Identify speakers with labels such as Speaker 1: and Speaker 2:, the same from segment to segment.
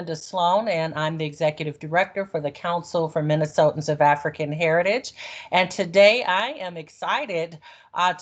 Speaker 1: Sloan, and I'm the Executive Director for the Council for Minnesotans of African Heritage. And today I am excited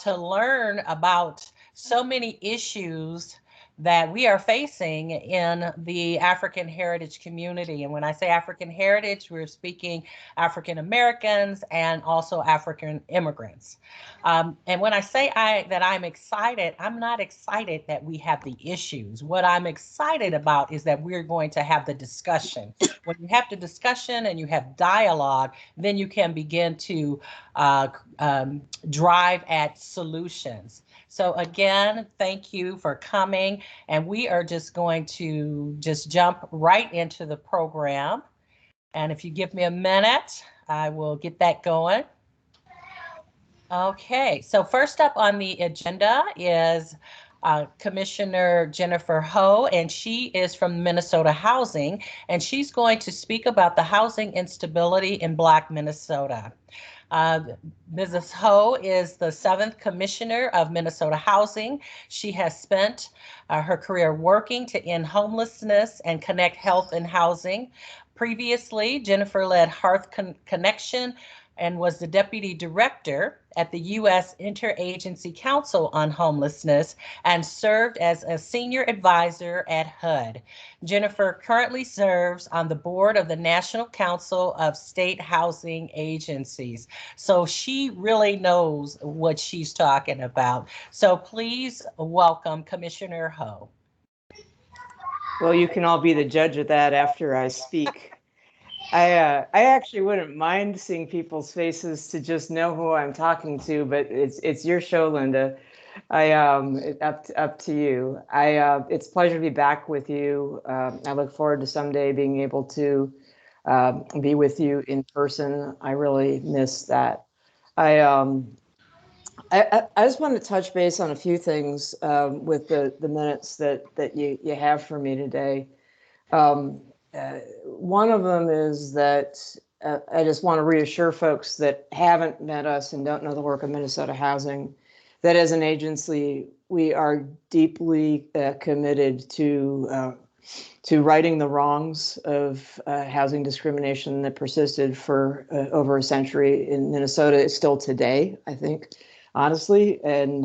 Speaker 1: to learn about so many issues that we are facing in the African heritage community. And when I say African heritage, we're speaking African Americans and also African immigrants. And when I say that I'm excited, I'm not excited that we have the issues. What I'm excited about is that we're going to have the discussion. When you have the discussion and you have dialogue, then you can begin to uh, drive at solutions. So again, thank you for coming. And we are just going to just jump right into the program. And if you give me a minute, I will get that going. Okay, so first up on the agenda is Commissioner Jennifer Ho, and she is from Minnesota Housing, and she's going to speak about the housing instability in Black Minnesota. Mrs. Ho is the 7th Commissioner of Minnesota Housing. She has spent her career working to end homelessness and connect health and housing. Previously, Jennifer led Hearth Connection and was the Deputy Director at the U.S. Interagency Council on Homelessness and served as a Senior Advisor at HUD. Jennifer currently serves on the board of the National Council of State Housing Agencies. So she really knows what she's talking about. So please welcome Commissioner Ho.
Speaker 2: Well, you can all be the judge of that after I speak. I actually wouldn't mind seeing people's faces to just know who I'm talking to, but it's your show, Linda. Up to you. It's a pleasure to be back with you. I look forward to someday being able to be with you in person. I really miss that. I just want to touch base on a few things with the minutes that you have for me today. One of them is that I just want to reassure folks that haven't met us and don't know the work of Minnesota Housing, that as an agency, we are deeply committed to righting the wrongs of housing discrimination that persisted for over a century in Minnesota, still today, I think, honestly, and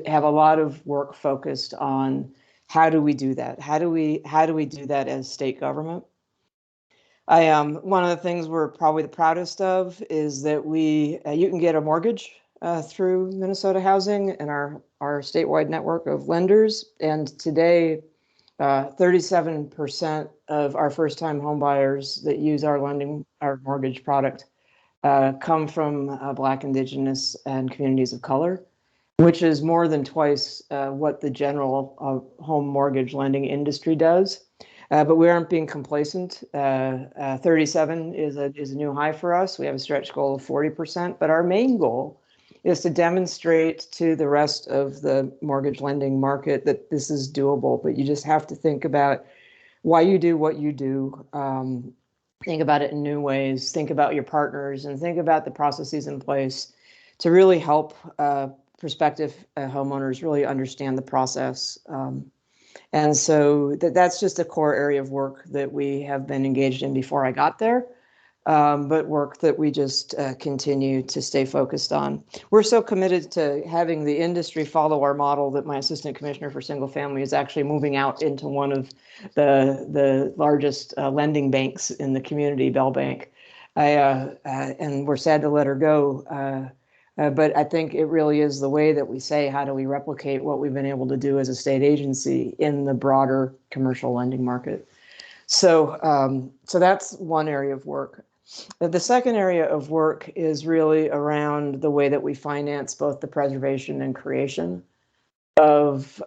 Speaker 2: have a lot of work focused on how do we do that? How do we do that as state government? One of the things we're probably the proudest of is that you can get a mortgage through Minnesota Housing and our statewide network of lenders. And today, 37% of our first-time home buyers that use our mortgage product come from Black, Indigenous, and communities of color, which is more than twice what the general home mortgage lending industry does. But we aren't being complacent. 37 is a new high for us. We have a stretch goal of 40%, but our main goal is to demonstrate to the rest of the mortgage lending market that this is doable, but you just have to think about why you do what you do. Think about it in new ways, think about your partners, and think about the processes in place to really help prospective homeowners really understand the process. And so that's just a core area of work that we have been engaged in before I got there, but work that we just continue to stay focused on. We're so committed to having the industry follow our model that my assistant commissioner for single family is actually moving out into one of the largest lending banks in the community, Bell Bank. And we're sad to let her go. But I think it really is the way that we say, how do we replicate what we've been able to do as a state agency in the broader commercial lending market? So that's one area of work. The second area of work is really around the way that we finance both the preservation and creation of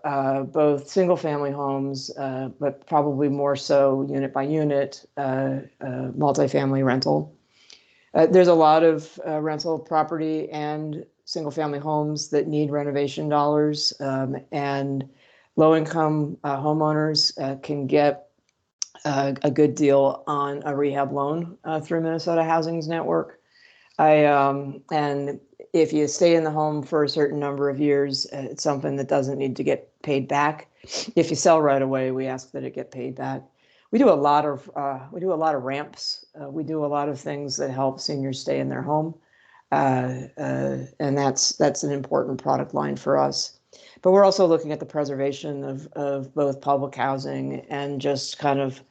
Speaker 2: both single family homes, but probably more so unit by unit, multifamily rental. There's a lot of rental property and single family homes that need renovation dollars, and low-income homeowners can get a good deal on a rehab loan through Minnesota Housing's network. And if you stay in the home for a certain number of years, it's something that doesn't need to get paid back. If you sell right away, we ask that it get paid back. we do a lot of ramps. We do a lot of things that help seniors stay in their home, and that's an important product line for us. But we're also looking at the preservation of both public housing and just kind of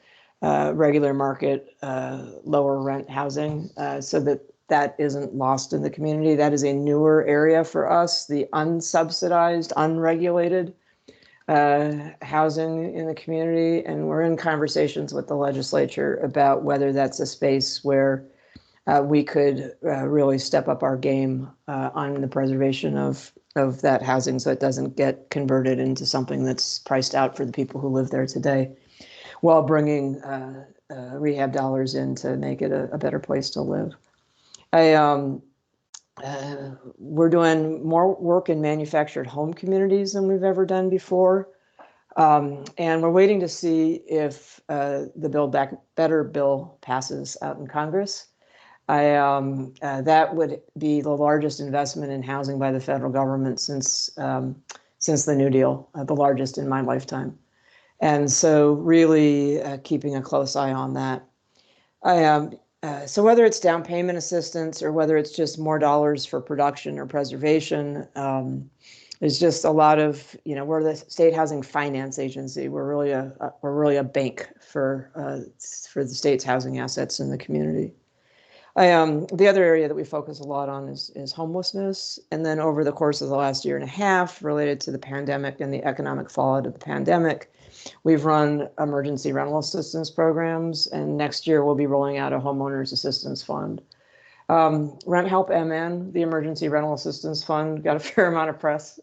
Speaker 2: regular market lower rent housing, so that isn't lost in the community. That is a newer area for us, the unsubsidized, unregulated housing in the community, and we're in conversations with the legislature about whether that's a space where we could really step up our game on the preservation of that housing, so it doesn't get converted into something that's priced out for the people who live there today, while bringing rehab dollars in to make it a better place to live. We're doing more work in manufactured home communities than we've ever done before. And we're waiting to see if the Build Back Better bill passes out in Congress. That would be the largest investment in housing by the federal government since the New Deal, the largest in my lifetime. And so really keeping a close eye on that. So whether it's down payment assistance or whether it's just more dollars for production or preservation, there's just a lot of, we're the State Housing Finance Agency. We're really a bank for the state's housing assets in the community. The other area that we focus a lot on is homelessness. And then over the course of the last year and a half, related to the pandemic and the economic fallout of the pandemic, we've run emergency rental assistance programs, and next year we'll be rolling out a homeowners assistance fund. Rent Help MN, the Emergency Rental Assistance Fund, got a fair amount of press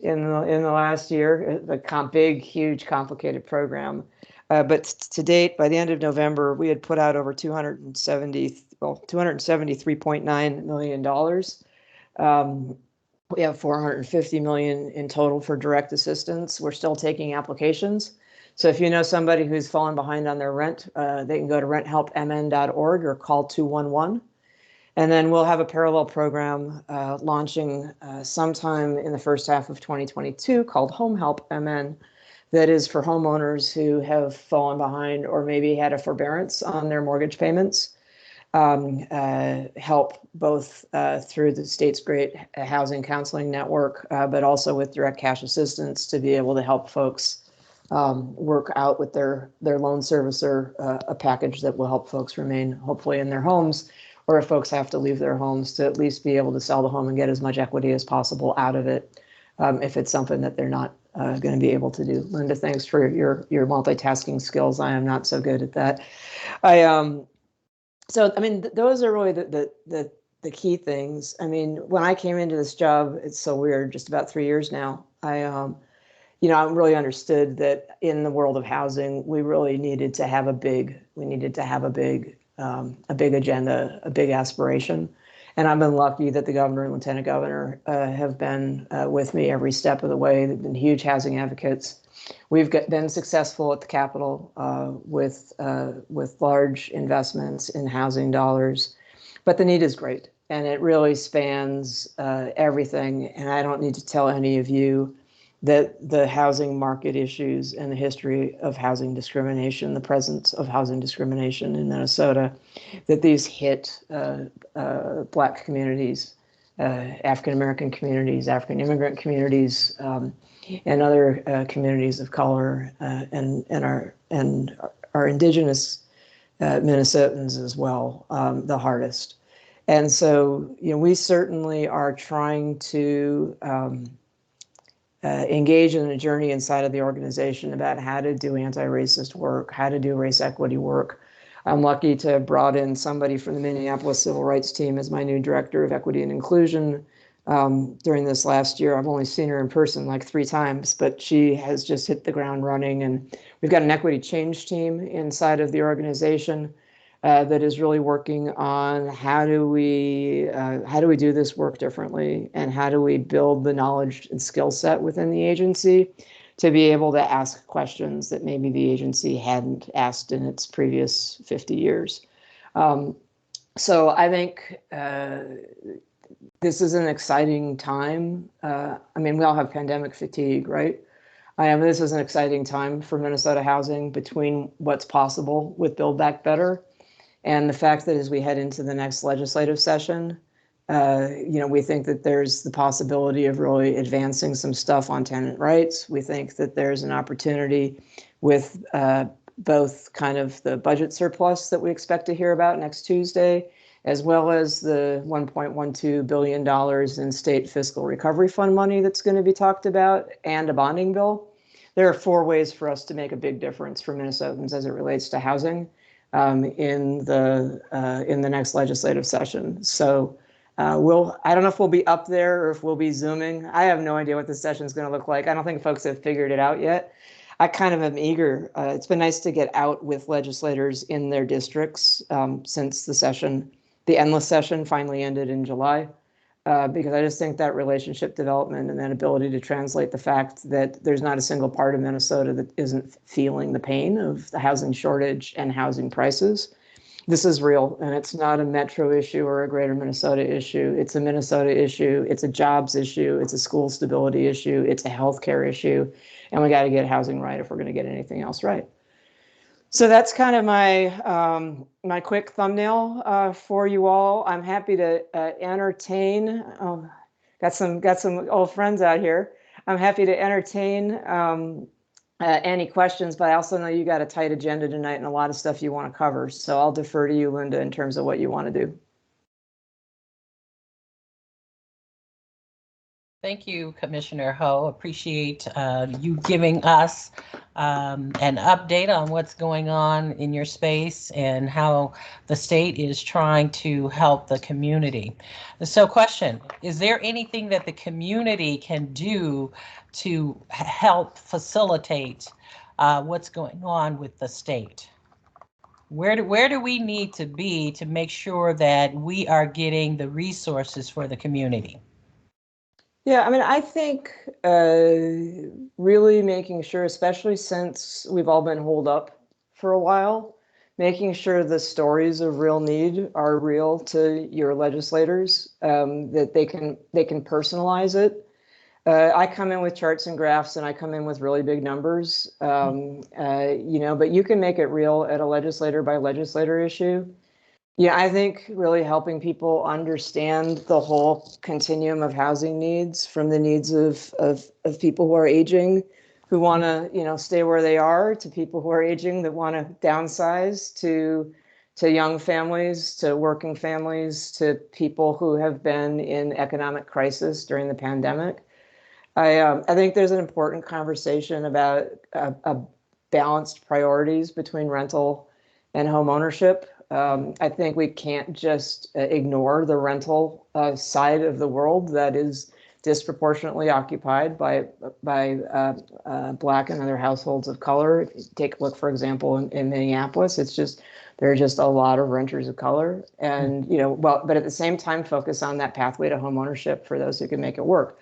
Speaker 2: in the last year. A big, huge, complicated program. But to date, by the end of November, we had put out over $273.9 million. We have $450 million in total for direct assistance. We're still taking applications. So if you know somebody who's fallen behind on their rent, they can go to renthelpmn.org or call 211. And then we'll have a parallel program launching sometime in the first half of 2022 called Home Help MN, that is for homeowners who have fallen behind or maybe had a forbearance on their mortgage payments. Help both through the state's great housing counseling network, but also with direct cash assistance to be able to help folks work out with their loan servicer a package that will help folks remain hopefully in their homes, or if folks have to leave their homes, to at least be able to sell the home and get as much equity as possible out of it, if it's something that they're not going to be able to do. Linda, thanks for your multitasking skills. I am not so good at that. So, I mean, those are really the key things. I mean, when I came into this job, it's so weird, just about 3 years now, I really understood that in the world of housing, we really needed to have a big agenda, a big aspiration. And I've been lucky that the governor and lieutenant governor have been with me every step of the way. They've been huge housing advocates. We've been successful at the Capitol with large investments in housing dollars, but the need is great, and it really spans everything. And I don't need to tell any of you that the housing market issues and the history of housing discrimination, the presence of housing discrimination in Minnesota, that these hit Black communities, African American communities, African immigrant communities, and other communities of color, and our indigenous Minnesotans as well, the hardest. And so, we certainly are trying to engage in a journey inside of the organization about how to do anti-racist work, how to do race equity work. I'm lucky to have brought in somebody from the Minneapolis Civil Rights Team as my new director of equity and inclusion during this last year. I've only seen her in person like 3 times, but she has just hit the ground running. And we've got an equity change team inside of the organization that is really working on how do we do this work differently, and how do we build the knowledge and skill set within the agency to be able to ask questions that maybe the agency hadn't asked in its previous 50 years. So I think this is an exciting time. I mean, we all have pandemic fatigue, right? I am. This is an exciting time for Minnesota housing between what's possible with Build Back Better and the fact that as we head into the next legislative session, we think that there's the possibility of really advancing some stuff on tenant rights. We think that there's an opportunity with both kind of the budget surplus that we expect to hear about next Tuesday, as well as the $1.12 billion in state fiscal recovery fund money that's going to be talked about, and a bonding bill. There are 4 ways for us to make a big difference for Minnesotans as it relates to housing in the next legislative session. So I don't know if we'll be up there or if we'll be Zooming. I have no idea what the session is going to look like. I don't think folks have figured it out yet. I kind of am eager. It's been nice to get out with legislators in their districts since the endless session finally ended in July, because I just think that relationship development and that ability to translate the fact that there's not a single part of Minnesota that isn't feeling the pain of the housing shortage and housing prices. This is real, and it's not a metro issue or a greater Minnesota issue. It's a Minnesota issue. It's a jobs issue. It's a school stability issue. It's a healthcare issue. And we got to get housing right if we're going to get anything else right. So that's kind of my quick thumbnail for you all. I'm happy to entertain. Got some old friends out here. I'm happy to entertain any questions, but I also know you got a tight agenda tonight and a lot of stuff you want to cover. So I'll defer to you, Linda, in terms of what you want to do.
Speaker 1: Thank you, Commissioner Ho. Appreciate you giving us an update on what's going on in your space and how the state is trying to help the community. So question, is there anything that the community can do to help facilitate what's going on with the state? Where do we need to be to make sure that we are getting the resources for the community?
Speaker 2: Yeah, I mean, I think really making sure, especially since we've all been holed up for a while, making sure the stories of real need are real to your legislators, that they can personalize it. I come in with charts and graphs, and I come in with really big numbers, but you can make it real at a legislator by legislator issue. Yeah, I think really helping people understand the whole continuum of housing needs, from the needs of people who are aging, who want to, stay where they are, to people who are aging that want to downsize, to young families, to working families, to people who have been in economic crisis during the pandemic. I think there's an important conversation about balanced priorities between rental and home ownership. I think we can't just ignore the rental side of the world that is disproportionately occupied by Black and other households of color. If you take a look, for example, in Minneapolis, there are just a lot of renters of color, and but at the same time, focus on that pathway to home ownership for those who can make it work.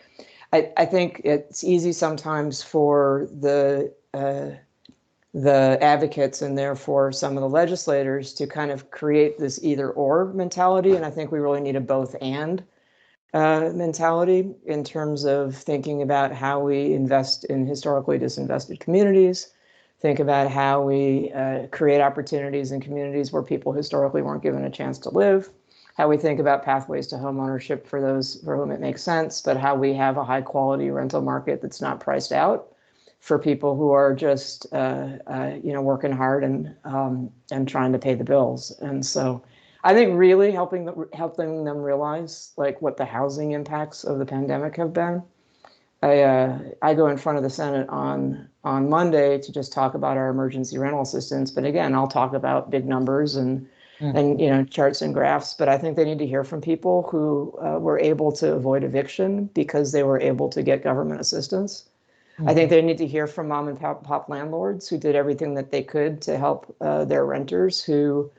Speaker 2: I think it's easy sometimes for the advocates and therefore some of the legislators to kind of create this either or mentality. And I think we really need a both and mentality in terms of thinking about how we invest in historically disinvested communities, think about how we create opportunities in communities where people historically weren't given a chance to live, how we think about pathways to home ownership for those for whom it makes sense, but how we have a high quality rental market that's not priced out for people who are just working hard and trying to pay the bills. And so I think really helping them realize like what the housing impacts of the pandemic have been. I go in front of the Senate on Monday to just talk about our emergency rental assistance, but again, I'll talk about big numbers and charts and graphs. But I think they need to hear from people who were able to avoid eviction because they were able to get government assistance. I think they need to hear from mom and pop landlords who did everything that they could to help their renters who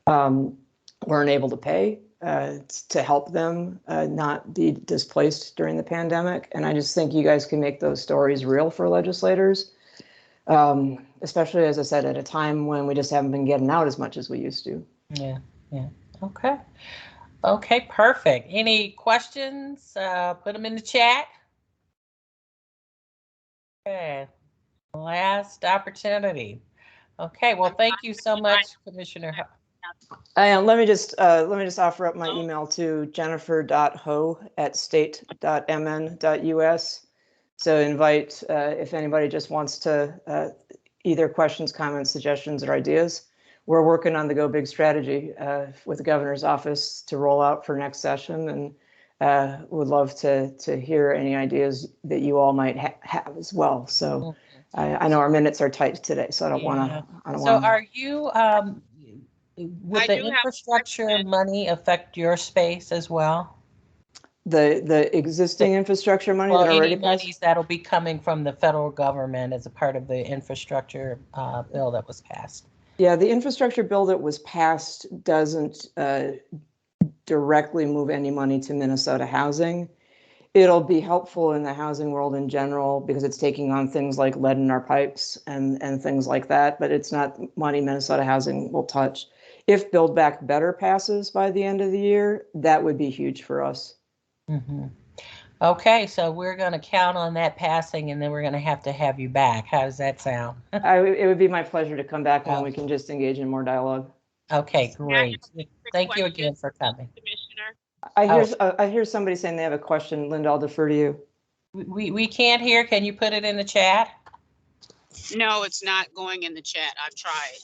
Speaker 2: weren't able to pay, to help them not be displaced during the pandemic. And I just think you guys can make those stories real for legislators, especially, as I said, at a time when we just haven't been getting out as much as we used to.
Speaker 1: Yeah. Okay, perfect. Any questions? Put them in the chat. Okay. Last opportunity. Okay, well, thank you so much, Commissioner.
Speaker 2: Let me just offer up my email to jennifer.ho@state.mn.us. So invite if anybody just wants to either questions, comments, suggestions, or ideas. We're working on the Go Big strategy with the governor's office to roll out for next session, and would love to hear any ideas that you all might have as well. So I know our minutes are tight today, so I don't want to.
Speaker 1: So are you, would the infrastructure money affect your space as well?
Speaker 2: The existing infrastructure money that already
Speaker 1: any
Speaker 2: passed?
Speaker 1: monies that'll be coming from the federal government as a part of the infrastructure bill that was passed?
Speaker 2: Yeah, the infrastructure bill that was passed doesn't directly move any money to Minnesota housing. It'll be helpful in the housing world in general because it's taking on things like lead in our pipes and things like that, but it's not money Minnesota housing will touch. If Build Back Better passes by the end of the year, that would be huge for us.
Speaker 1: Mm-hmm. Okay, so we're going to count on that passing, and then we're going to have you back. How does that sound?
Speaker 2: It would be my pleasure to come back when we can just engage in more dialogue.
Speaker 1: Okay, great. Thank you again for coming.
Speaker 3: Commissioner.
Speaker 2: I hear somebody saying they have a question. Linda, I'll defer to you.
Speaker 1: We can't hear. Can you put it in the chat?
Speaker 3: No, it's not going in the chat. I've tried.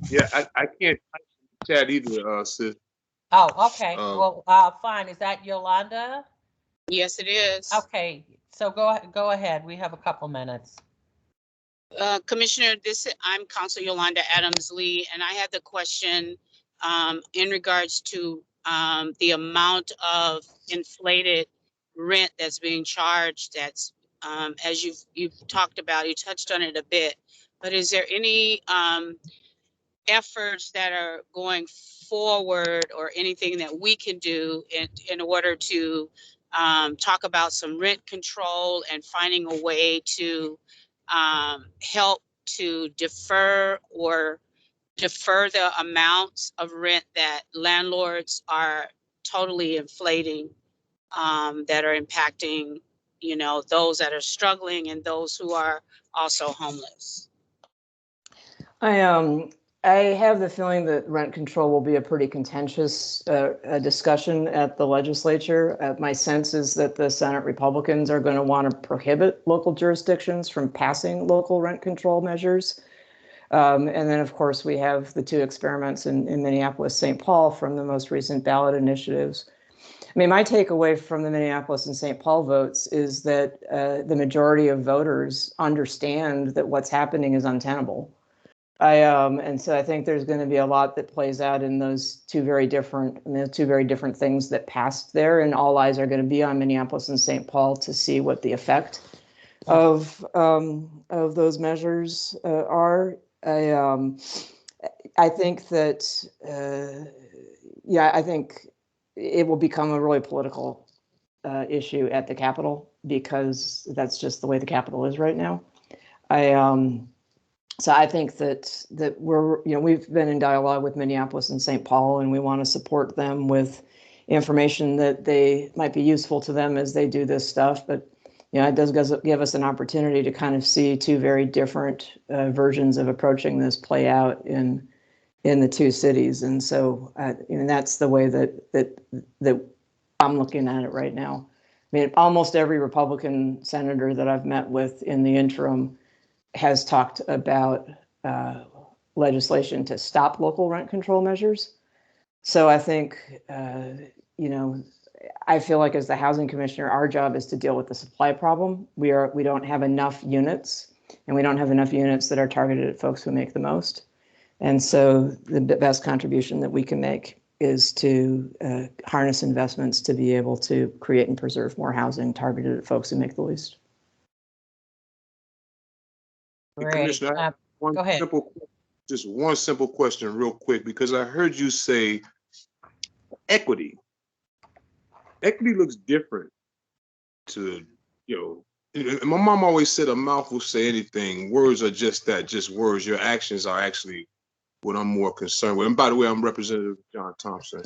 Speaker 4: Yeah, I can't chat either, sis.
Speaker 1: Oh, okay. Well, fine. Is that Yolanda?
Speaker 3: Yes, it is.
Speaker 1: Okay, so go ahead. We have a couple minutes.
Speaker 3: Commissioner, I'm Council Yolanda Adams Lee, and I had the question in regards to the amount of inflated rent that's being charged. That's as you've talked about, you touched on it a bit, but is there any efforts that are going forward or anything that we can do in order to talk about some rent control and finding a way to help to defer the amounts of rent that landlords are totally inflating, that are impacting, those that are struggling and those who are also homeless?
Speaker 2: I have the feeling that rent control will be a pretty contentious discussion at the legislature. My sense is that the Senate Republicans are going to want to prohibit local jurisdictions from passing local rent control measures. And then, of course, we have the two experiments in Minneapolis, St. Paul from the most recent ballot initiatives. I mean, my takeaway from the Minneapolis and St. Paul votes is that the majority of voters understand that what's happening is untenable. And so I think there's going to be a lot that plays out in those two very different things that passed there, and all eyes are going to be on Minneapolis and St. Paul to see what the effect of those measures are. I think that I think it will become a really political issue at the Capitol because that's just the way the Capitol is right now. So I think that we've been in dialogue with Minneapolis and St. Paul, and we want to support them with information that they might be useful to them as they do this stuff. But it does give us an opportunity to kind of see two very different versions of approaching this play out in the two cities. And so that's the way that I'm looking at it right now. I mean, almost every Republican senator that I've met with in the interim has talked about legislation to stop local rent control measures. So I think, I feel like as the housing commissioner, our job is to deal with the supply problem. We don't have enough units, and we don't have enough units that are targeted at folks who make the most. And so the best contribution that we can make is to harness investments to be able to create and preserve more housing targeted at folks who make the least.
Speaker 1: Great.
Speaker 4: Commissioner,
Speaker 1: go ahead.
Speaker 4: Just one simple question real quick, because I heard you say equity. Equity looks different to, and my mom always said a mouth will say anything. Words are just that, just words. Your actions are actually what I'm more concerned with. And by the way, I'm Representative John Thompson.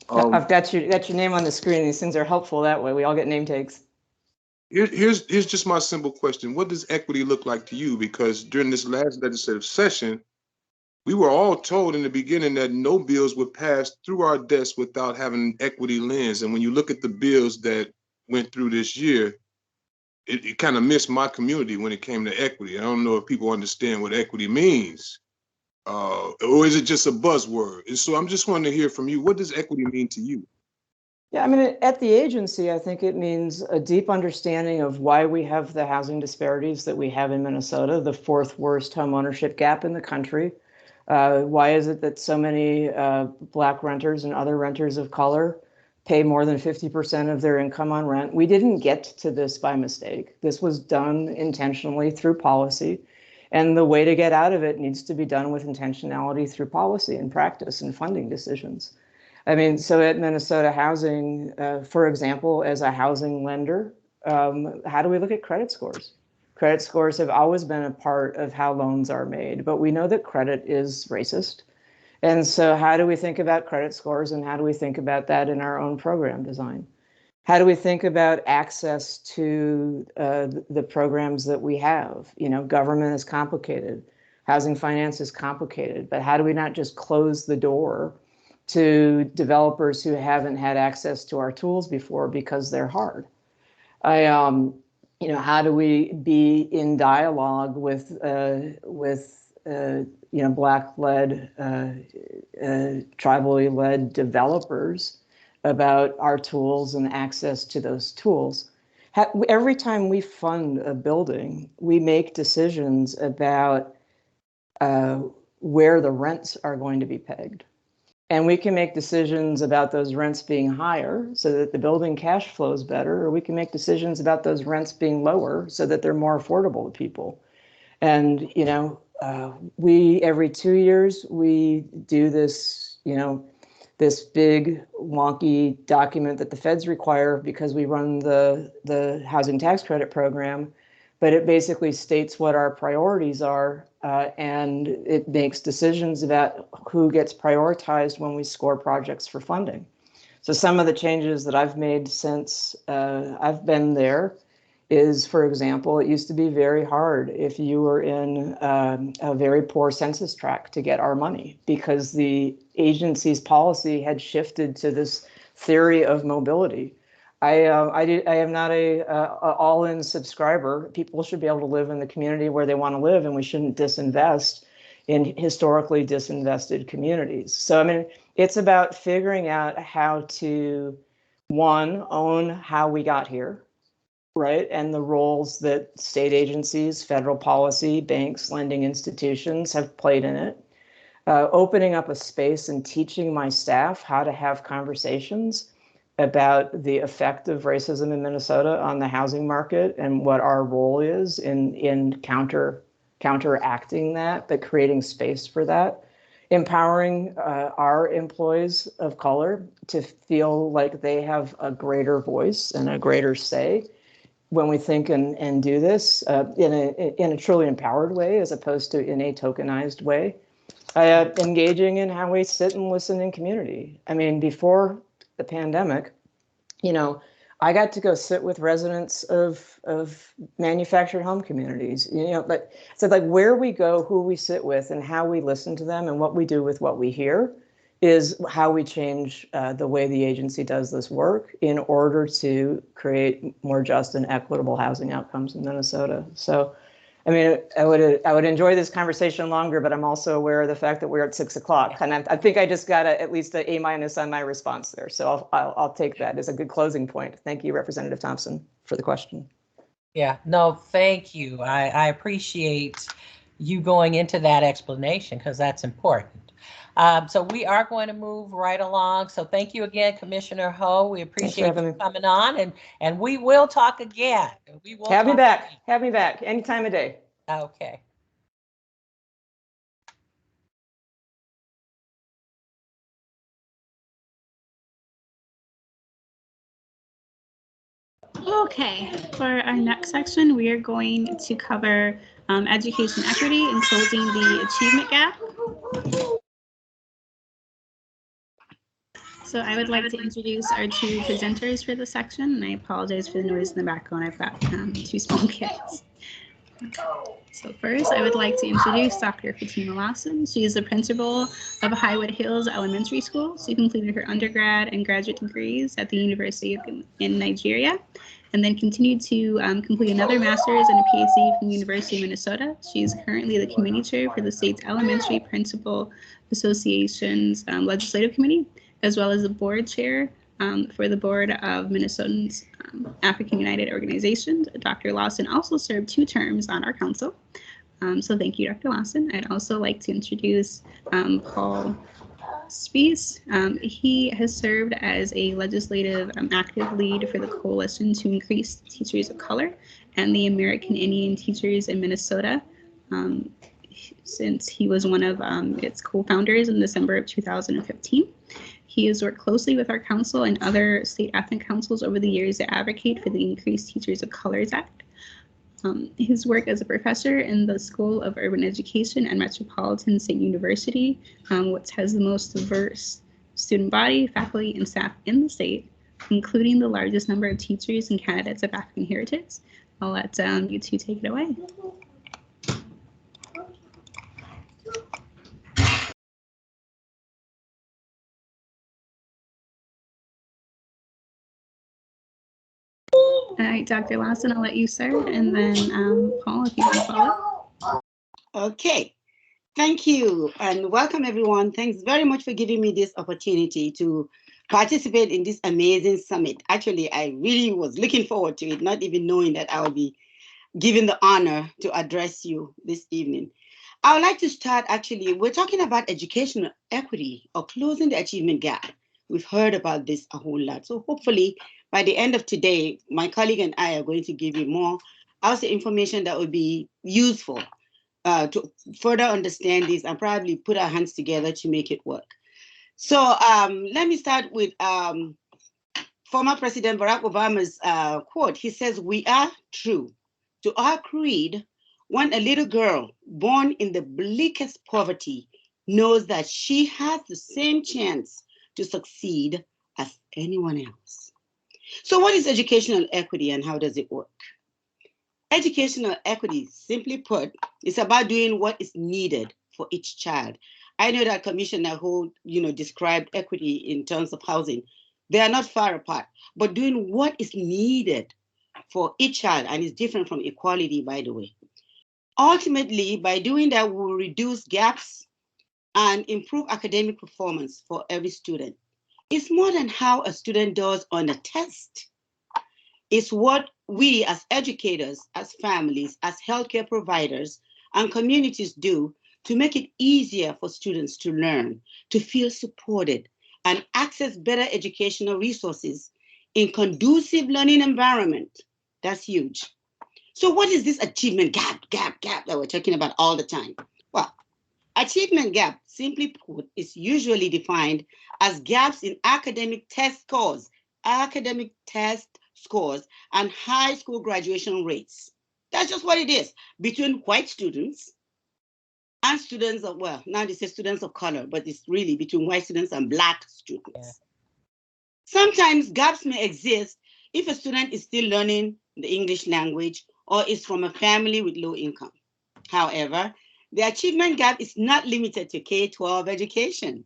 Speaker 2: I've got your name on the screen. These things are helpful that way. We all get name tags.
Speaker 4: Here's just my simple question. What does equity look like to you? Because during this last legislative session, we were all told in the beginning that no bills would pass through our desk without having an equity lens. And when you look at the bills that went through this year, it kind of missed my community when it came to equity. I don't know if people understand what equity means, or is it just a buzzword? And so I'm just wanting to hear from you. What does equity mean to you?
Speaker 2: Yeah, I mean, at the agency, I think it means a deep understanding of why we have the housing disparities that we have in Minnesota, the fourth worst home ownership gap in the country. Why is it that so many Black renters and other renters of color pay more than 50% of their income on rent? We didn't get to this by mistake. This was done intentionally through policy. And the way to get out of it needs to be done with intentionality through policy and practice and funding decisions. I mean, so at Minnesota Housing, for example, as a housing lender, how do we look at credit scores? Credit scores have always been a part of how loans are made, but we know that credit is racist. And so how do we think about credit scores, and how do we think about that in our own program design? How do we think about access to the programs that we have? You know, government is complicated. Housing finance is complicated, but how do we not just close the door to developers who haven't had access to our tools before because they're hard? You know, how do we be in dialogue with you know, Black-led, tribally led developers about our tools and access to those tools? Every time we fund a building, we make decisions about where the rents are going to be pegged. And we can make decisions about those rents being higher so that the building cash flows better, or we can make decisions about those rents being lower so that they're more affordable to people. And, you know, every 2 years, we do this, you know, this big wonky document that the feds require because we run the housing tax credit program, but it basically states what our priorities are, and it makes decisions about who gets prioritized when we score projects for funding. So some of the changes that I've made since I've been there is, for example, it used to be very hard if you were in a very poor census tract to get our money, because the agency's policy had shifted to this theory of mobility. I am not a all-in subscriber. People should be able to live in the community where they want to live, and we shouldn't disinvest in historically disinvested communities. So, I mean, it's about figuring out how to, one, own how we got here, right? And the roles that state agencies, federal policy, banks, lending institutions have played in it. Opening up a space and teaching my staff how to have conversations about the effect of racism in Minnesota on the housing market and what our role is in counteracting that, but creating space for that. Empowering our employees of color to feel like they have a greater voice and a greater say when we think and do this in a truly empowered way, as opposed to in a tokenized way. Engaging in how we sit and listen in community. I mean, before the pandemic, you know, I got to go sit with residents of manufactured home communities, you know, but so like where we go, who we sit with, and how we listen to them, and what we do with what we hear is how we change the way the agency does this work in order to create more just and equitable housing outcomes in Minnesota. So, I mean, I would enjoy this conversation longer, but I'm also aware of the fact that we're at 6 o'clock, and I think I just got at least an A- on my response there. So I'll take that as a good closing point. Thank you, Representative Thompson, for the question.
Speaker 1: Yeah, no, thank you. I appreciate you going into that explanation, because that's important. So we are going to move right along. So thank you again, Commissioner Ho. We appreciate you coming on, and we will talk again. We will
Speaker 2: have me back. Again. Have me back any time of day.
Speaker 1: Okay.
Speaker 5: Okay, for our next section, we are going to cover education equity and closing the achievement gap. So I would like to introduce our two presenters for the section, and I apologize for the noise in the background. I've got two small kids. So first, I would like to introduce Dr. Fatima Lawson. She is the principal of Highwood Hills Elementary School. She completed her undergrad and graduate degrees at the University in Nigeria, and then continued to complete another master's and a PhD from the University of Minnesota. She is currently the committee chair for the state's Elementary Principal Association's Legislative Committee, as well as the board chair for the board of Minnesotans African United Organization. Dr. Lawson also served 2 terms on our council. So thank you, Dr. Lawson. I'd also like to introduce Paul Spies. He has served as a legislative active lead for the Coalition to Increase Teachers of Color and the American Indian Teachers in Minnesota since he was one of its co-founders in December of 2015. He has worked closely with our council and other state ethnic councils over the years to advocate for the Increased Teachers of Colors Act. His work as a professor in the School of Urban Education at Metropolitan State University, which has the most diverse student body, faculty, and staff in the state, including the largest number of teachers and candidates of African heritage. I'll let you two take it away. All right, Dr. Lawson, I'll let you start, and then Paul, if you want to follow.
Speaker 6: Okay, thank you, and welcome everyone. Thanks very much for giving me this opportunity to participate in this amazing summit. Actually, I really was looking forward to it, not even knowing that I would be given the honor to address you this evening. I would like to start, actually, we're talking about educational equity or closing the achievement gap. We've heard about this a whole lot. So hopefully by the end of today, my colleague and I are going to give you more also information that would be useful to further understand this and probably put our hands together to make it work. So let me start with former President Barack Obama's quote. He says, "We are true to our creed when a little girl born in the bleakest poverty knows that she has the same chance to succeed as anyone else." So what is educational equity and how does it work? Educational equity, simply put, is about doing what is needed for each child. I know that Commissioner Holt, described equity in terms of housing. They are not far apart, but doing what is needed for each child, and is different from equality, by the way. Ultimately, by doing that, we will reduce gaps and improve academic performance for every student. It's more than how a student does on a test. It's what we as educators, as families, as healthcare providers, and communities do to make it easier for students to learn, to feel supported, and access better educational resources in conducive learning environment. That's huge. So what is this achievement gap that we're talking about all the time? Well, achievement gap, simply put, is usually defined as gaps in academic test scores and high school graduation rates. That's just what it is between white students and students of, well, now they say students of color, but it's really between white students and Black students. Yeah. Sometimes gaps may exist if a student is still learning the English language or is from a family with low income. However, the achievement gap is not limited to K-12 education.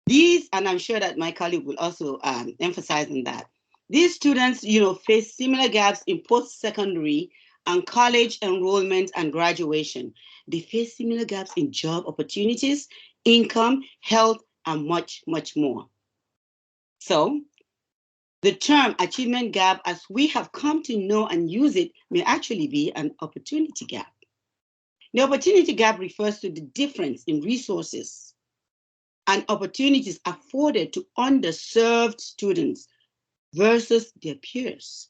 Speaker 6: These, and I'm sure that my colleague will also emphasize on that, these students, face similar gaps in post-secondary and college enrollment and graduation. They face similar gaps in job opportunities, income, health, and much, much more. So the term achievement gap, as we have come to know and use it, may actually be an opportunity gap. The opportunity gap refers to the difference in resources and opportunities afforded to underserved students versus their peers.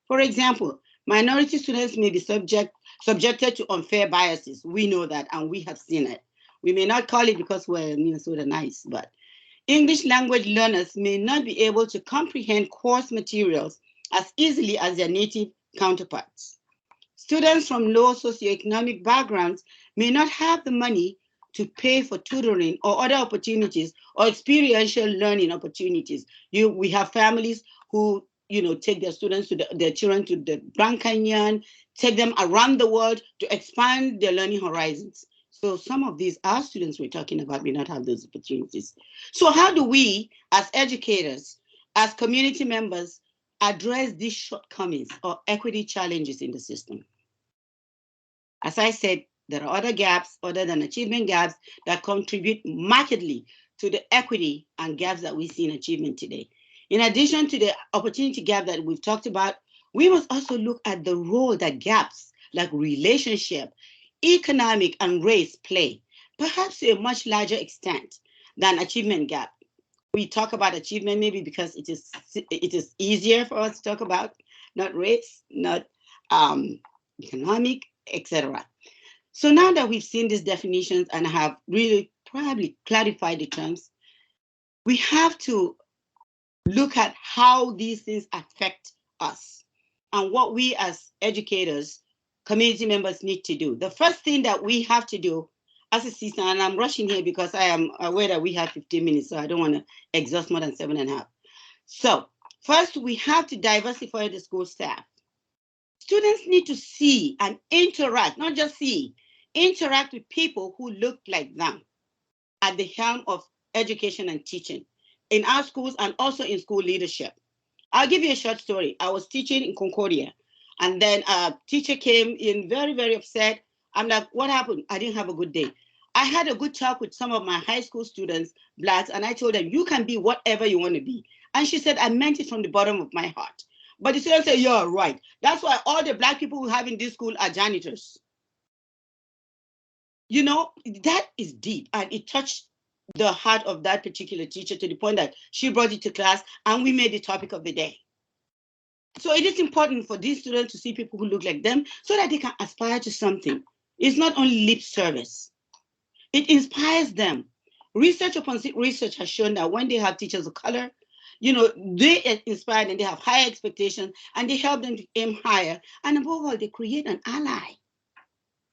Speaker 6: For example, minority students may be subjected to unfair biases. We know that, and we have seen it. We may not call it because we're in Minnesota nice, but English language learners may not be able to comprehend course materials as easily as their native counterparts. Students from low socioeconomic backgrounds may not have the money to pay for tutoring or other opportunities or experiential learning opportunities. We have families who take their students their children to the Grand Canyon, take them around the world to expand their learning horizons. So some of these, our students we're talking about, may not have those opportunities. So how do we, as educators, as community members, address these shortcomings or equity challenges in the system? As I said, there are other gaps other than achievement gaps that contribute markedly to the equity and gaps that we see in achievement today. In addition to the opportunity gap that we've talked about, we must also look at the role that gaps like relationship, economic, and race play, perhaps to a much larger extent than achievement gap. We talk about achievement maybe because it is easier for us to talk about, not race, not economic, etc. So now that we've seen these definitions and have really probably clarified the terms, we have to look at how these things affect us and what we as educators, community members need to do. The first thing that we have to do as a system, and I'm rushing here because I am aware that we have 15 minutes, so I don't want to exhaust more than 7.5. So first, we have to diversify the school staff. Students need to see and interact, not just see, interact with people who look like them at the helm of education and teaching in our schools and also in school leadership. I'll give you a short story. I was teaching in Concordia, and then a teacher came in very, very upset. I'm like, what happened? I didn't have a good day. I had a good talk with some of my high school students, Blacks, and I told them, you can be whatever you want to be. And she said, I meant it from the bottom of my heart. But the students said, you're right. That's why all the Black people we have in this school are janitors. That is deep, and it touched the heart of that particular teacher to the point that she brought it to class and we made the topic of the day. So it is important for these students to see people who look like them so that they can aspire to something. It's not only lip service. It inspires them. Research upon research has shown that when they have teachers of color, they are inspired and they have higher expectations and they help them to aim higher. And above all, they create an ally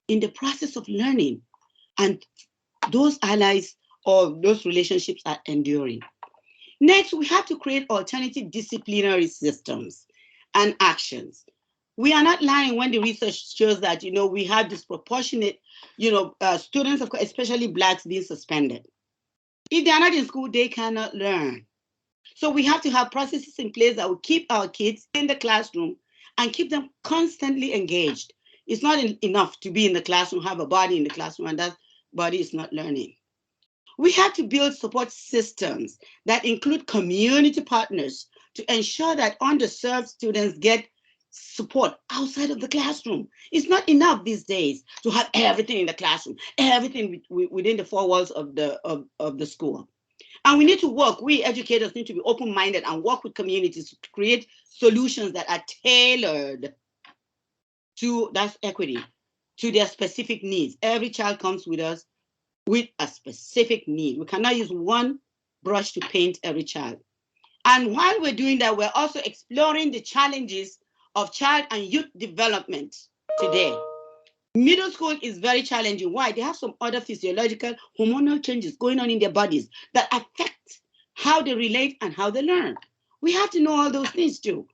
Speaker 6: in the process of learning. And those allies or those relationships are enduring. Next, we have to create alternative disciplinary systems and actions. We are not lying when the research shows that, we have disproportionate, students, especially Blacks, being suspended. If they are not in school, they cannot learn. So we have to have processes in place that will keep our kids in the classroom and keep them constantly engaged. It's not enough to be in the classroom, have a body in the classroom, and that body is not learning. We have to build support systems that include community partners to ensure that underserved students get support outside of the classroom. It's not enough these days to have everything in the classroom, everything within the four walls of the school. And we need to work, we educators need to be open-minded and work with communities to create solutions that are tailored to, that's equity, to their specific needs. Every child comes with us with a specific need. We cannot use one brush to paint every child. And while we're doing that, we're also exploring the challenges of child and youth development today. Middle school is very challenging. Why? They have some other physiological hormonal changes going on in their bodies that affect how they relate and how they learn. We have to know all those things too.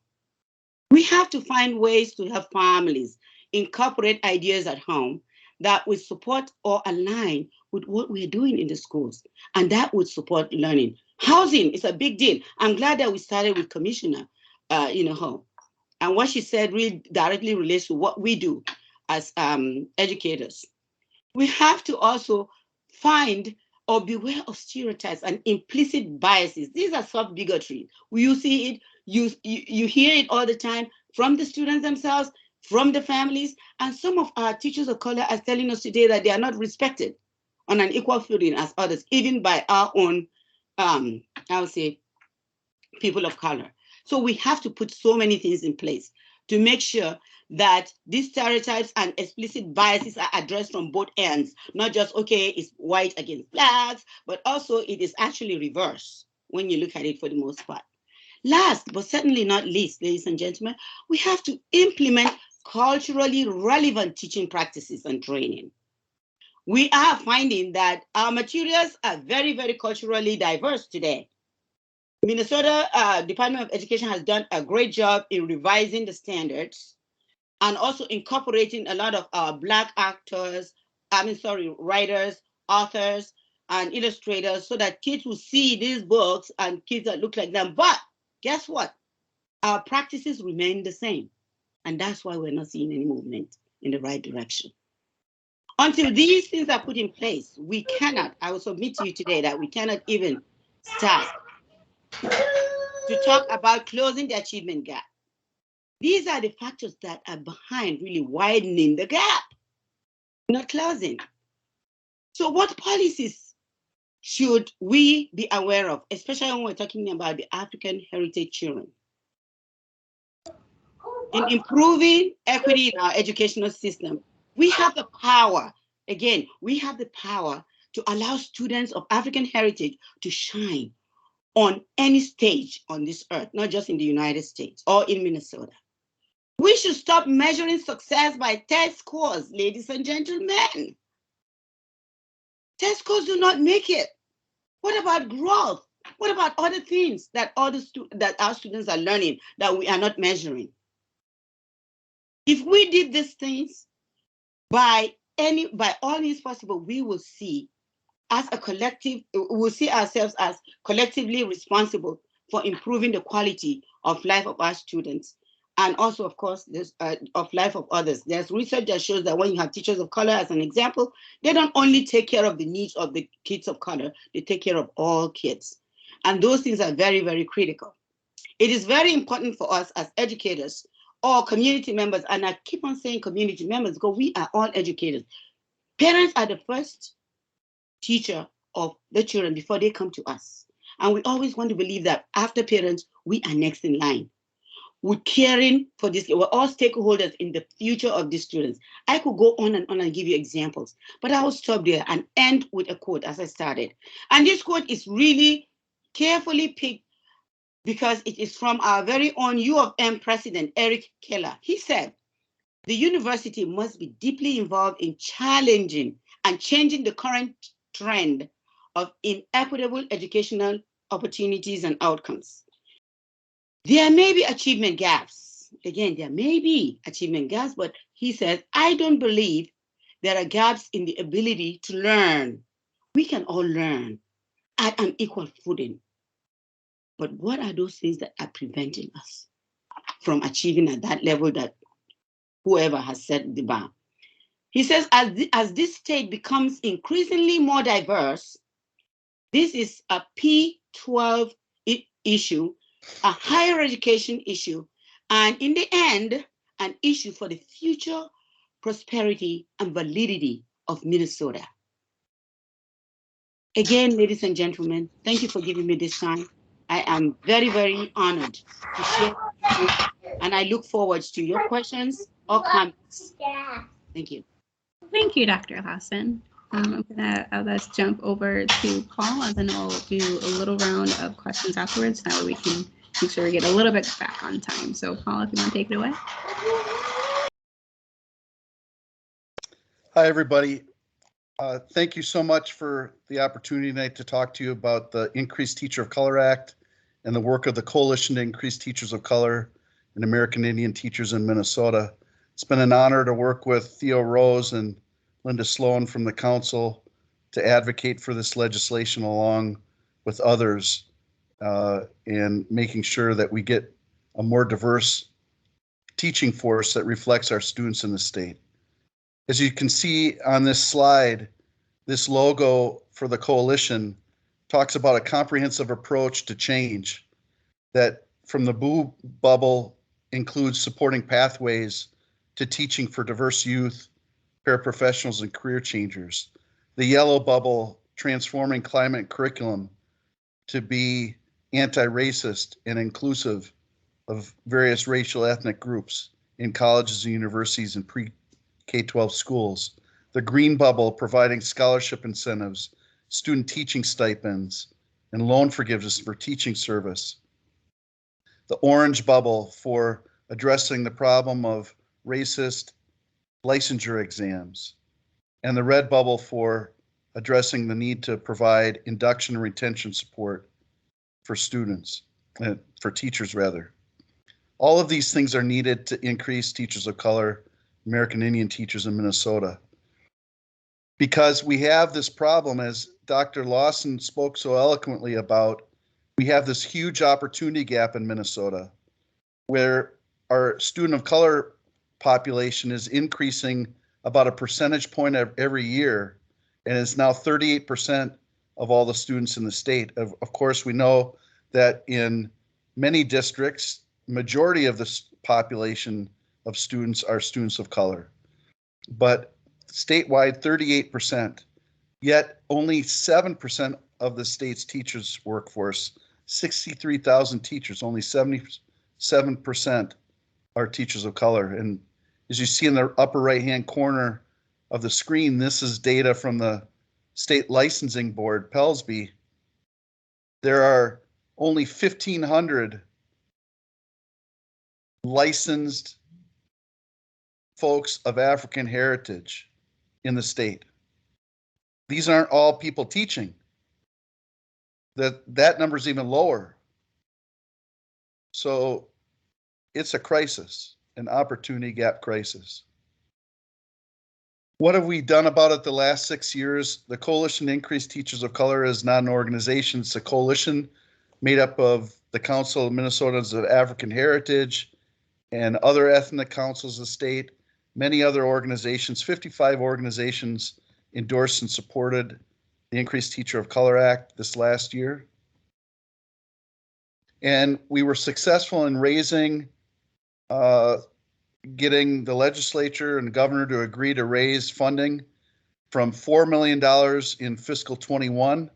Speaker 6: We have to find ways to help families incorporate ideas at home that would support or align with what we're doing in the schools, and that would support learning. Housing is a big deal. I'm glad that we started with Commissioner Home. And what she said really directly relates to what we do as educators. We have to also find or beware of stereotypes and implicit biases. These are soft bigotry. You see it, you hear it all the time from the students themselves, from the families, and some of our teachers of color are telling us today that they are not respected on an equal footing as others, even by our own, I would say, people of color. So we have to put so many things in place to make sure that these stereotypes and explicit biases are addressed from both ends, not just, okay, it's white against Blacks, but also it is actually reversed when you look at it for the most part. Last, but certainly not least, ladies and gentlemen, we have to implement culturally relevant teaching practices and training. we are finding that our materials are very, very culturally diverse today. Minnesota Department of Education has done a great job in revising the standards and also incorporating a lot of Black actors, writers, authors, and illustrators so that kids will see these books and kids that look like them. But guess what? Our practices remain the same. And that's why we're not seeing any movement in the right direction. Until these things are put in place, we cannot, I will submit to you today that we cannot even start to talk about closing the achievement gap. These are the factors that are behind really widening the gap, not closing. So what policies should we be aware of, especially when we're talking about the African heritage children? In improving equity in our educational system, we have the power, again, we have the power to allow students of African heritage to shine on any stage on this earth, not just in the United States or in Minnesota. We should stop measuring success by test scores, ladies and gentlemen. Test scores do not make it. What about growth? What about other things that our students are learning that we are not measuring? If we did these things by all means possible, we will see as a collective, we'll see ourselves as collectively responsible for improving the quality of life of our students. And also, of course, of life of others. There's research that shows that when you have teachers of color, as an example, they don't only take care of the needs of the kids of color, they take care of all kids. And those things are very, very critical. It is very important for us as educators or community members, and I keep on saying community members because we are all educators. Parents are the first teacher of the children before they come to us. And we always want to believe that after parents, we are next in line. We're caring for this. We're all stakeholders in the future of these students. I could go on and give you examples, but I will stop there and end with a quote as I started. And this quote is really carefully picked because it is from our very own U of M president, Eric Keller. He said, the university must be deeply involved in challenging and changing the current trend of inequitable educational opportunities and outcomes. There may be achievement gaps. Again, there may be achievement gaps, but he says, I don't believe there are gaps in the ability to learn. We can all learn at an equal footing. But what are those things that are preventing us from achieving at that level that whoever has set the bar? He says, as this state becomes increasingly more diverse, this is a P12 issue, a higher education issue, and in the end, an issue for the future prosperity and validity of Minnesota. Again, ladies and gentlemen, thank you for giving me this time. I am very, very honored to share with you, and I look forward to your questions or comments. Thank you.
Speaker 5: Thank you, Dr. Lawson. Let's jump over to Paul, and then we'll do a little round of questions afterwards. That way we can make sure we get a little bit back on time. So Paul, if you want to take it away.
Speaker 7: Hi, everybody. Thank you so much for the opportunity tonight to talk to you about the Increased Teacher of Color Act and the work of the Coalition to Increase Teachers of Color and American Indian Teachers in Minnesota. It's been an honor to work with Theo Rose and Linda Sloan from the council to advocate for this legislation along with others and making sure that we get a more diverse teaching force that reflects our students in the state. As you can see on this slide, this logo for the coalition talks about a comprehensive approach to change that from the blue bubble includes supporting pathways to teaching for diverse youth, paraprofessionals, and career changers. The yellow bubble, transforming climate curriculum to be anti-racist and inclusive of various racial ethnic groups in colleges and universities and pre-K-12 schools. The green bubble, providing scholarship incentives, student teaching stipends, and loan forgiveness for teaching service. The orange bubble for addressing the problem of racist licensure exams. and the red bubble for addressing the need to provide induction and retention support for students, for teachers rather. All of these things are needed to increase teachers of color, American Indian teachers in Minnesota. Because we have this problem, as Dr. Lawson spoke so eloquently about, we have this huge opportunity gap in Minnesota where our student of color population is increasing about a percentage point every year, and is now 38% of all the students in the state. Of course, we know that in many districts, majority of the population of students are students of color, but statewide 38%, yet only 7% of the state's teachers workforce, 63,000 teachers, only 77% are teachers of color. And as you see in the upper right-hand corner of the screen, this is data from the State Licensing Board, PELSB. There are only 1,500 licensed folks of African heritage in the state. These aren't all people teaching. That number is even lower. So it's a crisis, an opportunity gap crisis. What have we done about it the last 6 years? The Coalition to Increase Teachers of Color is not an organization. It's a coalition made up of the Council of Minnesotans of African Heritage and other ethnic councils of the state, many other organizations. 55 organizations endorsed and supported the Increased Teacher of Color Act this last year. And we were successful in raising, getting the legislature and the governor to agree to raise funding from $4 million in fiscal 21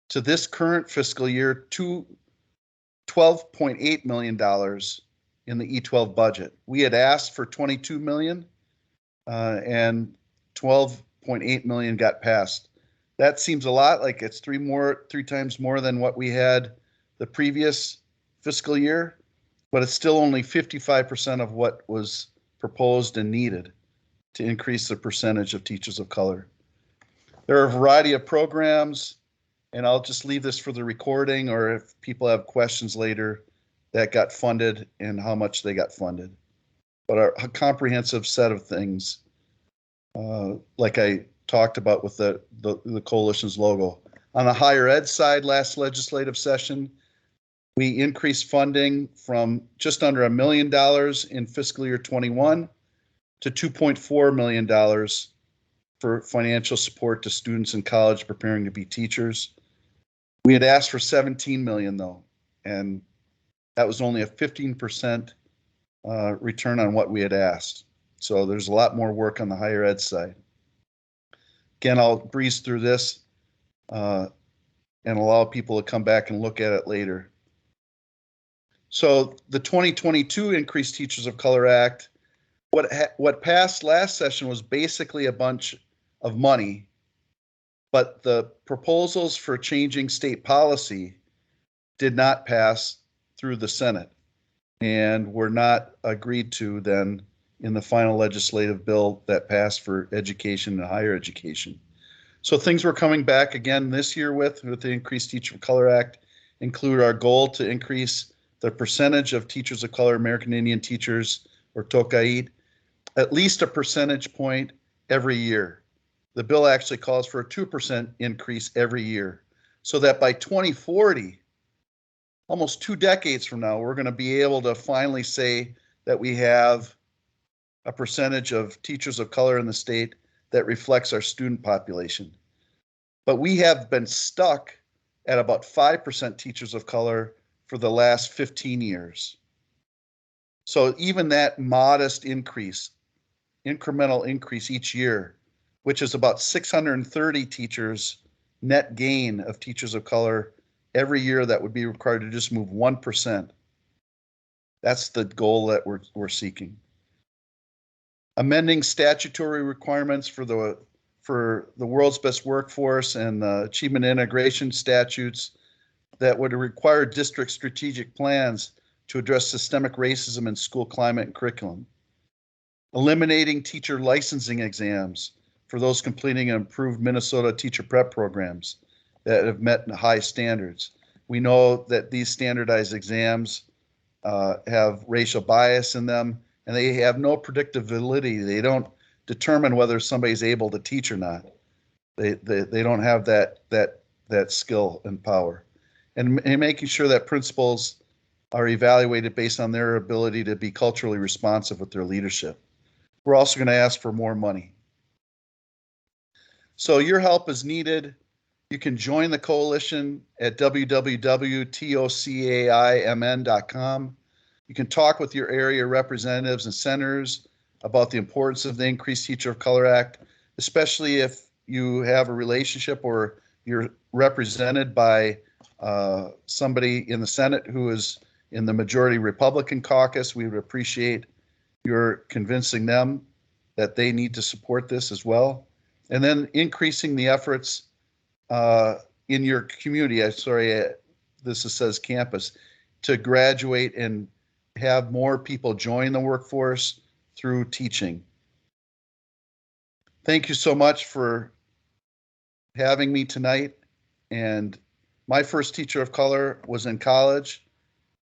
Speaker 7: to this current fiscal year to $12.8 million in the E12 budget. We had asked for 22 million and 12.8 million got passed. That seems a lot, like it's three times more than what we had the previous fiscal year, but it's still only 55% of what was proposed and needed to increase the percentage of teachers of color. There are a variety of programs, and I'll just leave this for the recording, or if people have questions later, that got funded and how much they got funded. But a comprehensive set of things, like I talked about with the coalition's logo. On the higher ed side, last legislative session, we increased funding from just under $1 million in fiscal year 21 to $2.4 million for financial support to students in college preparing to be teachers. We had asked for 17 million though, and that was only a 15% return on what we had asked. So there's a lot more work on the higher ed side. Again, I'll breeze through this and allow people to come back and look at it later. So the 2022 Increased Teachers of Color Act, what passed last session was basically a bunch of money, but the proposals for changing state policy did not pass through the Senate and were not agreed to then in the final legislative bill that passed for education and higher education. So things we're coming back again this year with the Increased Teacher of Color Act include our goal to increase the percentage of teachers of color, American Indian teachers, or Toka'id, at least a percentage point every year. The bill actually calls for a 2% increase every year, so that by 2040, almost 2 decades from now, we're going to be able to finally say that we have a percentage of teachers of color in the state that reflects our student population. But we have been stuck at about 5% teachers of color for the last 15 years. So even that modest increase, incremental increase each year, which is about 630 teachers net gain of teachers of color every year that would be required to just move 1%. That's the goal that we're seeking. Amending statutory requirements for the world's best workforce and the achievement integration statutes that would require district strategic plans to address systemic racism in school climate and curriculum. Eliminating teacher licensing exams for those completing improved Minnesota teacher prep programs that have met high standards. We know that these standardized exams have racial bias in them, and they have no predictability. They don't determine whether somebody's able to teach or not. They don't have that skill and power. And making sure that principals are evaluated based on their ability to be culturally responsive with their leadership. We're also going to ask for more money. So your help is needed. You can join the coalition at www.tocaimn.com. You can talk with your area representatives and senators about the importance of the Increased Teacher of Color Act, especially if you have a relationship or you're represented by somebody in the Senate who is in the majority Republican caucus. We would appreciate your convincing them that they need to support this as well. And then increasing the efforts in your community, this says campus, to graduate and have more people join the workforce through teaching. Thank you so much for having me tonight. And my first teacher of color was in college.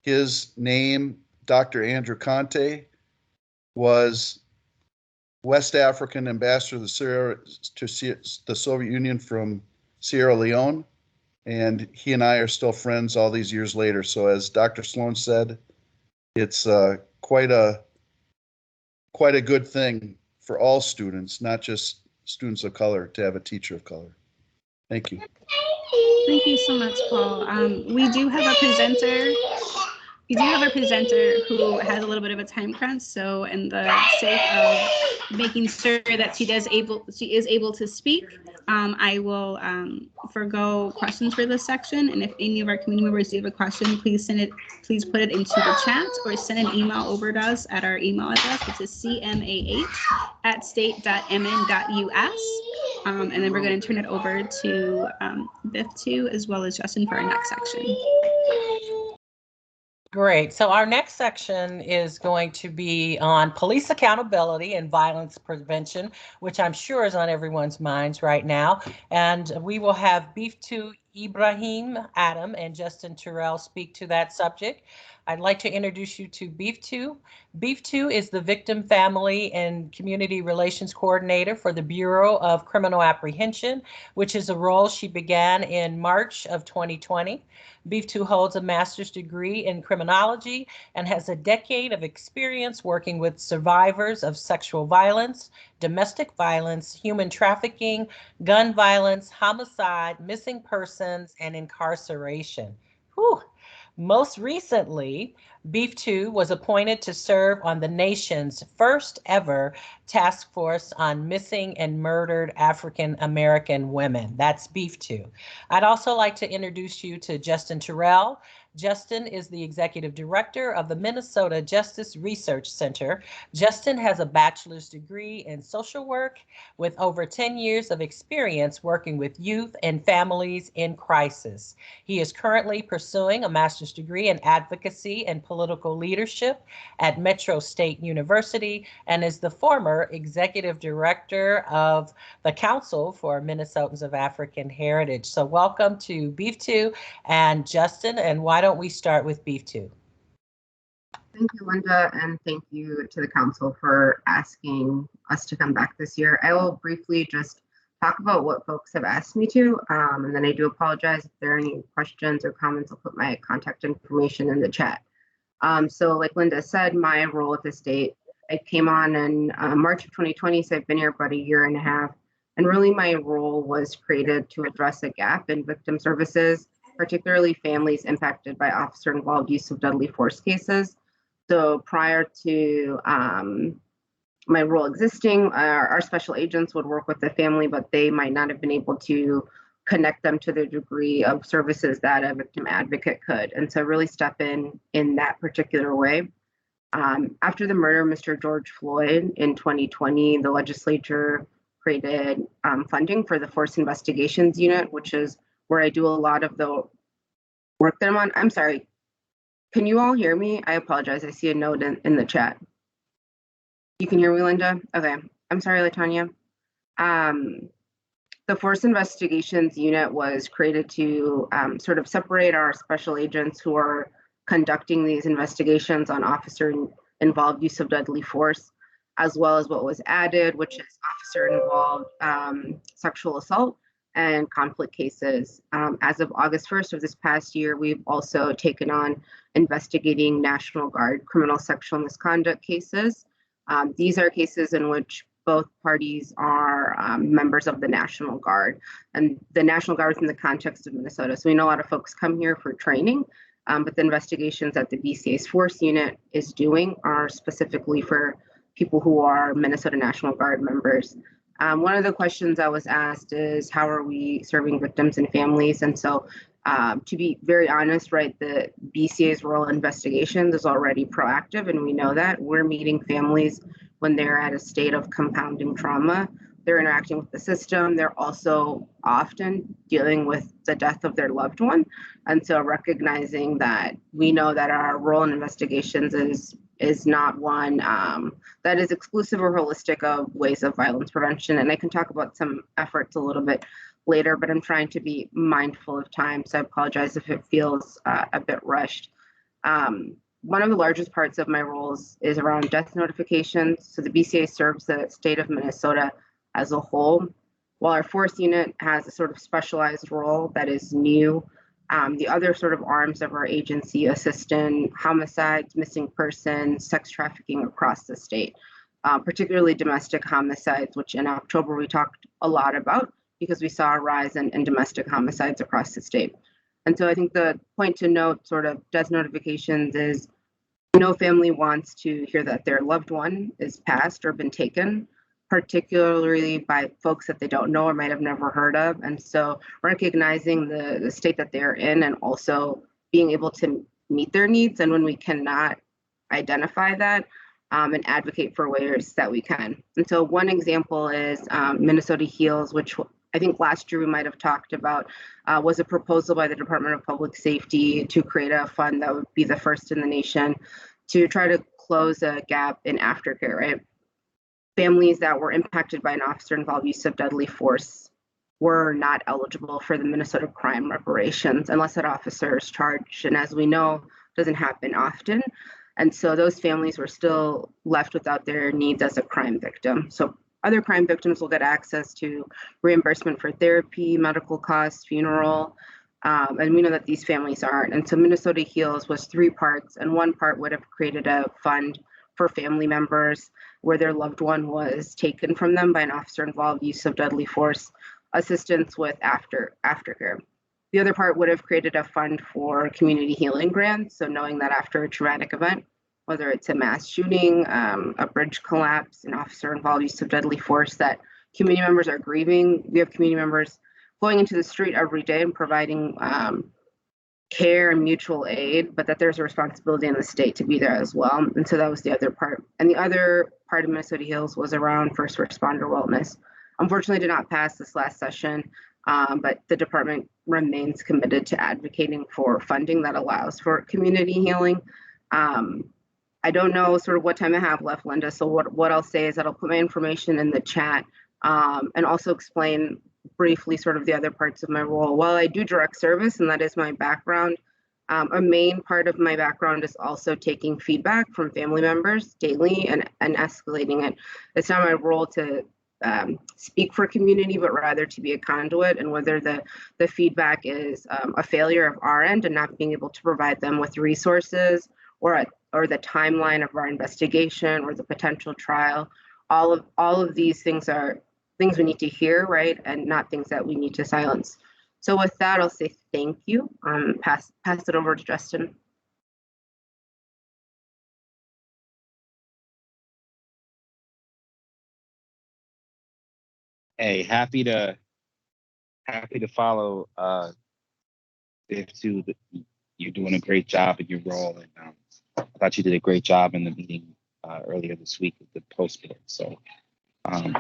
Speaker 7: His name, Dr. Andrew Conte, was West African ambassador to the Soviet Union from Sierra Leone. And he and I are still friends all these years later. So as Dr. Sloan said, it's quite a good thing for all students, not just students of color, to have a teacher of color. Thank you.
Speaker 5: Thank you so much, Paul. We do have a presenter. Who has a little bit of a time crunch. So in the sake of making sure that she is able to speak, I will forgo questions for this section. And if any of our community members do have a question, please put it into the chat or send an email over to us at our email address, which is cmah@state.mn.us. And then we're going to turn it over to Biff2 as well as Justin for our next section.
Speaker 1: Great. So our next section is going to be on police accountability and violence prevention, which I'm sure is on everyone's minds right now. And we will have Biff2 Ibrahim Adam and Justin Terrell speak to that subject. I'd like to introduce you to Biff2. Biff2 is the Victim, Family, and Community Relations Coordinator for the Bureau of Criminal Apprehension, which is a role she began in March of 2020. Biff2 holds a master's degree in criminology and has a decade of experience working with survivors of sexual violence, domestic violence, human trafficking, gun violence, homicide, missing persons, and incarceration. Whew. Most recently, Biff2 was appointed to serve on the nation's first ever task force on missing and murdered African American women. That's Biff2. I'd also like to introduce you to Justin Terrell. Justin is the executive director of the Minnesota Justice Research Center. Justin has a bachelor's degree in social work with over 10 years of experience working with youth and families in crisis. He is currently pursuing a master's degree in advocacy and political leadership at Metro State University and is the former executive director of the Council for Minnesotans of African Heritage. So welcome to Biff2 and Justin, and why don't we start with Biff2?
Speaker 8: Thank you, Linda, and thank you to the council for asking us to come back this year. I will briefly just talk about what folks have asked me to, and then I do apologize if there are any questions or comments. I'll put my contact information in the chat. So like Linda said, my role at the state, I came on in March of 2020, so I've been here about a year and a half. And really my role was created to address a gap in victim services, particularly families impacted by officer-involved use of deadly force cases. So prior to my role existing, our special agents would work with the family, but they might not have been able to connect them to the degree of services that a victim advocate could. And so really step in that particular way. After the murder of Mr. George Floyd in 2020, the legislature created funding for the Force Investigations Unit, which is where I do a lot of the work that I'm on. I'm sorry, can you all hear me? I apologize, I see a note in the chat. You can hear me, Linda? Okay, I'm sorry, LaTanya. The Force Investigations Unit was created to sort of separate our special agents who are conducting these investigations on officer-involved use of deadly force, as well as what was added, which is officer-involved sexual assault and conflict cases. As of August 1st of this past year, we've also taken on investigating National Guard criminal sexual misconduct cases. These are cases in which both parties are members of the National Guard, and the National Guard is in the context of Minnesota. So we know a lot of folks come here for training, but the investigations that the BCA's Force Unit is doing are specifically for people who are Minnesota National Guard members. One of the questions I was asked is, how are we serving victims and families? And so to be very honest, right, the BCA's role in investigations is already proactive, and we know that. We're meeting families when they're at a state of compounding trauma. They're interacting with the system. They're also often dealing with the death of their loved one. And so recognizing that we know that our role in investigations is not one that is exclusive or holistic of ways of violence prevention. And I can talk about some efforts a little bit later, but I'm trying to be mindful of time. So I apologize if it feels a bit rushed. One of the largest parts of my roles is around death notifications. So the BCA serves the state of Minnesota as a whole, while our Force Unit has a sort of specialized role that is new. The other sort of arms of our agency assist in homicides, missing persons, sex trafficking across the state, particularly domestic homicides, which in October we talked a lot about because we saw a rise in domestic homicides across the state. And so I think the point to note sort of death notifications is no family wants to hear that their loved one is passed or been taken, particularly by folks that they don't know or might have never heard of. And so recognizing the state that they're in and also being able to meet their needs. And when we cannot identify that, and advocate for ways that we can. And so one example is Minnesota Heals, which I think last year we might have talked about, was a proposal by the Department of Public Safety to create a fund that would be the first in the nation to try to close a gap in aftercare, right? Families that were impacted by an officer-involved use of deadly force were not eligible for the Minnesota crime reparations unless that officer is charged. And as we know, doesn't happen often. And so those families were still left without their needs as a crime victim. So other crime victims will get access to reimbursement for therapy, medical costs, funeral, and we know that these families aren't. And so Minnesota Heals was 3 parts, and one part would have created a fund for family members where their loved one was taken from them by an officer-involved use of deadly force, assistance with aftercare. The other part would have created a fund for community healing grants. So knowing that after a traumatic event, whether it's a mass shooting, a bridge collapse, an officer-involved use of deadly force, that community members are grieving. We have community members going into the street every day and providing care and mutual aid, but that there's a responsibility in the state to be there as well. And so that was the other part. And the other part of Minnesota Heals was around first responder wellness. Unfortunately, did not pass this last session, but the department remains committed to advocating for funding that allows for community healing. I don't know sort of what time I have left, Linda. So what I'll say is that I'll put my information in the chat and also explain briefly sort of the other parts of my role. While I do direct service, and that is my background, a main part of my background is also taking feedback from family members daily and escalating it. It's not my role to speak for community, but rather to be a conduit, and whether the feedback is a failure of our end and not being able to provide them with resources or the timeline of our investigation or the potential trial, all of these things are things we need to hear, right, and not things that we need to silence. So with that, I'll say thank you. Pass it over to Justin.
Speaker 9: Hey, happy to follow you're doing a great job in your role, and I thought you did a great job in the meeting earlier this week with the post bill. So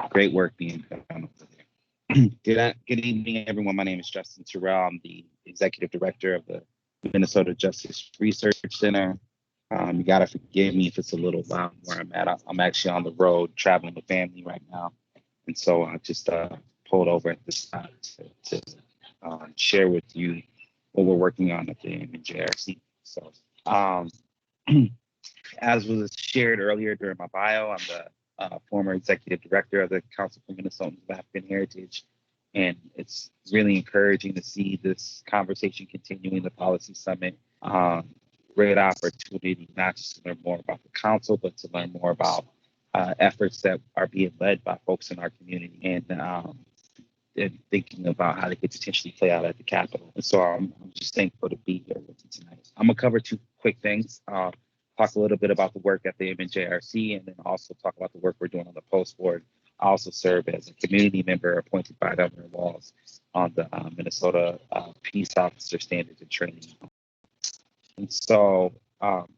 Speaker 9: great work being done over there. Good evening, everyone. My name is Justin Terrell. I'm the executive director of the Minnesota Justice Research Center. You gotta forgive me if it's a little loud where I'm at. I'm actually on the road traveling with family right now. And so I just pulled over at this time to share with you what we're working on at the MNJRC. So as was shared earlier during my bio, I'm the former executive director of the Council for Minnesotans of African Heritage. And it's really encouraging to see this conversation continuing the policy summit. Great opportunity not just to learn more about the council, but to learn more about efforts that are being led by folks in our community and thinking about how they could potentially play out at the Capitol. And so I'm just thankful to be here with you tonight. I'm gonna cover two quick things. Talk a little bit about the work at the MNJRC, and then also talk about the work we're doing on the Post Board. I also serve as a community member appointed by Governor Walz on the Minnesota Peace Officer Standards and Training. And so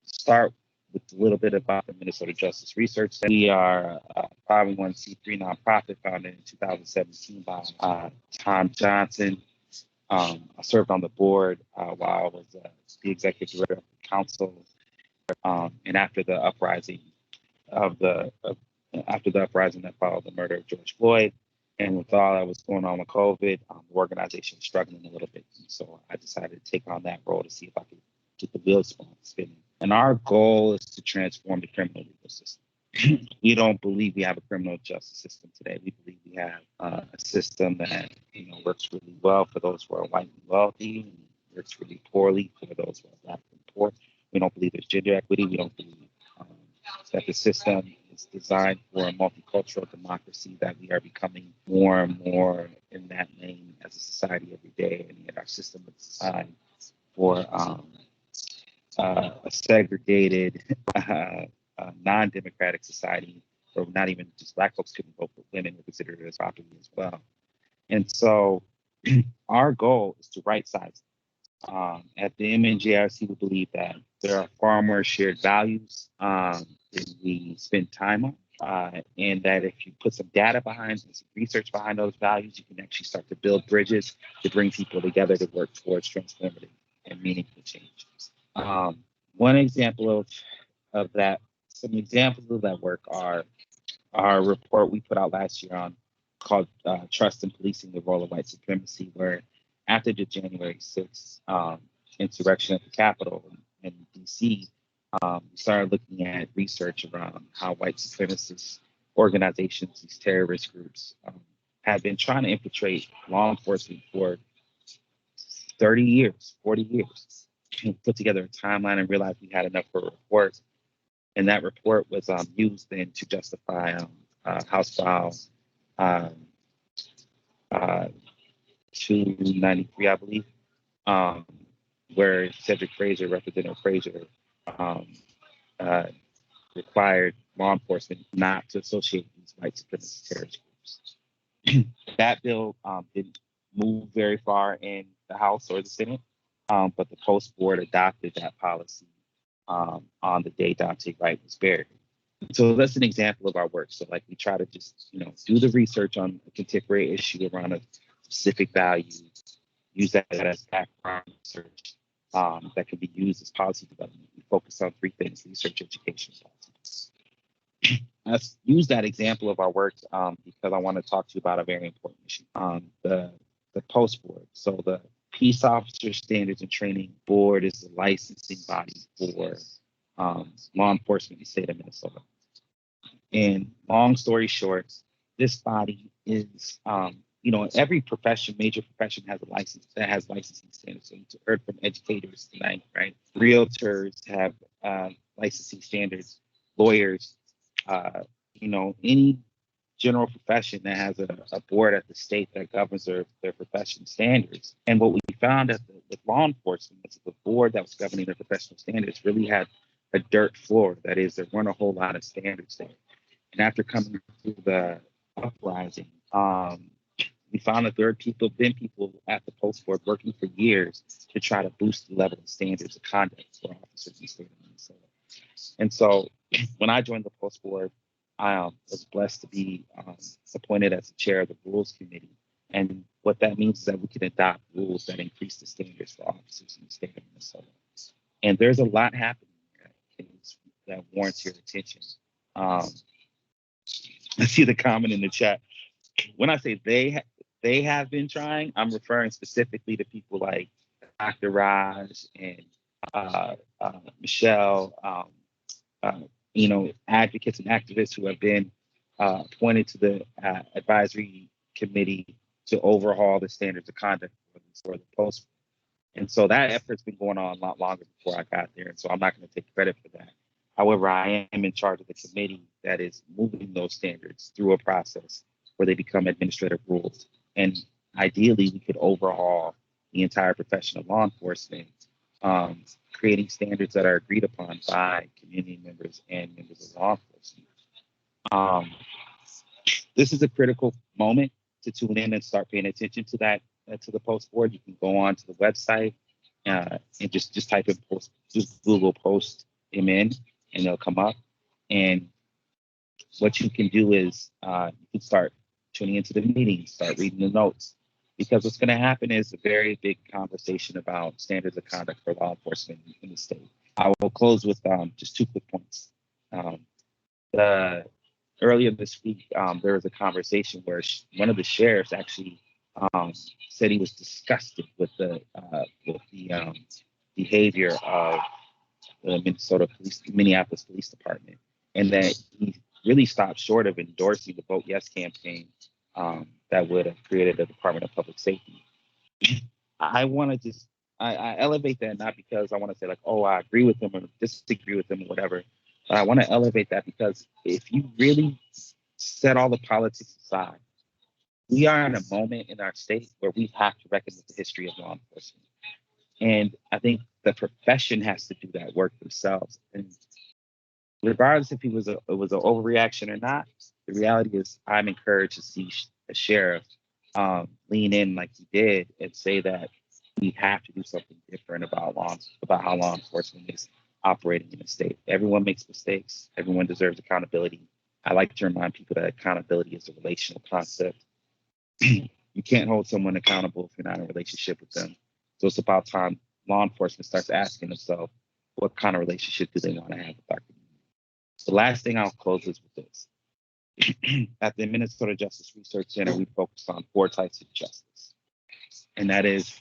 Speaker 9: start with a little bit about the Minnesota Justice Research. We are a 501c3 nonprofit founded in 2017 by Tom Johnson. I served on the board while I was the executive director of the council. And after the uprising that followed the murder of George Floyd, and with all that was going on with COVID, the organization was struggling a little bit. And so I decided to take on that role to see if I could get the wheels spinning. And our goal is to transform the criminal legal system. We don't believe we have a criminal justice system today. We believe we have a system that works really well for those who are white and wealthy, and works really poorly for those who are black and poor. We don't believe there's gender equity. We don't believe that the system is designed for a multicultural democracy, that we are becoming more and more in that lane as a society every day, and yet our system is designed for a segregated, non-democratic society where not even just black folks couldn't vote, but women were considered as property as well. And so our goal is to right-size. At the MNJRC, we believe that there are far more shared values than we spend time on, and that if you put some data behind and some research behind those values, you can actually start to build bridges to bring people together to work towards transformative and meaningful change. One example of that, some examples of that work are our report we put out last year called Trust in Policing the Role of White Supremacy, where after the January 6th insurrection at the Capitol in DC, we started looking at research around how white supremacist organizations, these terrorist groups, have been trying to infiltrate law enforcement for 30 years, 40 years. We put together a timeline and realized we had enough for a report. And that report was used then to justify House File 293, I believe, where Cedric Frazier, Representative Frazier, required law enforcement not to associate these white supremacist terrorist groups. That bill didn't move very far in the House or the Senate, but the Post Board adopted that policy on the day Dante Wright was buried. So that's an example of our work. So like we try to just, do the research on a contemporary issue around a specific value, use that as background research that can be used as policy development. We focus on three things: research, education, and policy. Let's use that example of our work because I want to talk to you about a very important issue. The Post Board. So the Peace Officer Standards and Training Board is the licensing body for law enforcement in the state of Minnesota. And long story short, this body is, every profession, major profession has a license that has licensing standards. So you heard from educators tonight, right? Realtors have licensing standards, lawyers, any general profession that has a board at the state that governs their profession standards. And what we found with law enforcement is the board that was governing their professional standards really had a dirt floor. That is, there weren't a whole lot of standards there. And after coming through the uprising, we found that there had been people at the Post Board working for years to try to boost the level of standards of conduct for officers in the state of Minnesota. And so when I joined the Post Board, I was blessed to be appointed as the chair of the Rules Committee. And what that means is that we can adopt rules that increase the standards for officers in the state of Minnesota. And there's a lot happening there that warrants your attention. I see the comment in the chat. when I say they have been trying, I'm referring specifically to people like Dr. Raj and Michelle, advocates and activists who have been appointed to the advisory committee to overhaul the standards of conduct for the post. And so that effort's been going on a lot longer before I got there. And so I'm not going to take credit for that. However, I am in charge of the committee that is moving those standards through a process where they become administrative rules. And ideally, we could overhaul the entire profession of law enforcement, creating standards that are agreed upon by community members and members of law enforcement. This is a critical moment to tune in and start paying attention to that, to the post board. You can go on to the website and just type in post, just Google post MN, and they'll come up. And what you can do is you can start tuning into the meetings, start reading the notes, because what's going to happen is a very big conversation about standards of conduct for law enforcement in the state. I will close with just 2 quick points. Earlier this week, there was a conversation where one of the sheriffs actually said he was disgusted with the behavior of the Minneapolis Police Department, and that he really stopped short of endorsing the Vote Yes campaign that would have created a Department of Public Safety. I want to I elevate that not because I want to say like, oh, I agree with him or disagree with him or whatever, but I want to elevate that because if you really set all the politics aside, we are in a moment in our state where we have to reckon with the history of law enforcement. And I think the profession has to do that work themselves. And regardless if it was an overreaction or not, the reality is I'm encouraged to see a sheriff lean in like he did and say that we have to do something different about how law enforcement is operating in the state. Everyone makes mistakes. Everyone deserves accountability. I like to remind people that accountability is a relational concept. You can't hold someone accountable if you're not in a relationship with them. So it's about time law enforcement starts asking themselves, what kind of relationship do they want to have with our community? The last thing I'll close is with this. At the Minnesota Justice Research Center, we focus on 4 types of justice. And that is,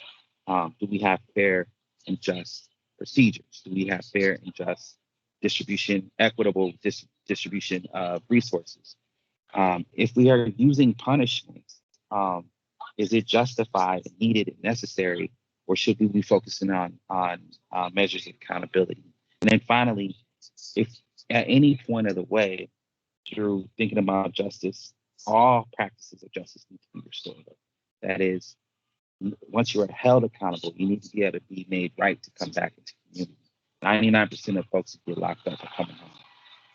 Speaker 9: do we have fair and just procedures? Do we have fair and just distribution, equitable distribution of resources? If we are using punishments, is it justified and needed and necessary, or should we be focusing on measures of accountability? And then finally, if at any point of the way, through thinking about justice, all practices of justice need to be restored. That is, once you are held accountable, you need to be able to be made right to come back into the community. 99% of folks who get locked up are coming home.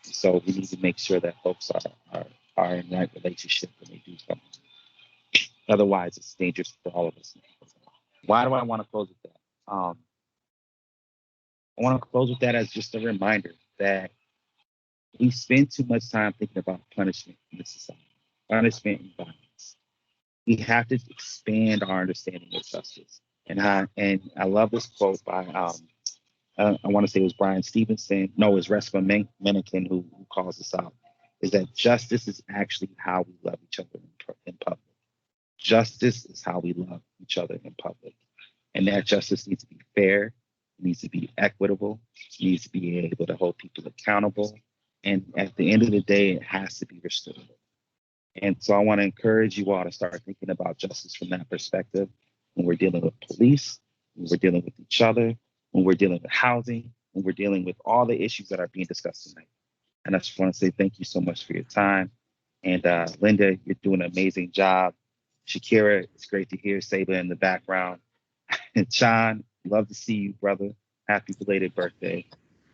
Speaker 9: So we need to make sure that folks are in right relationship when they do come home. Otherwise, it's dangerous for all of us. Why do I want to close with that? I want to close with that as just a reminder that we spend too much time thinking about punishment in this society, punishment and violence. We have to expand our understanding of justice. And I love this quote by, I want to say it was Brian Stevenson, no, it was Resma Mencken who calls this out, is that justice is actually how we love each other in public. Justice is how we love each other in public. And that justice needs to be fair, it needs to be equitable, it needs to be able to hold people accountable. And at the end of the day, it has to be restored. And so I want to encourage you all to start thinking about justice from that perspective when we're dealing with police, when we're dealing with each other, when we're dealing with housing, when we're dealing with all the issues that are being discussed tonight. And I just want to say thank you so much for your time. And Linda, you're doing an amazing job. Shakira, it's great to hear Saba in the background. And Sean, love to see you, brother. Happy belated birthday.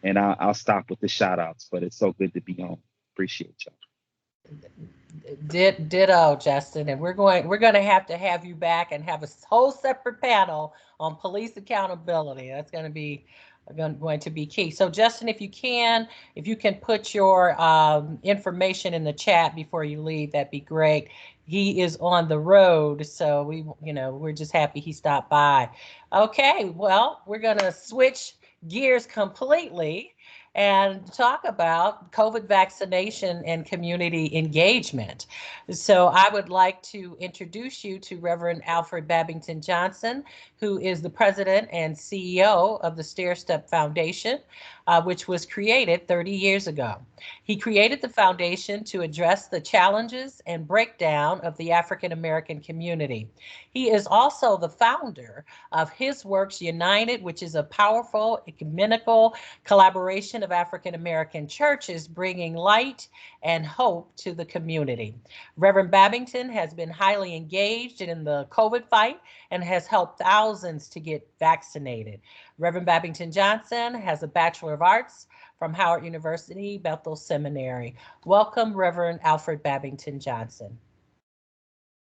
Speaker 9: And I'll stop with the shout outs, but it's so good to be on. Appreciate y'all.
Speaker 1: Ditto, Justin. And we're going to have you back and have a whole separate panel on police accountability. That's going to be key. So Justin, if you can put your information in the chat before you leave, that'd be great. He is on the road, so we're just happy he stopped by. Okay, well, we're gonna switch gears completely and talk about COVID vaccination and community engagement. So I would like to introduce you to Reverend Alfred Babington Johnson, who is the president and CEO of the Stair Step Foundation, which was created 30 years ago. He created the foundation to address the challenges and breakdown of the African American community. He is also the founder of His Works United, which is a powerful ecumenical collaboration of African American churches bringing light and hope to the community. Reverend Babington has been highly engaged in the COVID fight and has helped thousands to get vaccinated. Reverend Babington Johnson has a Bachelor of Arts from Howard University, Bethel Seminary. Welcome, Reverend Alfred Babington Johnson.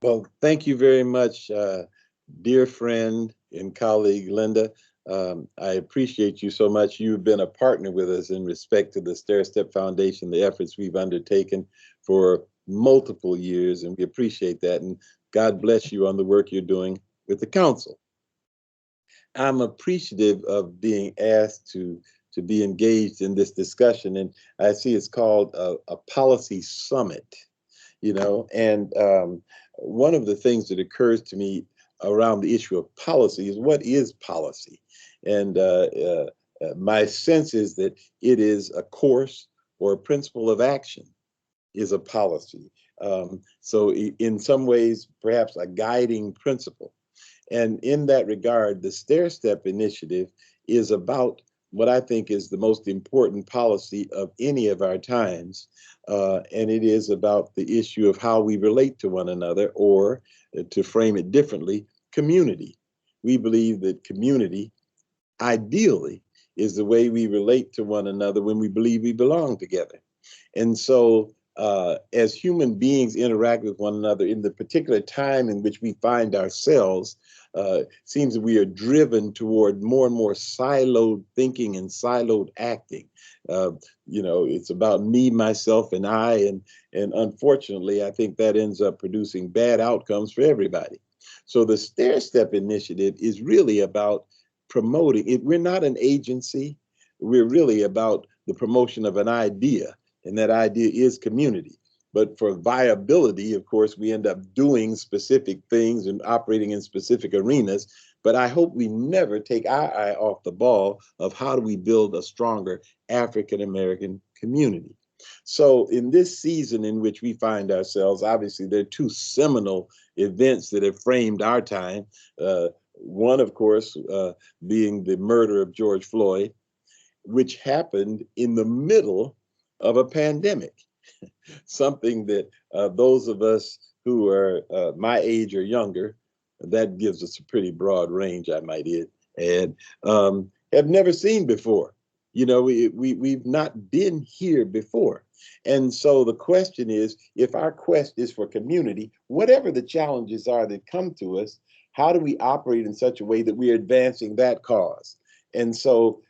Speaker 10: Well, thank you very much, dear friend and colleague Linda. I appreciate you so much. You've been a partner with us in respect to the Stair Step Foundation, the efforts we've undertaken for multiple years, and we appreciate that. And God bless you on the work you're doing with the council. I'm appreciative of being asked to be engaged in this discussion, and I see it's called a policy summit, you know, and one of the things that occurs to me around the issue of policy is, what is policy? And my sense is that it is a course or a principle of action is a policy. So in some ways, perhaps a guiding principle. And in that regard, the Stair Step Initiative is about what I think is the most important policy of any of our times. And it is about the issue of how we relate to one another, or to frame it differently, community. We believe that community, ideally, is the way we relate to one another when we believe we belong together. And so as human beings interact with one another in the particular time in which we find ourselves, it seems that we are driven toward more and more siloed thinking and siloed acting. You know, it's about me, myself, and I, and unfortunately, I think that ends up producing bad outcomes for everybody. So the Stair Step Initiative is really about promoting it. We're not an agency. We're really about the promotion of an idea, and that idea is community. But for viability, of course, we end up doing specific things and operating in specific arenas. But I hope we never take our eye off the ball of how do we build a stronger African American community. So in this season in which we find ourselves, obviously there are two seminal events that have framed our time. One, of course, being the murder of George Floyd, which happened in the middle of a pandemic. Something that those of us who are my age or younger, that gives us a pretty broad range, I might add, have never seen before. You know, we've not been here before. And so the question is, if our quest is for community, whatever the challenges are that come to us, how do we operate in such a way that we are advancing that cause? And so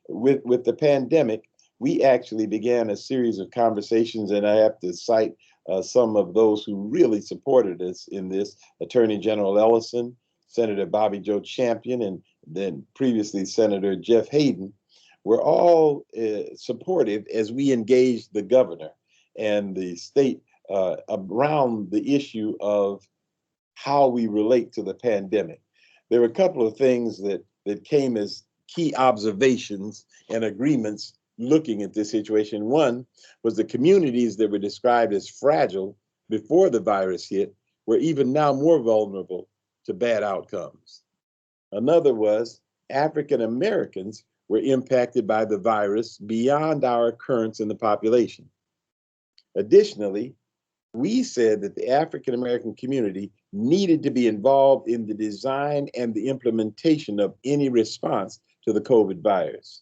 Speaker 10: with the pandemic, we actually began a series of conversations, and I have to cite some of those who really supported us in this: Attorney General Ellison, Senator Bobby Joe Champion, and then previously Senator Jeff Hayden, were all supportive as we engaged the governor and the state around the issue of how we relate to the pandemic. There were a couple of things that came as key observations and agreements looking at this situation. One was the communities that were described as fragile before the virus hit were even now more vulnerable to bad outcomes. Another was African Americans were impacted by the virus beyond our occurrence in the population. Additionally, we said that the African American community needed to be involved in the design and the implementation of any response to the COVID virus.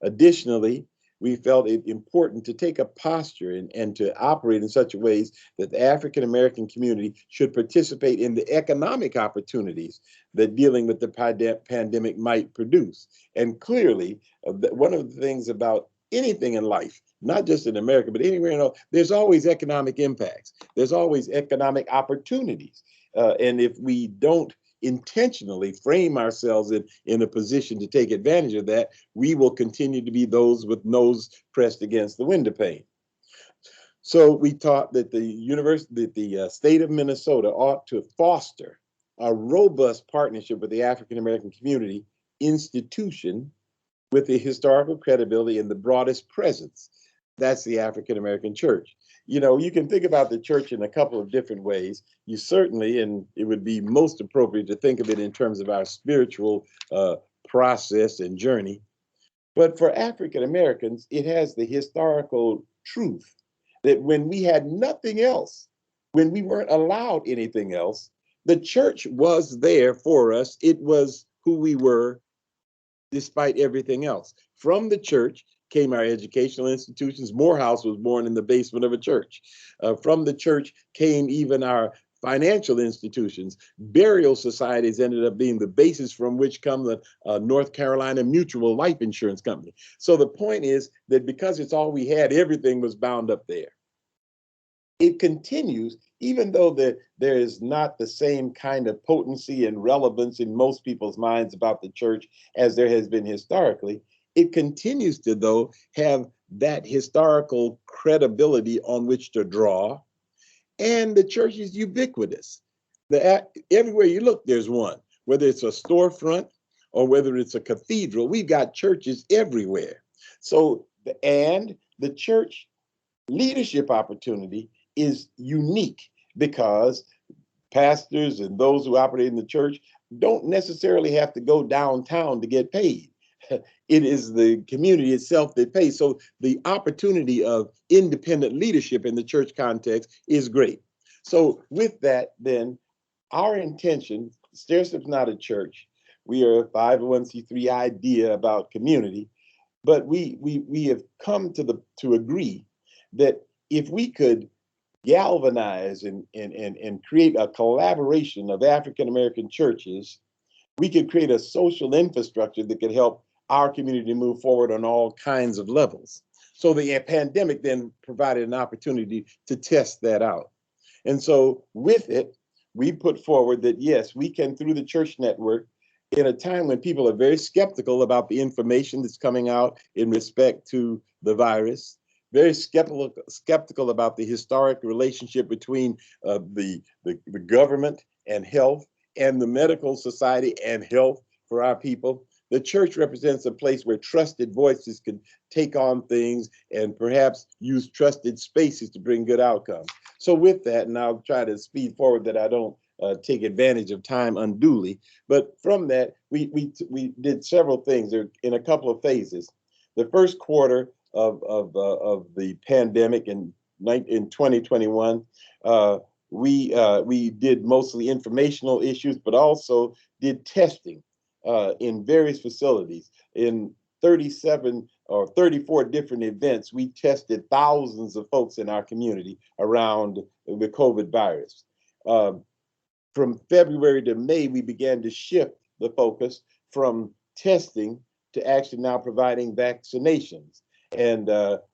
Speaker 10: Additionally, we felt it important to take a posture and to operate in such ways that the African American community should participate in the economic opportunities that dealing with the pandemic might produce. And clearly, one of the things about anything in life, not just in America, but anywhere else, there's always economic impacts. There's always economic opportunities. And if we don't intentionally frame ourselves in a position to take advantage of that, we will continue to be those with nose pressed against the window pane. So we taught that the state of Minnesota ought to foster a robust partnership with the African American community institution with the historical credibility and the broadest presence. That's the African American church. You know, you can think about the church in a couple of different ways. You certainly, and it would be most appropriate to think of it in terms of our spiritual process and journey. But for African Americans, it has the historical truth that when we had nothing else, when we weren't allowed anything else, the church was there for us. It was who we were despite everything else. From the church came our educational institutions. Morehouse was born in the basement of a church. From the church came even our financial institutions. Burial societies ended up being the basis from which come the North Carolina Mutual Life Insurance Company. So the point is that because it's all we had, everything was bound up there. It continues, even though there is not the same kind of potency and relevance in most people's minds about the church as there has been historically, it continues to, though, have that historical credibility on which to draw. And the church is ubiquitous. Everywhere you look, there's one, whether it's a storefront or whether it's a cathedral, we've got churches everywhere. So, and the church leadership opportunity is unique because pastors and those who operate in the church don't necessarily have to go downtown to get paid. It is the community itself that pays. So the opportunity of independent leadership in the church context is great. So with that, then, our intention, StairStep's not a church. We are a 501c3 idea about community, but we have come to agree that if we could galvanize and create a collaboration of African American churches, we could create a social infrastructure that could help our community move forward on all kinds of levels. So the pandemic then provided an opportunity to test that out. And so with it, we put forward that, yes, we can, through the church network, in a time when people are very skeptical about the information that's coming out in respect to the virus, very skeptical about the historic relationship between the government and health and the medical society and health for our people. The church represents a place where trusted voices can take on things and perhaps use trusted spaces to bring good outcomes. So with that, and I'll try to speed forward that I don't take advantage of time unduly, but from that, we did several things in a couple of phases. The first quarter of the pandemic in 2021, we did mostly informational issues, but also did testing in various facilities. In 37 or 34 different events, we tested thousands of folks in our community around the COVID virus. From February to May, we began to shift the focus from testing to actually now providing vaccinations. And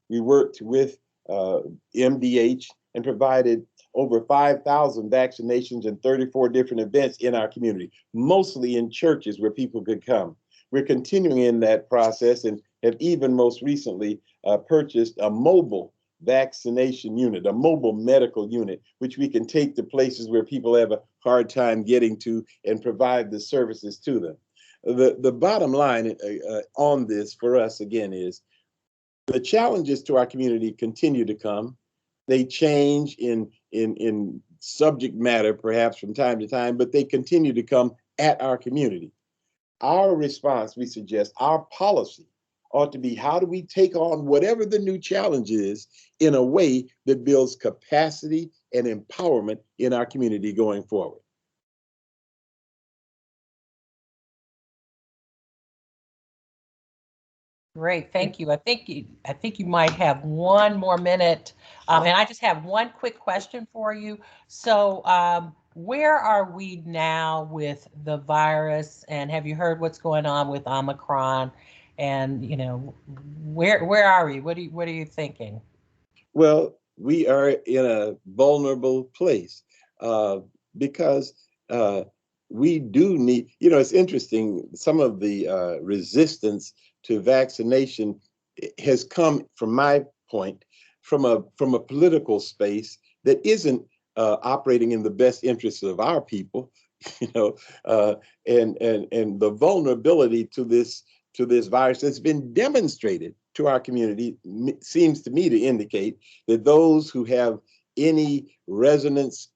Speaker 10: we worked with MDH and provided over 5,000 vaccinations and 34 different events in our community, mostly in churches where people could come. We're continuing in that process and have even most recently purchased a mobile vaccination unit, a mobile medical unit, which we can take to places where people have a hard time getting to and provide the services to them. The bottom line on this for us, again, is the challenges to our community continue to come. They change in subject matter, perhaps from time to time, but they continue to come at our community. Our response, we suggest, our policy ought to be, how do we take on whatever the new challenge is in a way that builds capacity and empowerment in our community going forward?
Speaker 1: Great, thank you. I think you might have one more minute, and I just have one quick question for you. So, where are we now with the virus? And have you heard what's going on with Omicron? And where are we? What are you thinking?
Speaker 10: Well, we are in a vulnerable place because we do need, you know, it's interesting, some of the resistance to vaccination has come, from my point, from a political space that isn't operating in the best interests of our people, you know, and the vulnerability to this virus that's been demonstrated to our community seems to me to indicate that those who have any resonance,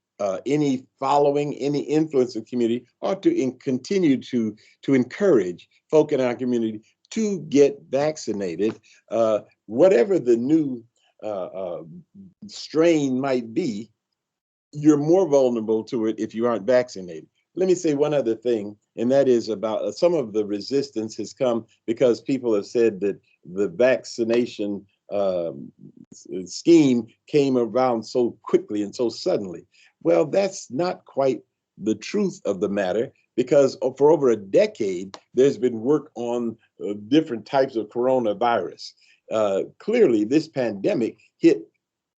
Speaker 10: any following, any influence in the community ought to continue to encourage folk in our community to get vaccinated, whatever the new strain might be. You're more vulnerable to it if you aren't vaccinated. Let me say one other thing, and that is about some of the resistance has come because people have said that the vaccination scheme came around so quickly and so suddenly. Well, that's not quite the truth of the matter, because for over a decade, there's been work on different types of coronavirus. Clearly, this pandemic hit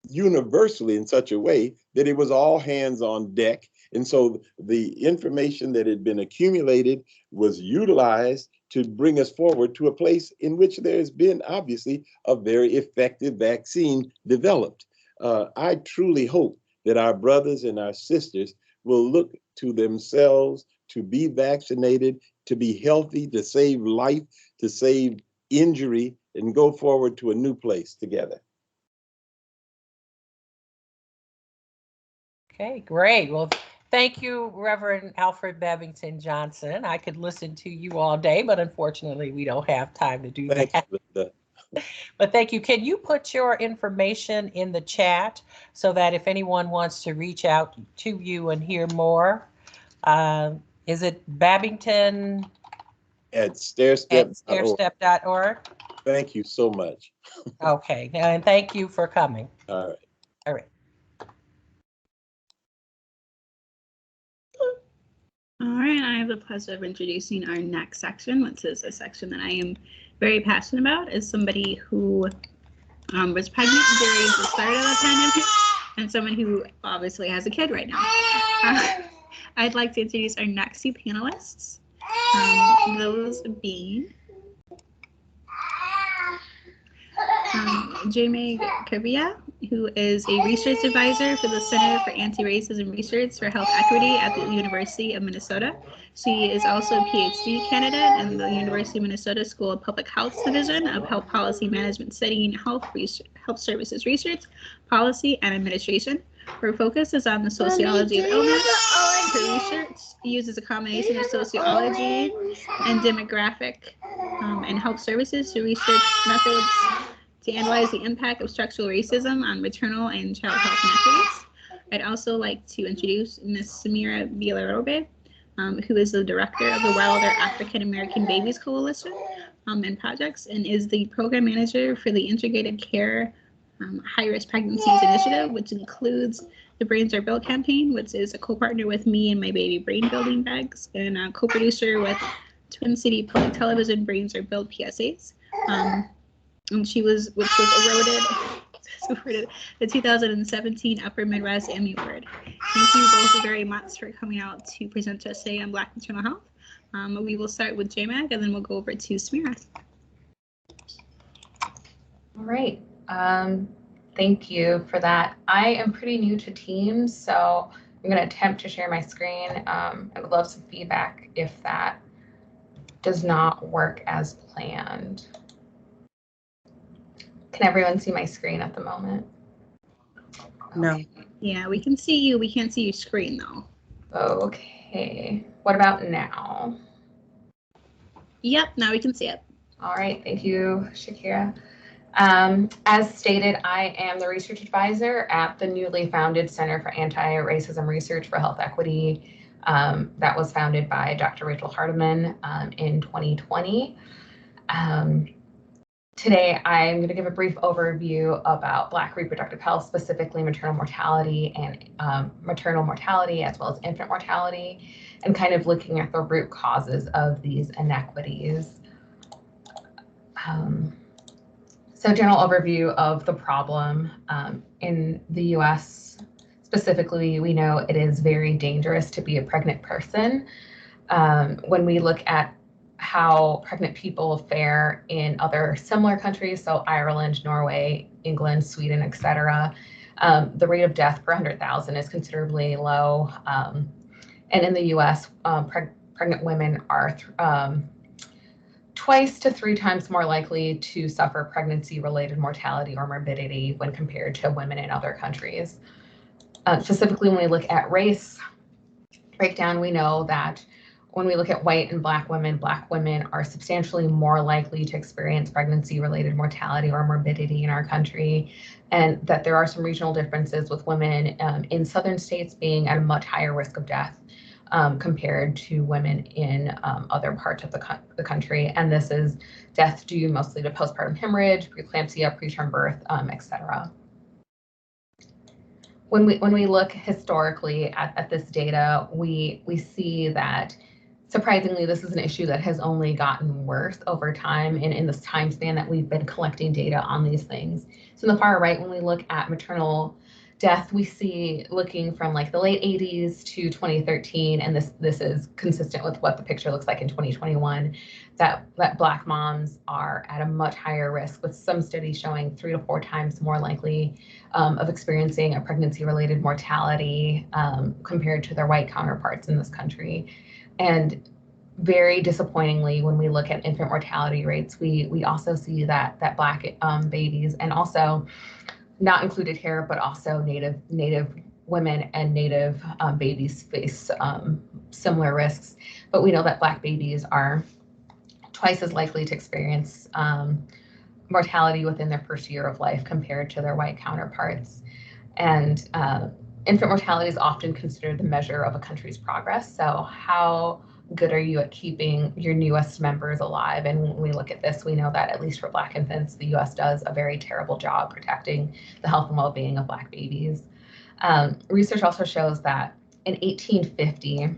Speaker 10: universally in such a way that it was all hands on deck. And so the information that had been accumulated was utilized to bring us forward to a place in which there's been obviously a very effective vaccine developed. I truly hope that our brothers and our sisters will look to themselves to be vaccinated, to be healthy, to save life, to save injury, and go forward to a new place together.
Speaker 1: Okay, great. Well, thank you, Reverend Alfred Babington Johnson. I could listen to you all day, but unfortunately, we don't have time to do that.
Speaker 10: Thank you, Linda.
Speaker 1: But thank you. Can you put your information in the chat so that if anyone wants to reach out to you and hear more? Is it Babington?
Speaker 10: At stairstep.org. Thank you so much.
Speaker 1: Okay, and thank you for coming.
Speaker 10: All right.
Speaker 1: All right.
Speaker 5: All right, I have the pleasure of introducing our next section, which is a section that I am very passionate about, as somebody who was pregnant during the start of the pandemic and someone who obviously has a kid right now. I'd like to introduce our next two panelists, those being Jamie Kavia, who is a research advisor for the Center for Anti-Racism Research for Health Equity at the University of Minnesota. She is also a PhD candidate in the University of Minnesota School of Public Health Division of Health Policy Management, studying health services research, policy, and administration. Her focus is on the sociology of illness. Her research uses a combination of sociology and demographic and health services to research methods to analyze the impact of structural racism on maternal and child health inequities. I'd also like to introduce Ms. Samira Villarrobe, who is the director of the Wilder African American Babies Coalition and Projects, and is the program manager for the Integrated Care High-Risk Pregnancies Initiative, which includes the Brains Are Built campaign, which is a co-partner with me and my baby brain building bags, and a co-producer with Twin City Public Television Brains Are Built PSAs. And which was awarded the 2017 Upper Midwest Emmy Award. Thank you both very much for coming out to present to us today on Black maternal health. We will start with JMAC and then we'll go over to Samira.
Speaker 11: All right. Thank you for that. I am pretty new to Teams, so I'm going to attempt to share my screen. I would love some feedback if that does not work as planned. Can everyone see my screen at the moment?
Speaker 1: No.
Speaker 11: Okay.
Speaker 5: Yeah, we can see you. We can't see your screen though.
Speaker 11: Okay. What about now?
Speaker 5: Yep, now we can see it.
Speaker 11: All right. Thank you, Shakira. As stated, I am the research advisor at the newly founded Center for Anti-Racism Research for Health Equity. That was founded by Dr. Rachel Hardiman in 2020. Today, I'm going to give a brief overview about Black reproductive health, specifically maternal mortality and maternal mortality as well as infant mortality, and kind of looking at the root causes of these inequities. So general overview of the problem in the US, Specifically, we know it is very dangerous to be a pregnant person. When we look at how pregnant people fare in other similar countries, so Ireland, Norway, England, Sweden, etc., the rate of death per 100,000 is considerably low. And in the US, pregnant women are twice to 3 times more likely to suffer pregnancy-related mortality or morbidity when compared to women in other countries. Specifically, when we look at race breakdown, we know that when we look at white and Black women are substantially more likely to experience pregnancy-related mortality or morbidity in our country, and that there are some regional differences with women in southern states being at a much higher risk of death compared to women in other parts of the country. And this is death due mostly to postpartum hemorrhage, preeclampsia, preterm birth, etc. When we look historically at this data, we see that surprisingly, this is an issue that has only gotten worse over time and in this time span that we've been collecting data on these things. So in the far right, when we look at maternal death, we see looking from like the late 80s to 2013, and this is consistent with what the picture looks like in 2021, that Black moms are at a much higher risk, with some studies showing 3 to 4 times more likely of experiencing a pregnancy-related mortality compared to their white counterparts in this country. And very disappointingly, when we look at infant mortality rates, we also see that Black babies, and also not included here, but also Native women and Native babies face similar risks. But we know that Black babies are twice as likely to experience mortality within their first year of life compared to their white counterparts. And infant mortality is often considered the measure of a country's progress. So how good are you at keeping your newest members alive? And when we look at this, we know that at least for Black infants, the US does a very terrible job protecting the health and well-being of Black babies. Research also shows that in 1850,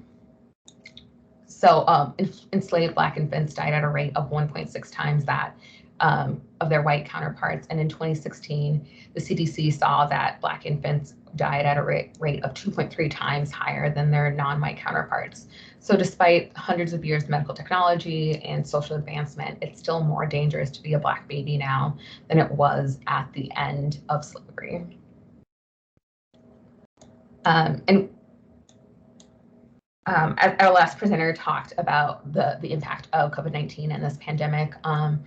Speaker 11: enslaved Black infants died at a rate of 1.6 times that of their white counterparts. And in 2016, the CDC saw that Black infants died at a rate of 2.3 times higher than their non-white counterparts. So despite hundreds of years of medical technology and social advancement, it's still more dangerous to be a Black baby now than it was at the end of slavery. As our last presenter talked about the impact of COVID-19 and this pandemic on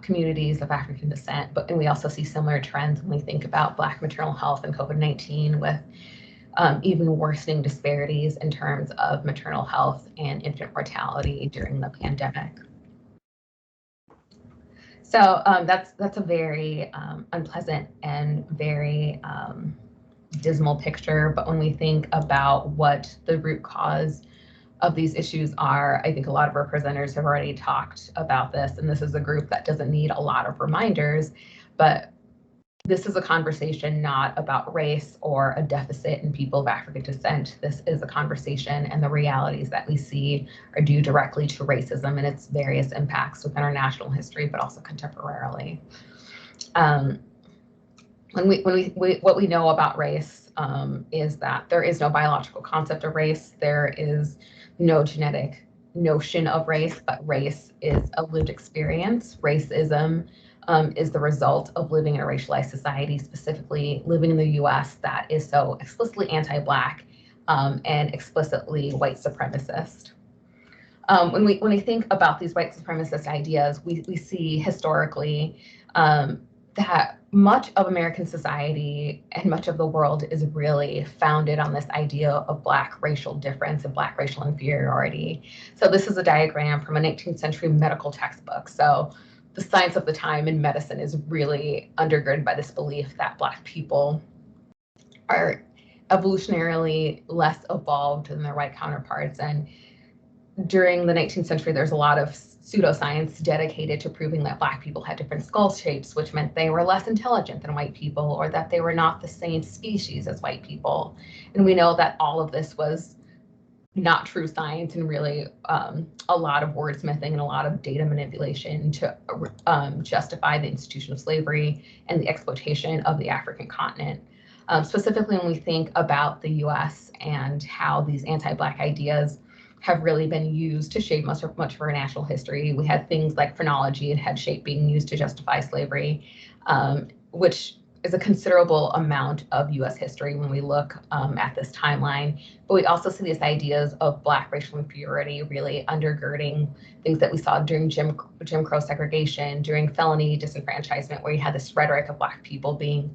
Speaker 11: communities of African descent, and we also see similar trends when we think about Black maternal health and COVID-19, with even worsening disparities in terms of maternal health and infant mortality during the pandemic. So that's a very unpleasant and very dismal picture. But when we think about what the root cause of these issues are, I think a lot of our presenters have already talked about this, and this is a group that doesn't need a lot of reminders, but this is a conversation not about race or a deficit in people of African descent. This is a conversation, and the realities that we see are due directly to racism and its various impacts within our national history, but also contemporarily. What we know about race is that there is no biological concept of race. There is no genetic notion of race, but race is a lived experience. Racism is the result of living in a racialized society, specifically living in the US that is so explicitly anti-Black and explicitly white supremacist. When we think about these white supremacist ideas, we see historically that much of American society and much of the world is really founded on this idea of Black racial difference and Black racial inferiority. So this is a diagram from a 19th century medical textbook. So the science of the time in medicine is really undergirded by this belief that Black people are evolutionarily less evolved than their white counterparts. And during the 19th century, there's a lot of pseudoscience dedicated to proving that Black people had different skull shapes, which meant they were less intelligent than white people, or that they were not the same species as white people. And we know that all of this was not true science, and really a lot of wordsmithing and a lot of data manipulation to justify the institution of slavery and the exploitation of the African continent. specifically when we think about the US and how these anti-Black ideas have really been used to shape much of our national history. We had things like phrenology and head shape being used to justify slavery, which is a considerable amount of US history when we look at this timeline. But we also see these ideas of Black racial inferiority really undergirding things that we saw during Jim Crow segregation, during felony disenfranchisement, where you had this rhetoric of Black people being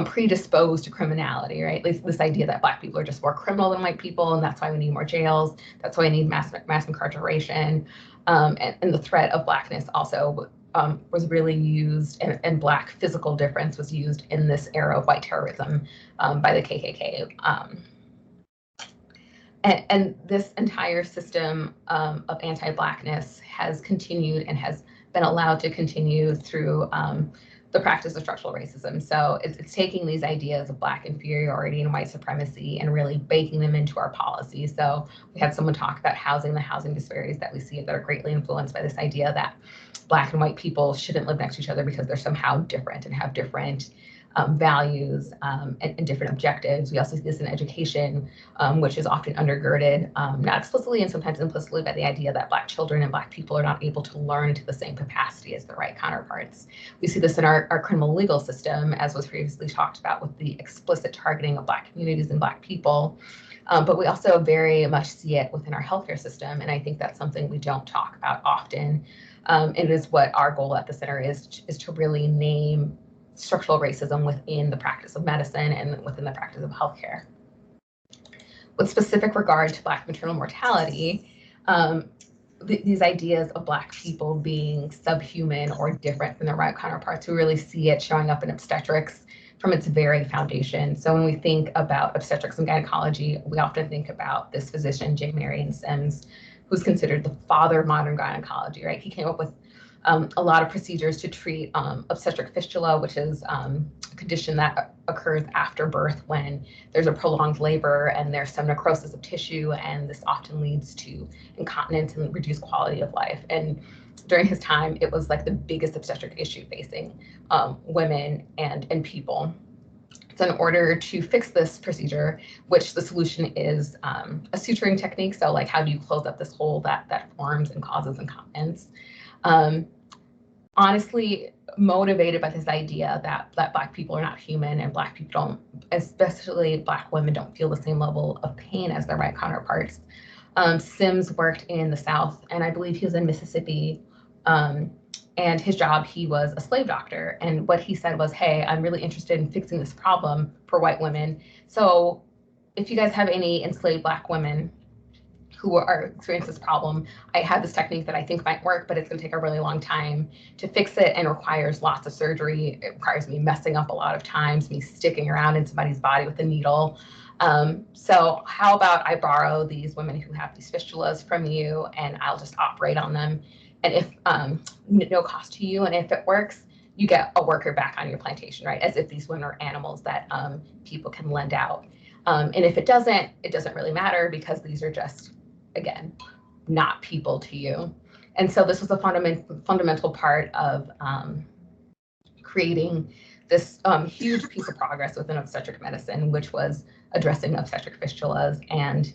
Speaker 11: predisposed to criminality, right? This idea that Black people are just more criminal than white people, and that's why we need more jails. That's why we need mass incarceration. And the threat of Blackness also was really used, and Black physical difference was used in this era of white terrorism by the KKK. And this entire system of anti-Blackness has continued and has been allowed to continue through the practice of structural racism. So it's taking these ideas of Black inferiority and white supremacy and really baking them into our policy. So we had someone talk about the housing disparities that we see that are greatly influenced by this idea that Black and white people shouldn't live next to each other because they're somehow different and have different values and different objectives. We also see this in education, which is often undergirded, not explicitly and sometimes implicitly, by the idea that Black children and Black people are not able to learn to the same capacity as their white counterparts. We see this in our criminal legal system, as was previously talked about, with the explicit targeting of Black communities and Black people. But we also very much see it within our healthcare system, and I think that's something we don't talk about often. It is what our goal at the center is to really name structural racism within the practice of medicine and within the practice of healthcare. With specific regard to Black maternal mortality, these ideas of Black people being subhuman or different from their white counterparts, we really see it showing up in obstetrics from its very foundation. So when we think about obstetrics and gynecology, we often think about this physician, J. Marion Sims, who's considered the father of modern gynecology, right? He came up with a lot of procedures to treat obstetric fistula, which is a condition that occurs after birth when there's a prolonged labor and there's some necrosis of tissue, and this often leads to incontinence and reduced quality of life. And during his time, it was like the biggest obstetric issue facing women and people. So in order to fix this procedure, which the solution is a suturing technique, so like how do you close up this hole that forms and causes incontinence? Honestly, motivated by this idea that Black people are not human and Black people don't, especially Black women, don't feel the same level of pain as their white counterparts. Sims worked in the South, and I believe he was in Mississippi. And his job, he was a slave doctor. And what he said was, hey, I'm really interested in fixing this problem for white women. So if you guys have any enslaved Black women who are experiencing this problem, I have this technique that I think might work, but it's gonna take a really long time to fix it and requires lots of surgery. It requires me messing up a lot of times, me sticking around in somebody's body with a needle. So how about I borrow these women who have these fistulas from you and I'll just operate on them. And if no cost to you, and if it works, you get a worker back on your plantation, right? As if these women are animals that people can lend out. And if it doesn't really matter because these are just, again, not people to you. And so this was a fundamental part of creating this huge piece of progress within obstetric medicine, which was addressing obstetric fistulas. And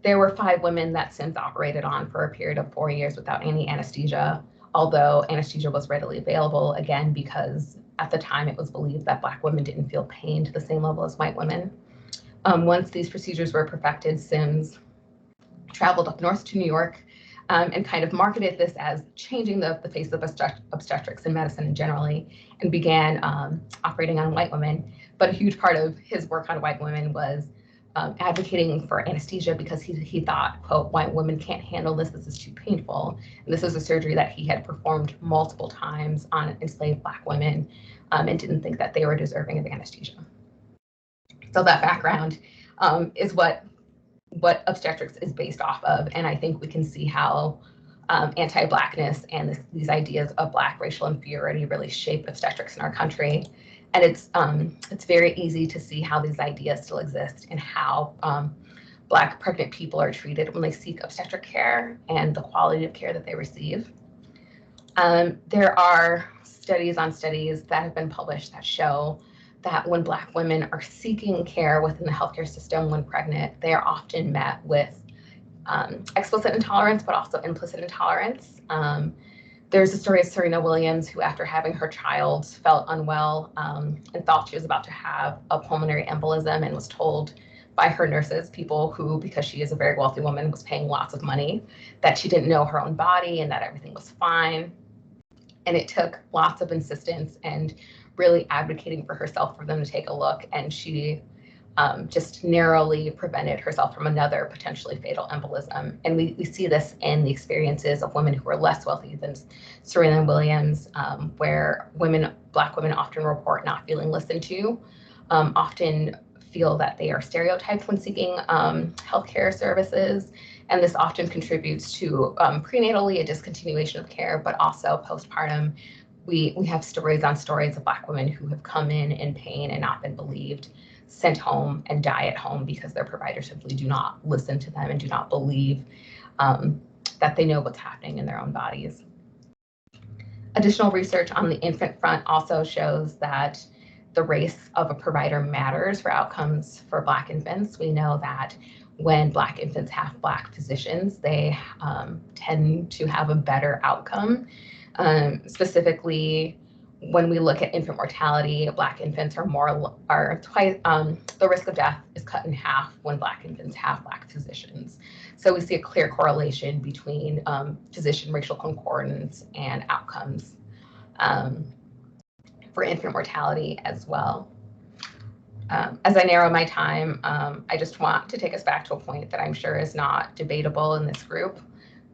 Speaker 11: there were 5 women that Sims operated on for a period of 4 years without any anesthesia, although anesthesia was readily available, again, because at the time it was believed that Black women didn't feel pain to the same level as white women. Once these procedures were perfected, Sims traveled up north to New York and kind of marketed this as changing the face of obstetrics and medicine generally, and began operating on white women. But a huge part of his work on white women was advocating for anesthesia because he thought, quote, white women can't handle this is too painful. And this is a surgery that he had performed multiple times on enslaved Black women and didn't think that they were deserving of anesthesia. So that background is what obstetrics is based off of. And I think we can see how anti-Blackness and these ideas of Black racial inferiority really shape obstetrics in our country. And it's very easy to see how these ideas still exist and how Black pregnant people are treated when they seek obstetric care and the quality of care that they receive. There are studies on studies that have been published that show that when Black women are seeking care within the healthcare system when pregnant, they are often met with explicit intolerance, but also implicit intolerance. There's a story of Serena Williams, who after having her child felt unwell and thought she was about to have a pulmonary embolism and was told by her nurses, people who, because she is a very wealthy woman, was paying lots of money, that she didn't know her own body and that everything was fine. And it took lots of insistence and really advocating for herself for them to take a look. And she just narrowly prevented herself from another potentially fatal embolism. And we see this in the experiences of women who are less wealthy than Serena Williams, where Black women often report not feeling listened to, often feel that they are stereotyped when seeking healthcare services. And this often contributes to prenatally a discontinuation of care, but also postpartum. We have stories on stories of Black women who have come in pain and not been believed, sent home and die at home because their providers simply do not listen to them and do not believe that they know what's happening in their own bodies. Additional research on the infant front also shows that the race of a provider matters for outcomes for Black infants. We know that when Black infants have Black physicians, they tend to have a better outcome. Specifically, when we look at infant mortality, Black infants are twice, the risk of death is cut in half when Black infants have Black physicians. So we see a clear correlation between physician racial concordance and outcomes for infant mortality as well. As I narrow my time, I just want to take us back to a point that I'm sure is not debatable in this group,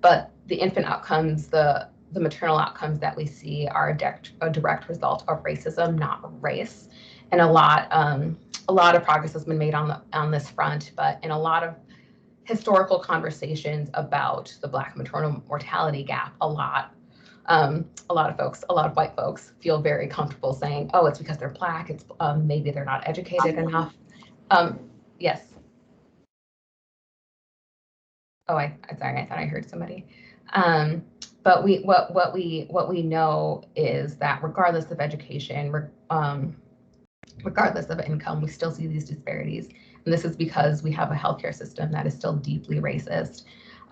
Speaker 11: but the infant outcomes, the maternal outcomes that we see are a direct result of racism, not race. And a lot of progress has been made on this front, but in a lot of historical conversations about the Black maternal mortality gap, a lot of white folks feel very comfortable saying, oh, it's because they're Black, it's maybe they're not educated enough. Yes. Oh, sorry, I thought I heard somebody. But what we know is that regardless of education, regardless of income, we still see these disparities. And this is because we have a healthcare system that is still deeply racist,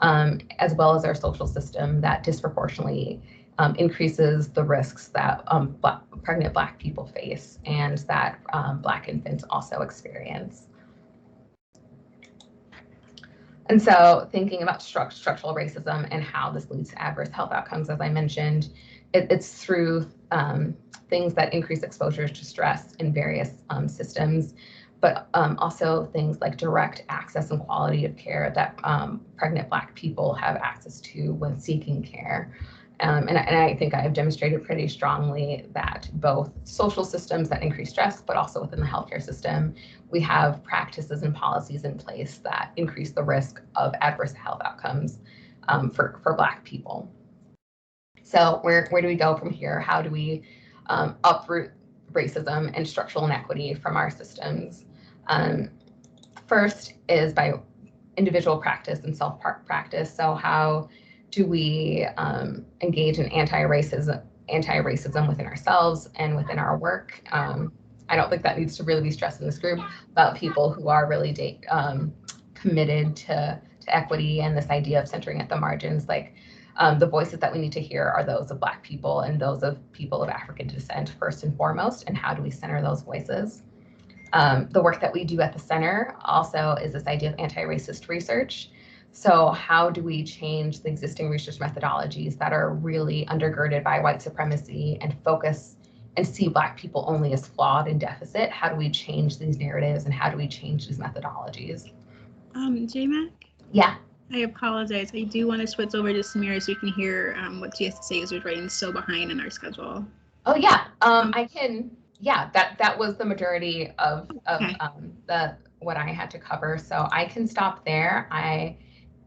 Speaker 11: as well as our social system that disproportionately increases the risks that pregnant Black people face and that Black infants also experience. And so thinking about structural racism and how this leads to adverse health outcomes, as I mentioned, it's through things that increase exposure to stress in various systems, but also things like direct access and quality of care that pregnant Black people have access to when seeking care. And I think I have demonstrated pretty strongly that both social systems that increase stress, but also within the healthcare system, we have practices and policies in place that increase the risk of adverse health outcomes for Black people. So where do we go from here? How do we uproot racism and structural inequity from our systems? First is by individual practice and self-practice. So how do we engage in anti-racism within ourselves and within our work? I don't think that needs to really be stressed in this group about people who are really committed to equity and this idea of centering at the margins. Like the voices that we need to hear are those of Black people and those of people of African descent first and foremost, and how do we center those voices? The work that we do at the center also is this idea of anti-racist research. So how do we change the existing research methodologies that are really undergirded by white supremacy and focus and see Black people only as flawed and deficit? How do we change these narratives and how do we change these methodologies?
Speaker 5: JMac?
Speaker 11: Yeah.
Speaker 5: I apologize. I do want to switch over to Samira so you can hear what she has to say as we're running so behind in our schedule.
Speaker 11: Oh yeah, I can. Yeah, that was the majority of okay. What I had to cover. So I can stop there. I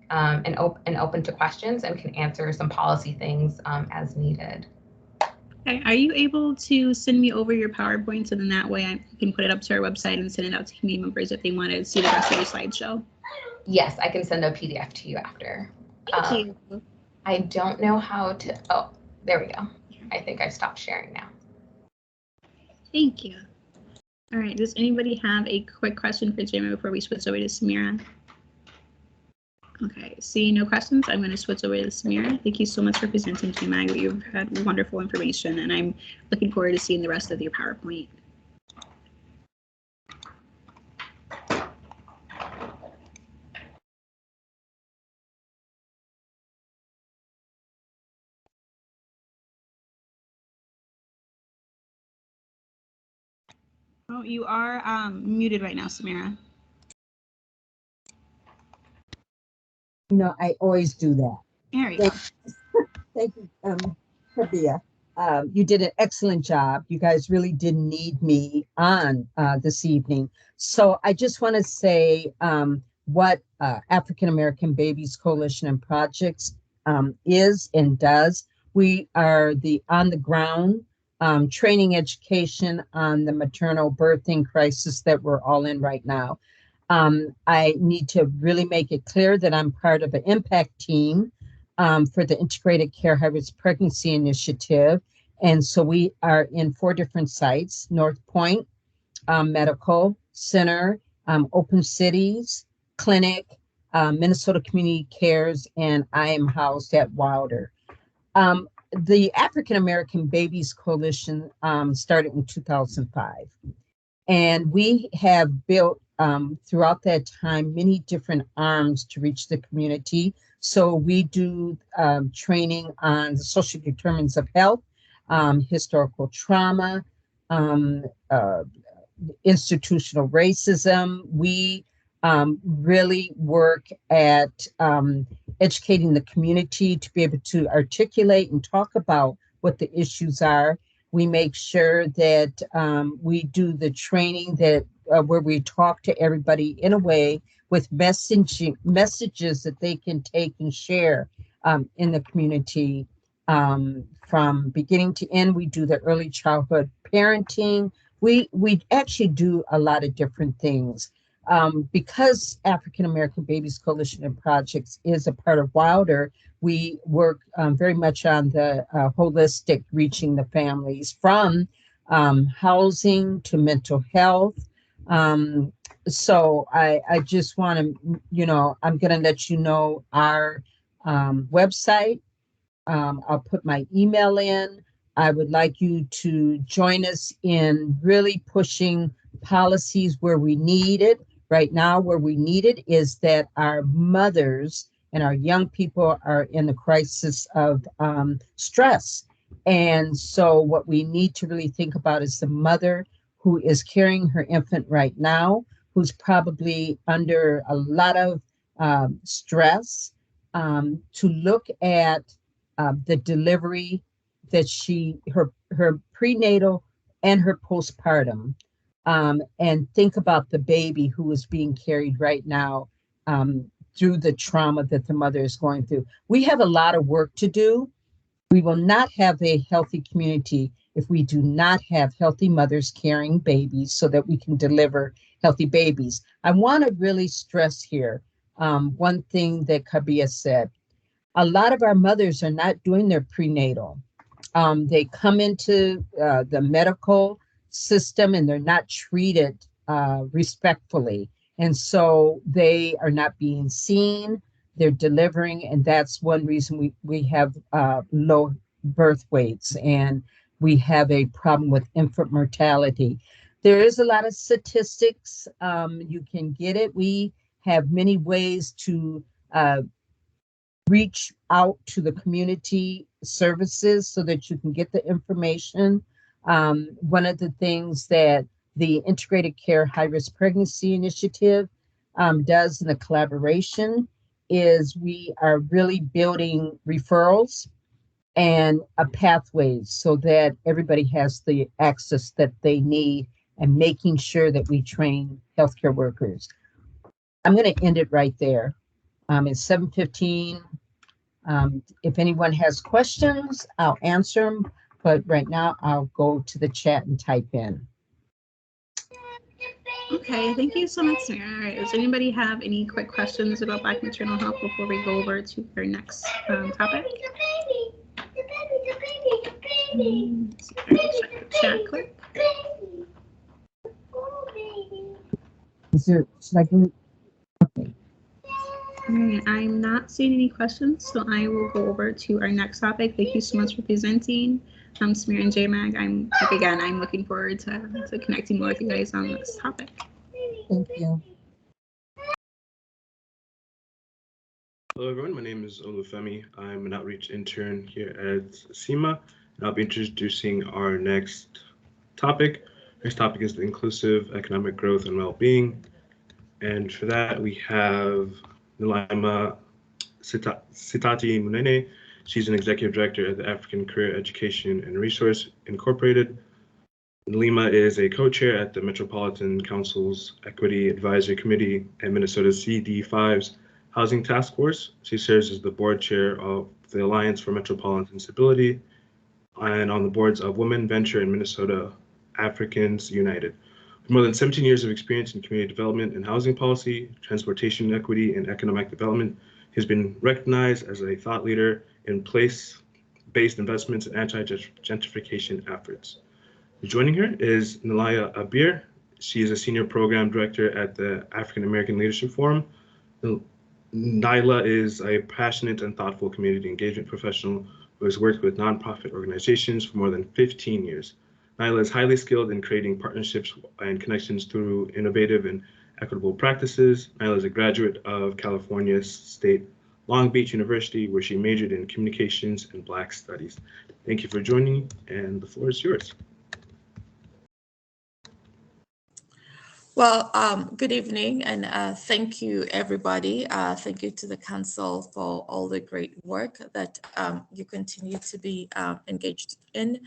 Speaker 11: and open to questions and can answer some policy things as needed.
Speaker 5: Okay. Are you able to send me over your PowerPoint so then that way I can put it up to our website and send it out to community members if they want to see the rest of your slideshow?
Speaker 11: Yes, I can send a PDF to you after.
Speaker 5: Thank you.
Speaker 11: I don't know how to. Oh, there we go. I think I've stopped sharing now.
Speaker 5: Thank you. All right, does anybody have a quick question for Jim before we switch over to Samira? Okay, seeing no questions, I'm going to switch over to Samira. Thank you so much for presenting, Jim. You've had wonderful information, and I'm looking forward to seeing the rest of your PowerPoint. Oh, you are muted right now, Samira.
Speaker 12: No, I always do that.
Speaker 5: There you go.
Speaker 12: Thank you, Rabia. You did an excellent job. You guys really didn't need me on this evening. So I just want to say what African American Babies Coalition and Projects is and does. We are the on-the-ground training education on the maternal birthing crisis that we're all in right now. I need to really make it clear that I'm part of an impact team for the Integrated Care High-Risk Pregnancy Initiative. And so we are in 4 different sites: North Point Medical Center, Open Cities Clinic, Minnesota Community Cares, and I am housed at Wilder. The African American Babies Coalition started in 2005. And we have built throughout that time many different arms to reach the community. So we do training on the social determinants of health, historical trauma, institutional racism. We really work at educating the community to be able to articulate and talk about what the issues are. We make sure that we do the training that where we talk to everybody in a way with messages that they can take and share in the community from beginning to end. We do the early childhood parenting. We actually do a lot of different things. Because African American Babies Coalition and Projects is a part of Wilder, we work very much on the holistic reaching the families from housing to mental health. So I just want to, I'm going to let you know our website. I'll put my email in. I would like you to join us in really pushing policies where we need it. Right now, where we need it is that our mothers and our young people are in the crisis of stress. And so what we need to really think about is the mother who is carrying her infant right now, who's probably under a lot of stress, to look at the delivery that her prenatal and her postpartum, and think about the baby who is being carried right now through the trauma that the mother is going through. We have a lot of work to do. We will not have a healthy community if we do not have healthy mothers carrying babies so that we can deliver healthy babies. I want to really stress here one thing that Kabia said. A lot of our mothers are not doing their prenatal. They come into the medical system and they're not treated respectfully. And so they are not being seen, they're delivering, and that's one reason we have low birth weights and we have a problem with infant mortality. There is a lot of statistics. You can get it. We have many ways to reach out to the community services so that you can get the information. One of the things that the Integrated Care High-Risk Pregnancy Initiative does in the collaboration is we are really building referrals and pathways so that everybody has the access that they need and making sure that we train healthcare workers. I'm going to end it right there. It's 7:15. If anyone has questions, I'll answer them. But right now, I'll go to the chat and type in.
Speaker 5: Okay, thank you so much, Sarah. All right, does anybody have any quick questions about Black maternal health before we go over to our next topic? Check the chat quick.
Speaker 12: Should I go? Okay.
Speaker 5: I'm not seeing any questions, so I will go over to our next topic. Thank you so much for presenting. I'm Samir and JMAG. I'm looking forward to connecting more with you guys on this topic.
Speaker 12: Thank you.
Speaker 13: Hello everyone, my name is Olufemi. I'm an outreach intern here at CMAH, and I'll be introducing our next topic. Next topic is the inclusive economic growth and well-being. And for that, we have Nalaima Sitati Munene. She's an executive director at the African Career Education and Resource Incorporated. Nalima is a co-chair at the Metropolitan Council's Equity Advisory Committee and Minnesota CD5's Housing Task Force. She serves as the board chair of the Alliance for Metropolitan Instability and on the boards of Women Venture and Minnesota Africans United. With more than 17 years of experience in community development and housing policy, transportation equity, and economic development, he has been recognized as a thought leader in place-based investments and anti-gentrification efforts. Joining her is Nalaya Abir. She is a senior program director at the African American Leadership Forum. Nyla is a passionate and thoughtful community engagement professional who has worked with nonprofit organizations for more than 15 years. Nyla is highly skilled in creating partnerships and connections through innovative and equitable practices. Nyla is a graduate of California State Long Beach University, where she majored in communications and Black studies. Thank you for joining, and the floor is yours.
Speaker 14: Well, good evening, and thank you, everybody. Thank you to the Council for all the great work that you continue to be engaged in.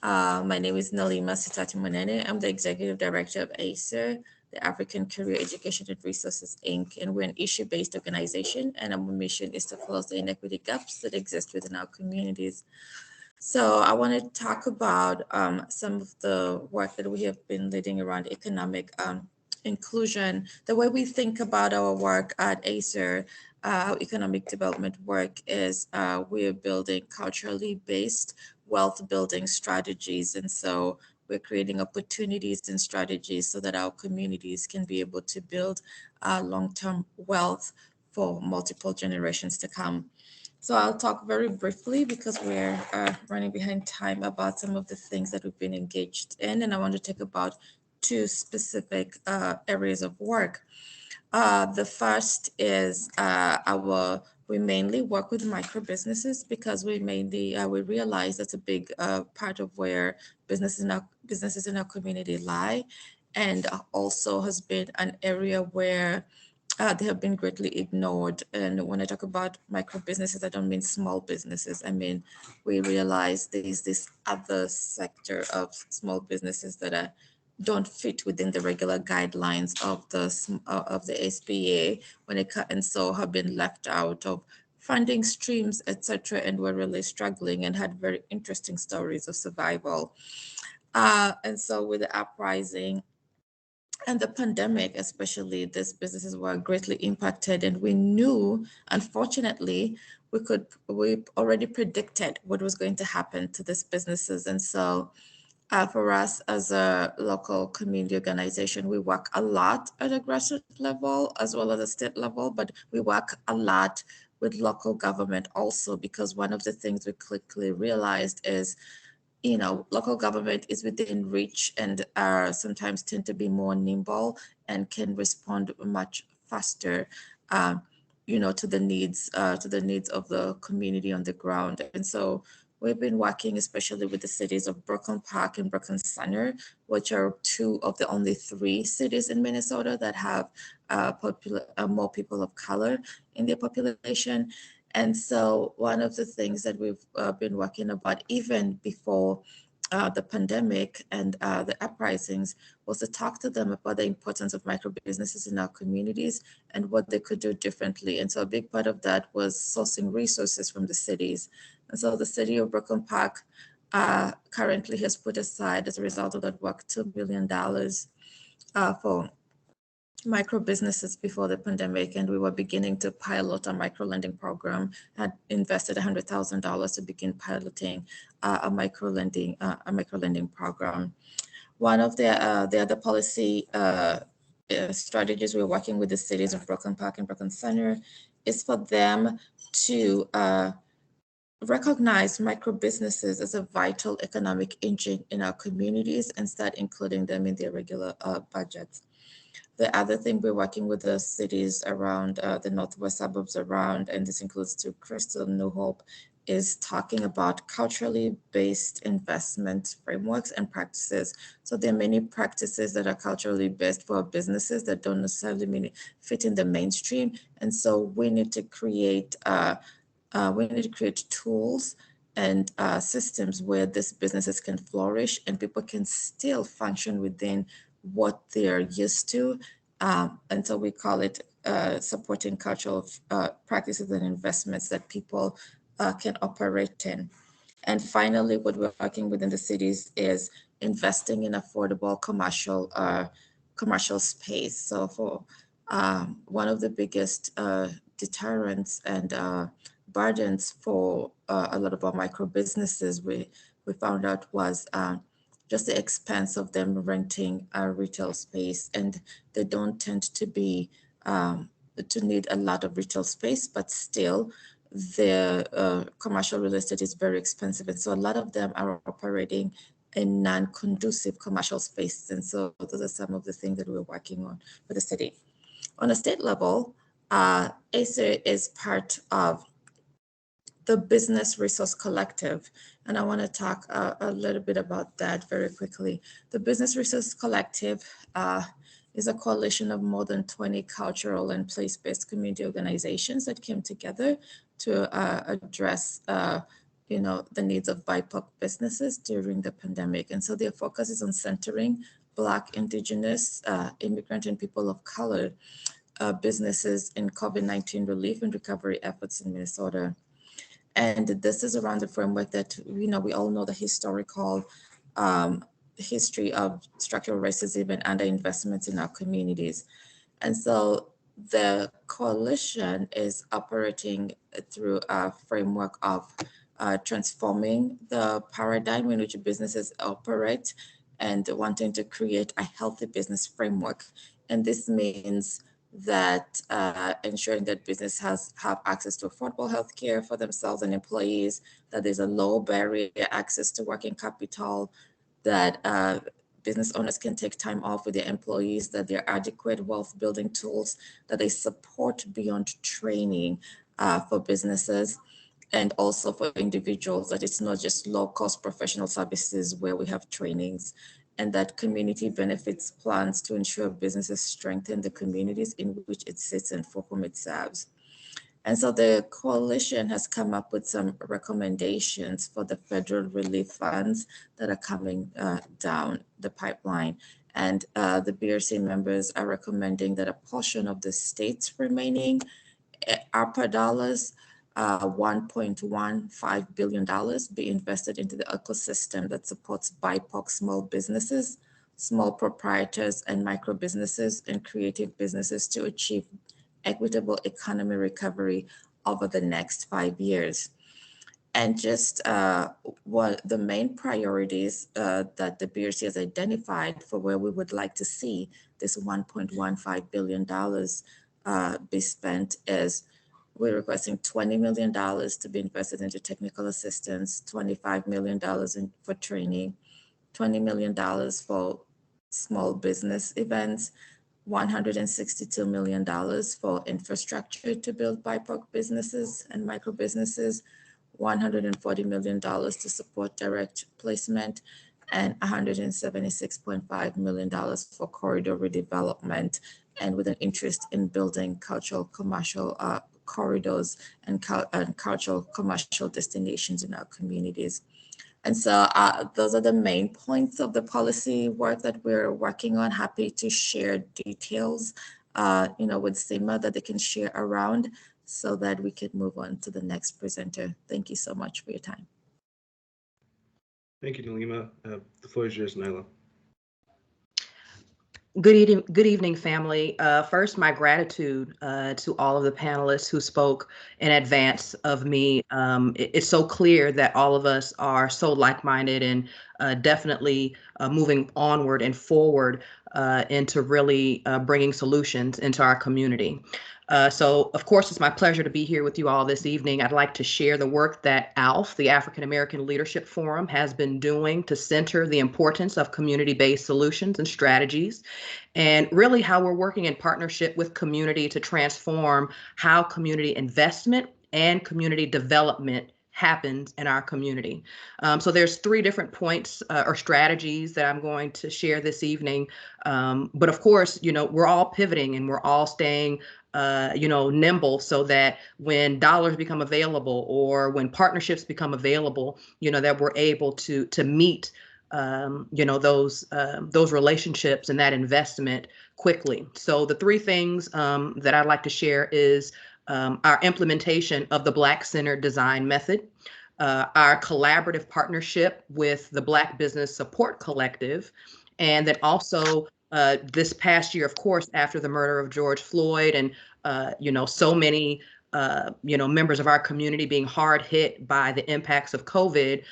Speaker 14: My name is Nalima Sitati Munene. I'm the Executive Director of ACER, the African Career Education and Resources, Inc., and we're an issue-based organization, and our mission is to close the inequity gaps that exist within our communities. So I want to talk about some of the work that we have been leading around economic inclusion. The way we think about our work at ACER, economic development work, is we're building culturally based wealth building strategies. And so we're creating opportunities and strategies so that our communities can be able to build long-term wealth for multiple generations to come. So I'll talk very briefly, because we're running behind time, about some of the things that we've been engaged in. And I want to talk about two specific areas of work. The first is we mainly work with micro businesses, because we realize that's a big part of where businesses in our community lie, and also has been an area where they have been greatly ignored. And when I talk about micro businesses, I don't mean small businesses. I mean, we realize there is this other sector of small businesses that don't fit within the regular guidelines of the SBA and so have been left out of funding streams, etc., and were really struggling and had very interesting stories of survival. And so with the uprising and the pandemic, especially, these businesses were greatly impacted, and we knew, unfortunately, we already predicted what was going to happen to these businesses. And so for us as a local community organization, we work a lot at a grassroots level as well as a state level, but we work a lot with local government also, because one of the things we quickly realized is, local government is within reach and sometimes tend to be more nimble and can respond much faster, to the needs of the community on the ground. And so we've been working especially with the cities of Brooklyn Park and Brooklyn Center, which are two of the only 3 cities in Minnesota that have more people of color in their population. And so one of the things that we've been working about even before the pandemic and the uprisings was to talk to them about the importance of micro businesses in our communities and what they could do differently. And so a big part of that was sourcing resources from the cities. And so the city of Brooklyn Park currently has put aside, as a result of that work, $2 million for micro businesses before the pandemic, and we were beginning to pilot a micro lending program. Had invested $100,000 to begin piloting a micro lending program. One of the other policy strategies we're working with the cities of Brooklyn Park and Brooklyn Center is for them to recognize micro businesses as a vital economic engine in our communities and start including them in their regular budgets. The other thing we're working with the cities around the northwest suburbs around, and this includes to Crystal, New Hope, is talking about culturally based investment frameworks and practices. So there are many practices that are culturally based for businesses that don't necessarily fit in the mainstream. And so we need to create tools and systems where these businesses can flourish and people can still function within what they're used to. And so we call it supporting cultural practices and investments that people can operate in. And finally, what we're working within the cities is investing in affordable commercial space. So for one of the biggest deterrents and burdens for a lot of our micro businesses, we found out was just the expense of them renting a retail space, and they don't tend to be to need a lot of retail space, but still the commercial real estate is very expensive. And so a lot of them are operating in non-conducive commercial spaces. And so those are some of the things that we're working on for the city. On a state level, ACER is part of the Business Resource Collective. And I want to talk a little bit about that very quickly. The Business Resource Collective is a coalition of more than 20 cultural and place-based community organizations that came together to address the needs of BIPOC businesses during the pandemic. And so their focus is on centering Black, Indigenous, immigrant, and people of color businesses in COVID-19 relief and recovery efforts in Minnesota. And this is around the framework that, we all know the historical history of structural racism and underinvestments in our communities. And so the coalition is operating through a framework of transforming the paradigm in which businesses operate and wanting to create a healthy business framework. And this means that ensuring that business have access to affordable healthcare for themselves and employees, that there's a low barrier access to working capital, that business owners can take time off with their employees, that there are adequate wealth building tools, that they support beyond training for businesses, and also for individuals, that it's not just low cost professional services where we have trainings, and that community benefits plans to ensure businesses strengthen the communities in which it sits and for whom it serves. And so the coalition has come up with some recommendations for the federal relief funds that are coming down the pipeline. And the BRC members are recommending that a portion of the state's remaining ARPA dollars, $1.15 billion, be invested into the ecosystem that supports BIPOC small businesses, small proprietors, and micro businesses and creative businesses to achieve equitable economy recovery over the next 5 years. And just what the main priorities that the BRC has identified for where we would like to see this $1.15 billion be spent is, we're requesting $20 million to be invested into technical assistance, $25 million for training, $20 million for small business events, $162 million for infrastructure to build BIPOC businesses and micro businesses, $140 million to support direct placement, and $176.5 million for corridor redevelopment, and with an interest in building cultural commercial corridors and cultural commercial destinations in our communities. And so those are the main points of the policy work that we're working on. Happy to share details, with CIMA that they can share around so that we can move on to the next presenter. Thank you so much for your time.
Speaker 13: Thank you, Nalima. The floor is yours, Nyla.
Speaker 15: Good evening, family. First, my gratitude to all of the panelists who spoke in advance of me. It's so clear that all of us are so like-minded and definitely moving onward and forward into really bringing solutions into our community. So, of course, it's my pleasure to be here with you all this evening. I'd like to share the work that ALF, the African American Leadership Forum, has been doing to center the importance of community-based solutions and strategies, and really how we're working in partnership with community to transform how community investment and community development happens in our community. So there's 3 different points or strategies that I'm going to share this evening. But of course, we're all pivoting and we're all staying nimble so that when dollars become available or when partnerships become available, that we're able to meet those relationships and that investment quickly. So the 3 things that I'd like to share is our implementation of the Black-centered design method, our collaborative partnership with the Black Business Support Collective, and then also this past year, of course, after the murder of George Floyd and so many members of our community being hard hit by the impacts of COVID,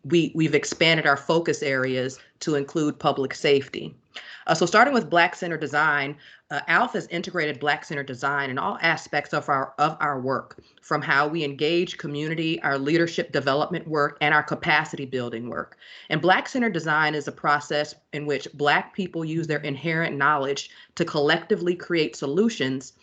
Speaker 15: we've expanded our focus areas to include public safety. So starting with Black-centered design, ALF has integrated Black-centered design in all aspects of our work, from how we engage community, our leadership development work, and our capacity building work. And Black-centered design is a process in which Black people use their inherent knowledge to collectively create solutions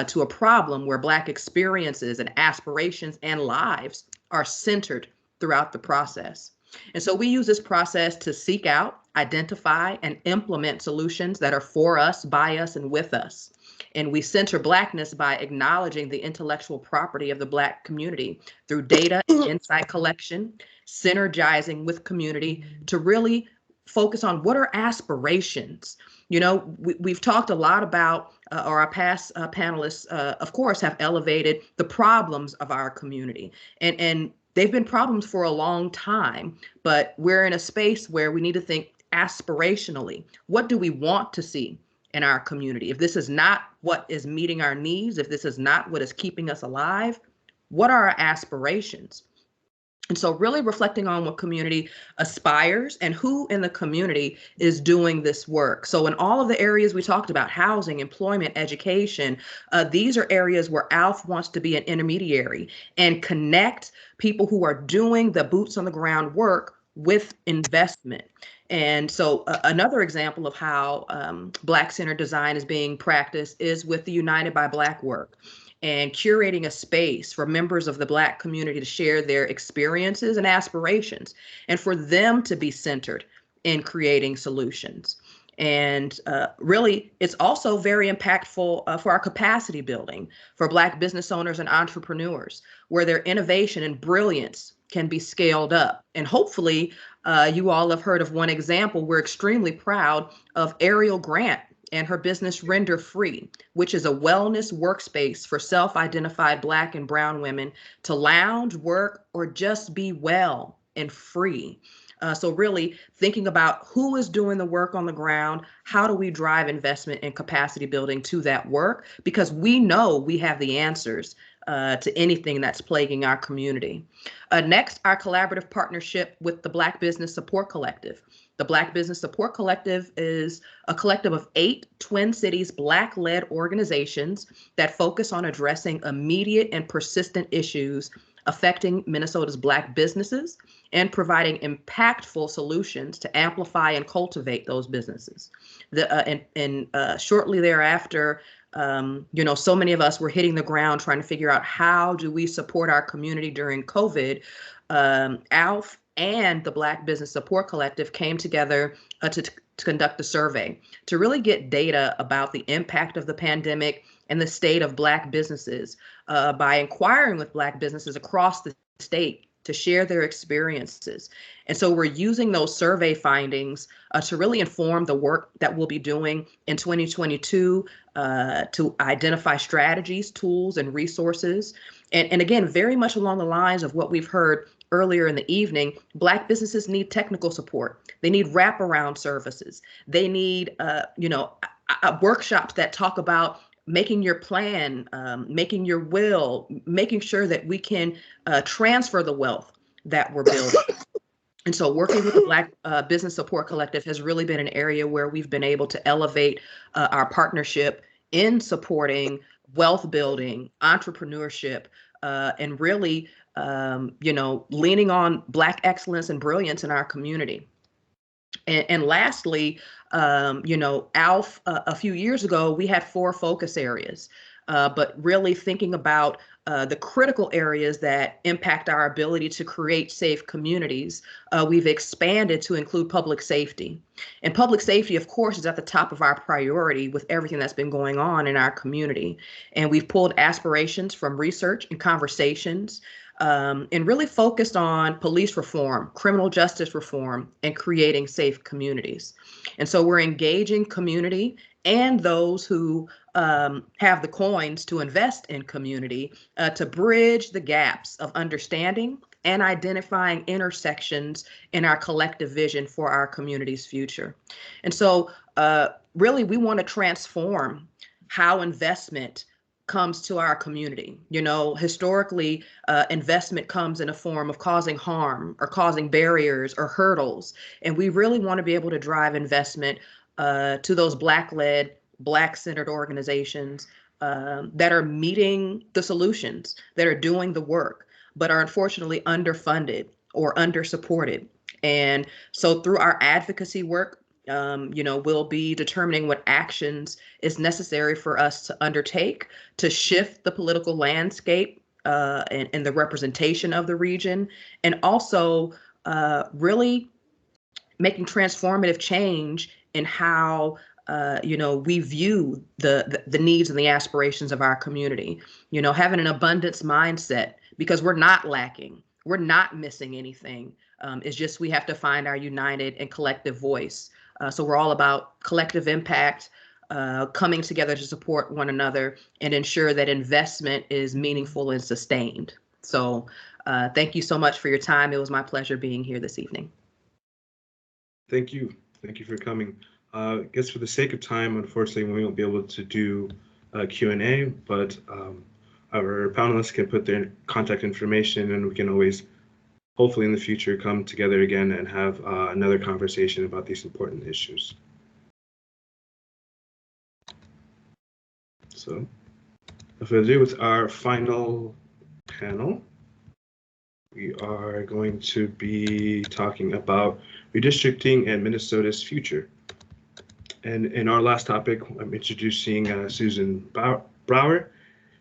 Speaker 15: to a problem where Black experiences and aspirations and lives are centered throughout the process. And so we use this process to seek out, identify, and implement solutions that are for us, by us, and with us. And we center Blackness by acknowledging the intellectual property of the Black community through data and insight collection, synergizing with community to really focus on what are aspirations. We've talked a lot about, or our past panelists, of course, have elevated the problems of our community. And they've been problems for a long time, but we're in a space where we need to think aspirationally. What do we want to see in our community? If this is not what is meeting our needs, if this is not what is keeping us alive, what are our aspirations? And so really reflecting on what community aspires and who in the community is doing this work. So in all of the areas we talked about, housing, employment, education, these are areas where ALF wants to be an intermediary and connect people who are doing the boots on the ground work with investment. And so another example of how Black-centered design is being practiced is with the United by Black work, and curating a space for members of the Black community to share their experiences and aspirations, and for them to be centered in creating solutions. And really, it's also very impactful for our capacity building for Black business owners and entrepreneurs, where their innovation and brilliance can be scaled up. And hopefully, you all have heard of one example. We're extremely proud of Ariel Grant and her business Render Free, which is a wellness workspace for self-identified Black and brown women to lounge, work, or just be well and free. So really thinking about who is doing the work on the ground, how do we drive investment and capacity building to that work? Because we know we have the answers to anything that's plaguing our community. Next, our collaborative partnership with the Black Business Support Collective. The Black Business Support Collective is a collective of 8 Twin Cities Black-led organizations that focus on addressing immediate and persistent issues affecting Minnesota's Black businesses and providing impactful solutions to amplify and cultivate those businesses. Shortly thereafter, so many of us were hitting the ground trying to figure out how do we support our community during COVID. ALF and the Black Business Support Collective came together to conduct a survey to really get data about the impact of the pandemic and the state of Black businesses by inquiring with Black businesses across the state to share their experiences. And so we're using those survey findings to really inform the work that we'll be doing in 2022 to identify strategies, tools, and resources. And again, very much along the lines of what we've heard earlier in the evening, Black businesses need technical support. They need wraparound services. They need, workshops that talk about making your plan, making your will, making sure that we can transfer the wealth that we're building. And so working with the Black Business Support Collective has really been an area where we've been able to elevate our partnership in supporting wealth building, entrepreneurship, and really, leaning on Black excellence and brilliance in our community. And lastly, ALF, a few years ago, we had 4 focus areas, but really thinking about the critical areas that impact our ability to create safe communities, we've expanded to include public safety. And public safety, of course, is at the top of our priority with everything that's been going on in our community. And we've pulled aspirations from research and conversations, and really focused on police reform, criminal justice reform, and creating safe communities. And so we're engaging community and those who have the coins to invest in community to bridge the gaps of understanding and identifying intersections in our collective vision for our community's future. And so really, we want to transform how investment comes to our community. Historically, investment comes in a form of causing harm or causing barriers or hurdles. And we really want to be able to drive investment to those Black-led, Black-centered organizations that are meeting the solutions, that are doing the work, but are unfortunately underfunded or undersupported. And so through our advocacy work, we'll be determining what actions is necessary for us to undertake to shift the political landscape and the representation of the region, and also really making transformative change in how we view the needs and the aspirations of our community. Having an abundance mindset, because we're not lacking, we're not missing anything. It's just we have to find our united and collective voice. So we're all about collective impact, coming together to support one another and ensure that investment is meaningful and sustained. So thank you so much for your time. It was my pleasure being here this evening.
Speaker 13: Thank you. Thank you for coming. I guess for the sake of time, unfortunately, we won't be able to do Q&A, but our panelists can put their contact information, and we can always, hopefully in the future, come together again and have another conversation about these important issues. So, without further ado, with our final panel, we are going to be talking about redistricting and Minnesota's future. And in our last topic, I'm introducing Susan Brower.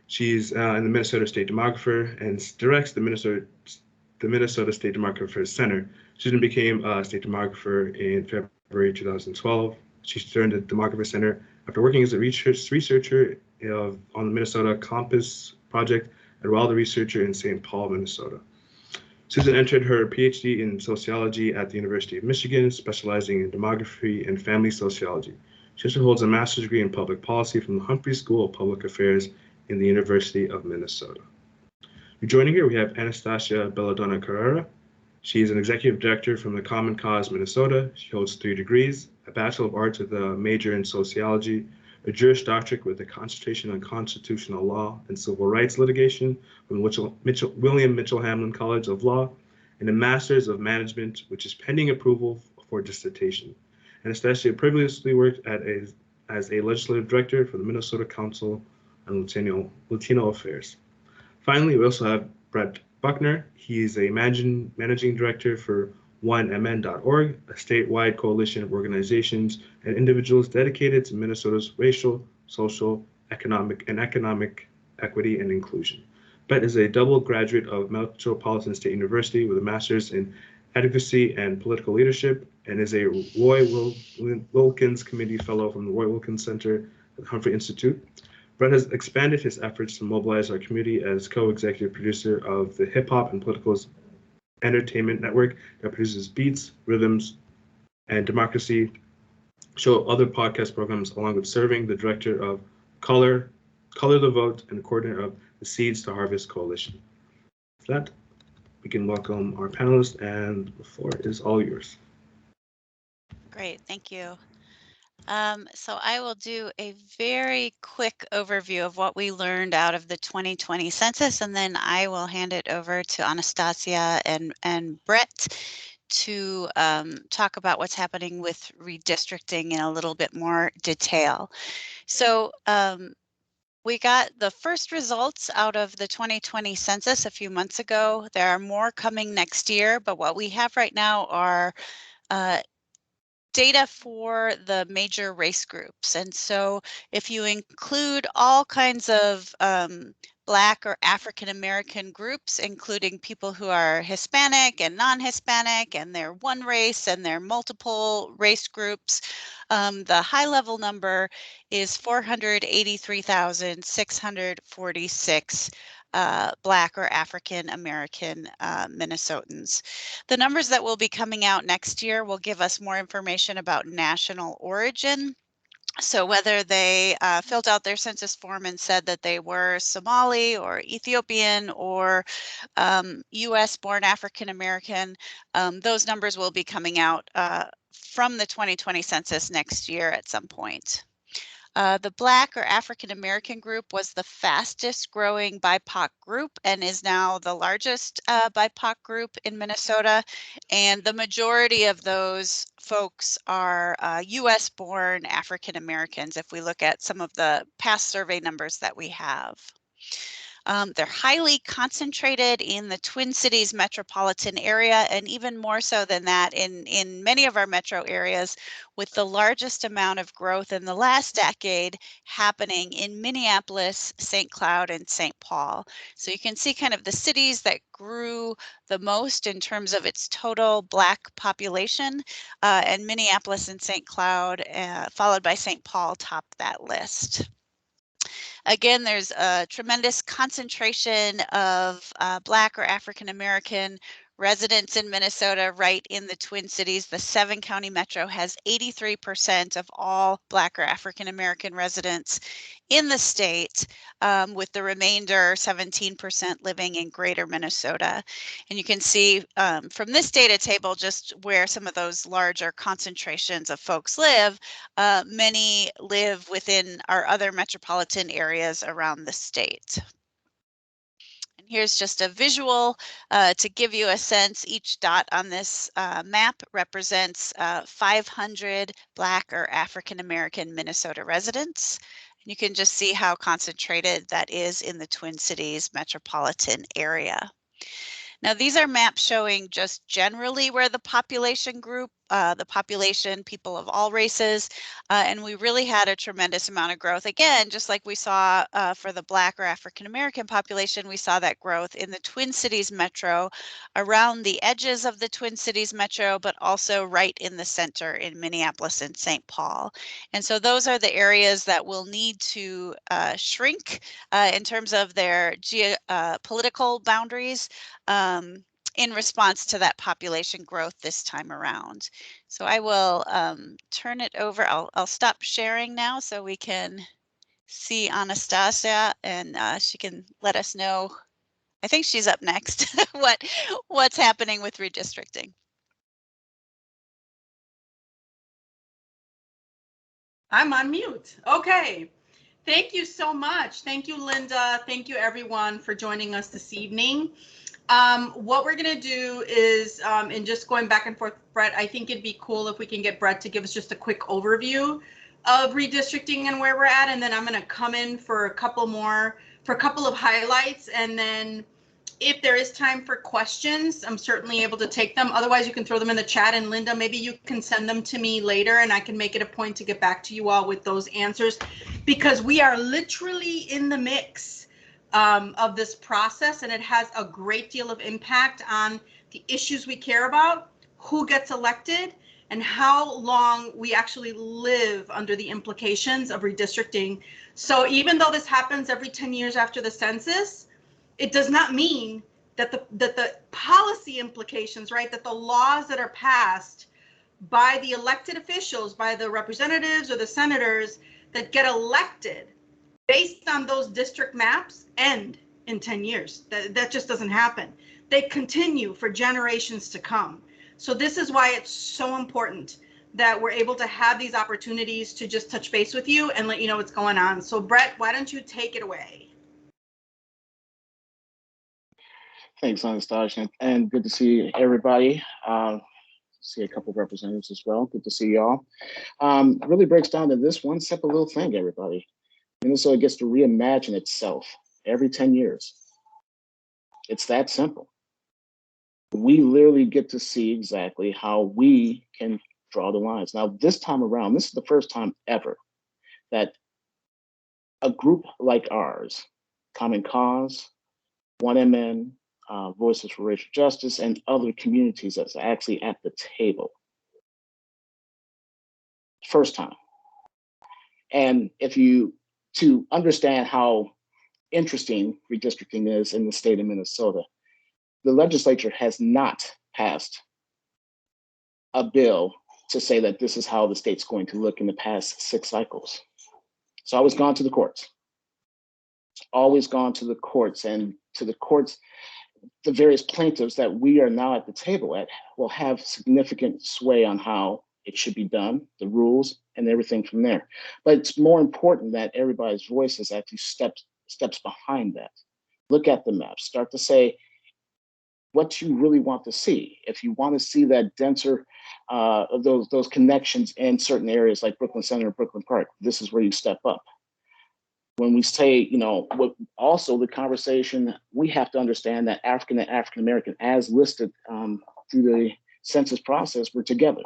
Speaker 13: She's in the Minnesota State Demographer and directs the Minnesota State Demographer Center. Susan became a state demographer in February 2012. She joined the Demographer Center after working as a researcher on the Minnesota Compass Project and Wilder Researcher in St. Paul, Minnesota. Susan entered her PhD in sociology at the University of Michigan, specializing in demography and family sociology. She also holds a master's degree in public policy from the Humphrey School of Public Affairs in the University of Minnesota. Joining her, we have Anastasia Belladonna Carrera. She is an executive director from the Common Cause Minnesota. She holds 3 degrees, a Bachelor of Arts with a major in sociology, a Juris Doctorate with a concentration on constitutional law and civil rights litigation from William Mitchell Hamlin College of Law, and a Master's of Management, which is pending approval for dissertation. Anastasia previously worked as a legislative director for the Minnesota Council on Latino Affairs. Finally, we also have Brett Buckner. He is a managing director for OneMN.org, a statewide coalition of organizations and individuals dedicated to Minnesota's racial, social, economic equity and inclusion. Brett is a double graduate of Metropolitan State University with a master's in advocacy and political leadership, and is a Roy Wilkins Committee Fellow from the Roy Wilkins Center at the Humphrey Institute. Brett has expanded his efforts to mobilize our community as co-executive producer of the Hip Hop and Political Entertainment Network that produces Beats, Rhythms, and Democracy Show, other podcast programs, along with serving the director of Color the Vote and coordinator of the Seeds to Harvest Coalition. With that, we can welcome our panelists, and the floor is all yours.
Speaker 16: Great, thank you. So I will do a very quick overview of what we learned out of the 2020 census, and then I will hand it over to Anastasia and Brett to talk about what's happening with redistricting in a little bit more detail. So we got the first results out of the 2020 census a few months ago. There are more coming next year, but what we have right now are data for the major race groups. And so if you include all kinds of Black or African American groups, including people who are Hispanic and non-Hispanic, and they're one race and they're multiple race groups, the high level number is 483,646 Black or African American Minnesotans. The numbers that will be coming out next year will give us more information about national origin. So whether they filled out their census form and said that they were Somali or Ethiopian or US born African American, those numbers will be coming out from the 2020 census next year at some point. The Black or African American group was the fastest growing BIPOC group and is now the largest BIPOC group in Minnesota. And the majority of those folks are US born African Americans if we look at some of the past survey numbers that we have. They're highly concentrated in the Twin Cities metropolitan area, and even more so than that in many of our metro areas, with the largest amount of growth in the last decade happening in Minneapolis, St. Cloud, and St. Paul. So you can see kind of the cities that grew the most in terms of its total Black population, and Minneapolis and St. Cloud, followed by St. Paul, top that list. Again, there's a tremendous concentration of Black or African American residents in Minnesota right in the Twin Cities. The 7-county metro has 83% of all Black or African American residents in the state, with the remainder 17% living in greater Minnesota. And you can see from this data table just where some of those larger concentrations of folks live. Many live within our other metropolitan areas around the state. And here's just a visual to give you a sense. Each dot on this map represents 500 Black or African American Minnesota residents. And you can just see how concentrated that is in the Twin Cities metropolitan area. Now, these are maps showing just generally where the population group, people of all races, and we really had a tremendous amount of growth. Again, just like we saw for the Black or African American population, we saw that growth in the Twin Cities metro, around the edges of the Twin Cities metro, but also right in the center in Minneapolis and St. Paul. And so those are the areas that will need to shrink in terms of their political boundaries, in response to that population growth this time around. So I will turn it over. I'll stop sharing now so we can see Anastasia, and she can let us know. I think she's up next. What's happening with redistricting?
Speaker 17: I'm on mute. Okay. Thank you so much. Thank you, Linda. Thank you, everyone, for joining us this evening. What we're going to do is, and just going back and forth, Brett, I think it'd be cool if we can get Brett to give us just a quick overview of redistricting and where we're at. And then I'm going to come in for a couple of highlights. And then if there is time for questions, I'm certainly able to take them. Otherwise, you can throw them in the chat. And Linda, maybe you can send them to me later and I can make it a point to get back to you all with those answers, because we are literally in the mix of this process, and it has a great deal of impact on the issues we care about, who gets elected, and how long we actually live under the implications of redistricting. So even though this happens every 10 years after the census, it does not mean that the policy implications, right, that the laws that are passed by the elected officials, by the representatives or the senators that get elected based on those district maps end in 10 years. That just doesn't happen. They continue for generations to come. So this is why it's so important that we're able to have these opportunities to just touch base with you and let you know what's going on. So Brett, why don't you take it away?
Speaker 18: Thanks, Anastasia, and good to see everybody. See a couple of representatives as well. Good to see y'all. It really breaks down to this one simple little thing, everybody. Minnesota gets to reimagine itself every 10 years. It's that simple. We literally get to see exactly how we can draw the lines. Now, this time around, this is the first time ever that a group like ours, Common Cause, 1MN, Voices for Racial Justice, and other communities that's actually at the table. First time. And to understand how interesting redistricting is in the state of Minnesota, the legislature has not passed a bill to say that this is how the state's going to look in the past 6 cycles. It's always gone to the courts. Always gone to the courts, and to the courts, the various plaintiffs that we are now at the table at will have significant sway on how it should be done, the rules, and everything from there. But it's more important that everybody's voices actually steps behind that. Look at the maps, start to say what you really want to see. If you want to see that denser, those connections in certain areas like Brooklyn Center and Brooklyn Park, this is where you step up. When we say, what also the conversation, we have to understand that African and African American, as listed through the census process, we're together.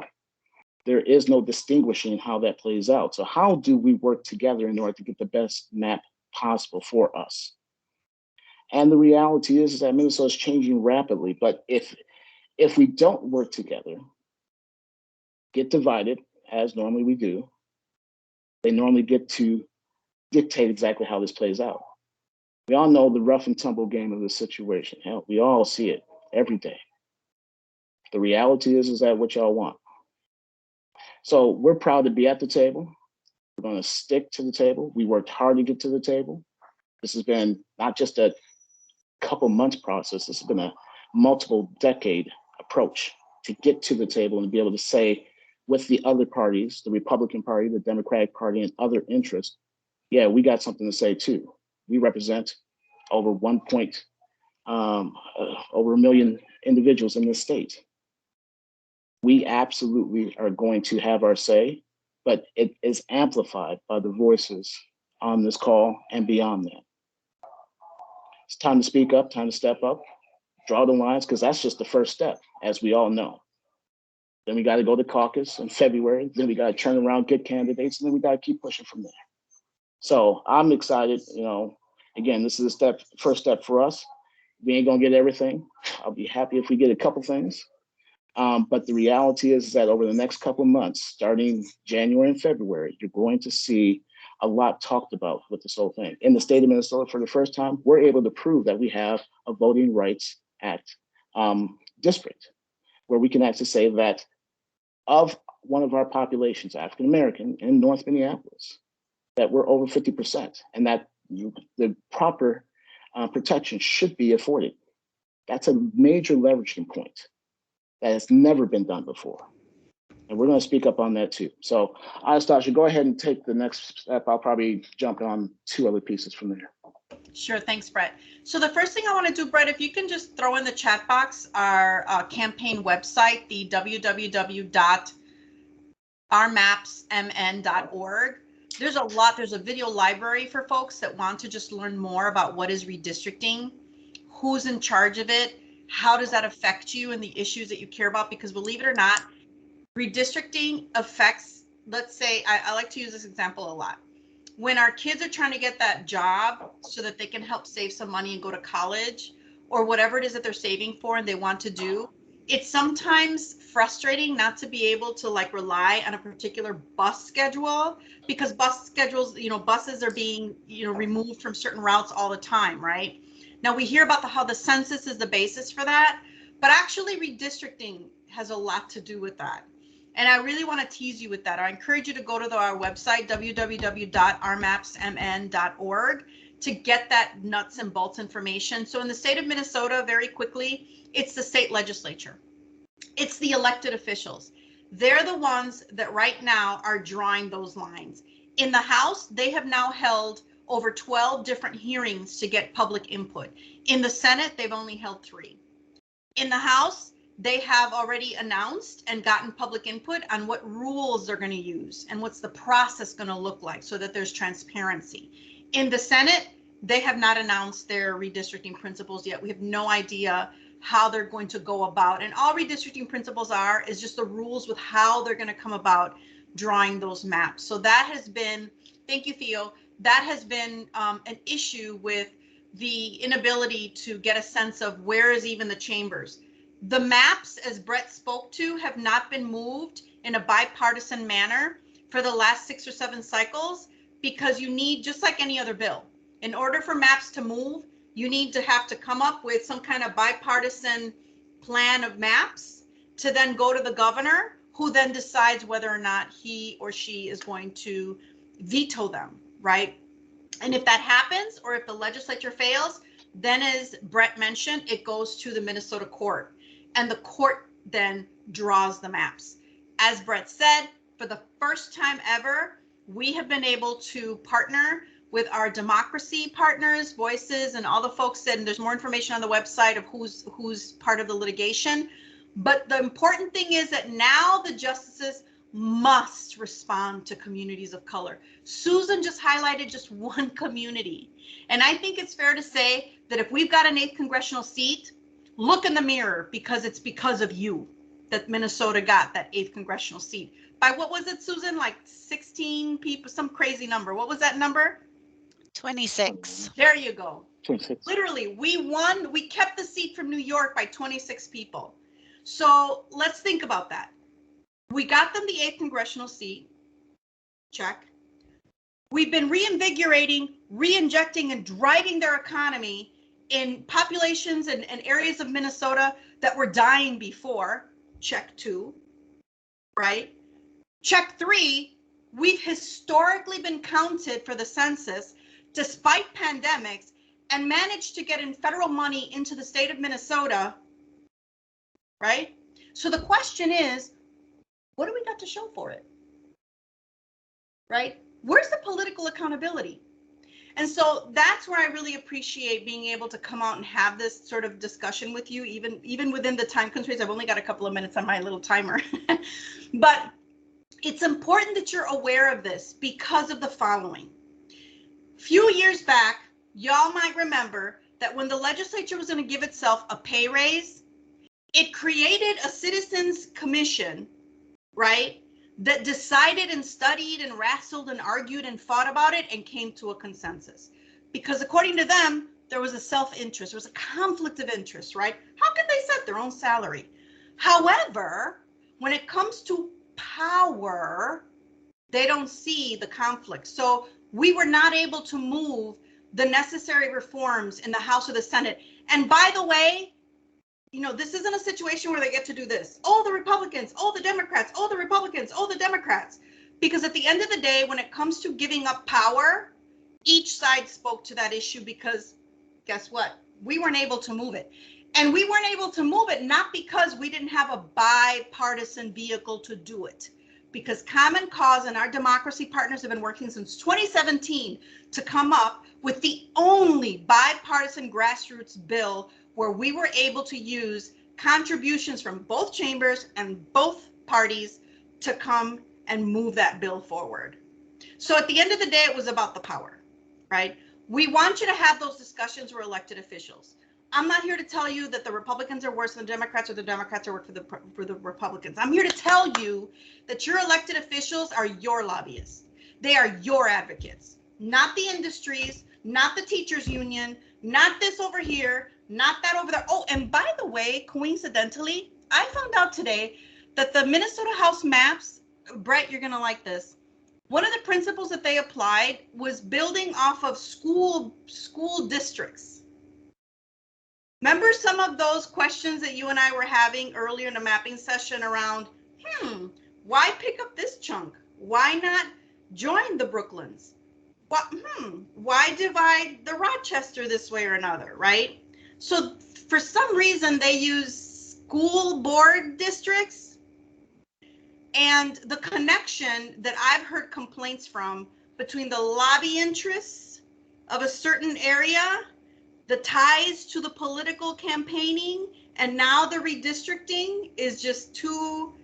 Speaker 18: There is no distinguishing how that plays out. So how do we work together in order to get the best map possible for us? And the reality is that Minnesota is changing rapidly. But if we don't work together, get divided, as normally we do, they normally get to dictate exactly how this plays out. We all know the rough and tumble game of the situation. Hell, we all see it every day. The reality is that what y'all want. So we're proud to be at the table. We're going to stick to the table. We worked hard to get to the table. This has been not just a couple months process. This has been a multiple decade approach to get to the table and be able to say with the other parties, the Republican Party, the Democratic Party, and other interests, yeah, we got something to say too. We represent over over 1 million individuals in this state. We absolutely are going to have our say, but it is amplified by the voices on this call and beyond that. It's time to speak up, time to step up, draw the lines, because that's just the first step, as we all know. Then we got to go to caucus in February. Then we got to turn around, get candidates, and then we got to keep pushing from there. So I'm excited. Again, this is first step for us. We ain't gonna get everything. I'll be happy if we get a couple things. But the reality is that over the next couple of months, starting January and February, you're going to see a lot talked about with this whole thing. In the state of Minnesota, for the first time, we're able to prove that we have a Voting Rights Act district, where we can actually say that of one of our populations, African American, in North Minneapolis, that we're over 50%, and that the proper protection should be afforded. That's a major leveraging point that has never been done before. And we're going to speak up on that too. So, Anastasia, go ahead and take the next step. I'll probably jump on 2 other pieces from there.
Speaker 17: Sure, thanks, Brett. So the first thing I want to do, Brett, if you can just throw in the chat box our campaign website, the www.rmapsmn.org. There's a video library for folks that want to just learn more about what is redistricting, who's in charge of it, how does that affect you and the issues that you care about, because believe it or not, redistricting affects, let's say, I like to use this example a lot. When our kids are trying to get that job so that they can help save some money and go to college or whatever it is that they're saving for and they want to do, it's sometimes frustrating not to be able to rely on a particular bus schedule, because bus schedules, buses are being, removed from certain routes all the time, right? Now we hear about how the census is the basis for that, but actually redistricting has a lot to do with that. And I really want to tease you with that. I encourage you to go to our website, www.rmapsmn.org, to get that nuts and bolts information. So in the state of Minnesota, very quickly, it's the state legislature. It's the elected officials. They're the ones that right now are drawing those lines. In the House, they have now held over 12 different hearings to get public input. In the Senate, they've only held 3. In the House, they have already announced and gotten public input on what rules they're going to use and what's the process going to look like so that there's transparency. In the Senate, they have not announced their redistricting principles yet. We have no idea how they're going to go about. And all redistricting principles are is just the rules with how they're going to come about drawing those maps. So that has been, thank you, Theo, that has been an issue with the inability to get a sense of where is even the chambers. The maps, as Brett spoke to, have not been moved in a bipartisan manner for the last 6 or 7 cycles, because you need, just like any other bill, in order for maps to move, you need to have to come up with some kind of bipartisan plan of maps to then go to the governor, who then decides whether or not he or she is going to veto them, right? And if that happens, or if the legislature fails, then as Brett mentioned, it goes to the Minnesota court, and the court then draws the maps. As Brett said, for the first time ever, we have been able to partner with our democracy partners, Voices, and all the folks that, and there's more information on the website of who's part of the litigation. But the important thing is that now the justices must respond to communities of color. Susan just highlighted just one community. And I think it's fair to say that if we've got an 8th congressional seat, look in the mirror, because it's because of you that Minnesota got that 8th congressional seat. By what was it, Susan? Like 16 people, some crazy number. What was that number?
Speaker 16: 26.
Speaker 17: There you go.
Speaker 18: 26.
Speaker 17: Literally, we won. We kept the seat from New York by 26 people. So let's think about that. We got them the 8th congressional seat. Check. We've been reinvigorating, re-injecting, and driving their economy in populations and areas of Minnesota that were dying before. Check 2, right? Check 3, we've historically been counted for the census despite pandemics and managed to get in federal money into the state of Minnesota, right? So the question is, what do we got to show for it, right? Where's the political accountability? And so that's where I really appreciate being able to come out and have this sort of discussion with you, even within the time constraints. I've only got a couple of minutes on my little timer, but it's important that you're aware of this because of the following. Few years back, y'all might remember that when the legislature was going to give itself a pay raise, it created a citizens commission, right, that decided and studied and wrestled and argued and fought about it and came to a consensus. Because according to them, there was a self-interest, there was a conflict of interest, right? How could they set their own salary? However, when it comes to power, they don't see the conflict. So we were not able to move the necessary reforms in the House or the Senate. And by the way, you know, this isn't a situation where they get to do this. Oh, the Republicans, oh, the Democrats, oh, the Republicans, oh, the Democrats. Because at the end of the day, when it comes to giving up power, each side spoke to that issue, because guess what? We weren't able to move it. And we weren't able to move it not because we didn't have a bipartisan vehicle to do it, because Common Cause and our democracy partners have been working since 2017 to come up with the only bipartisan grassroots bill where we were able to use contributions from both chambers and both parties to come and move that bill forward. So at the end of the day, it was about the power, right? We want you to have those discussions with elected officials. I'm not here to tell you that the Republicans are worse than the Democrats or the Democrats are worse for the Republicans. I'm here to tell you that your elected officials are your lobbyists. They are your advocates, not the industries, not the teachers union, not this over here, not that over there. Oh, and by the way, coincidentally, I found out today that the Minnesota House maps, Brett, you're gonna like this. One of the principles that they applied was building off of school districts. Remember some of those questions that you and I were having earlier in the mapping session around, why pick up this chunk? Why not join the Brooklyns? Why divide the Rochester this way or another, right? So for some reason they use school board districts, and the connection that I've heard complaints from between the lobby interests of a certain area, the ties to the political campaigning, and now the redistricting is just too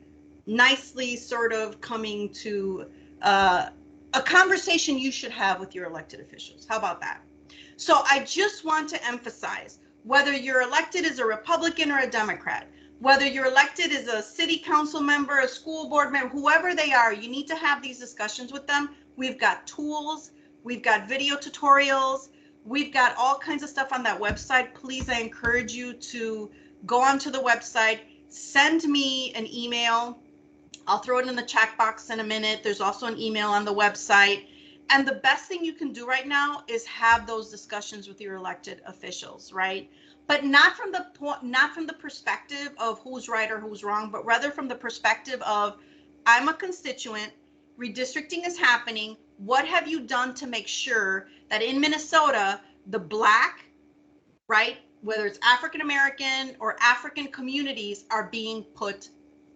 Speaker 17: nicely sort of coming to a conversation you should have with your elected officials. How about that? So I just want to emphasize, whether you're elected as a Republican or a Democrat, whether you're elected as a city council member, a school board member, whoever they are, you need to have these discussions with them. We've got tools, we've got video tutorials, we've got all kinds of stuff on that website. Please, I encourage you to go onto the website, send me an email. I'll throw it in the chat box in a minute. There's also an email on the website. And the best thing you can do right now is have those discussions with your elected officials, right? But not from the perspective of who's right or who's wrong, but rather from the perspective of, I'm a constituent, redistricting is happening. What have you done to make sure that in Minnesota, the Black, right, whether it's African American or African communities, are being put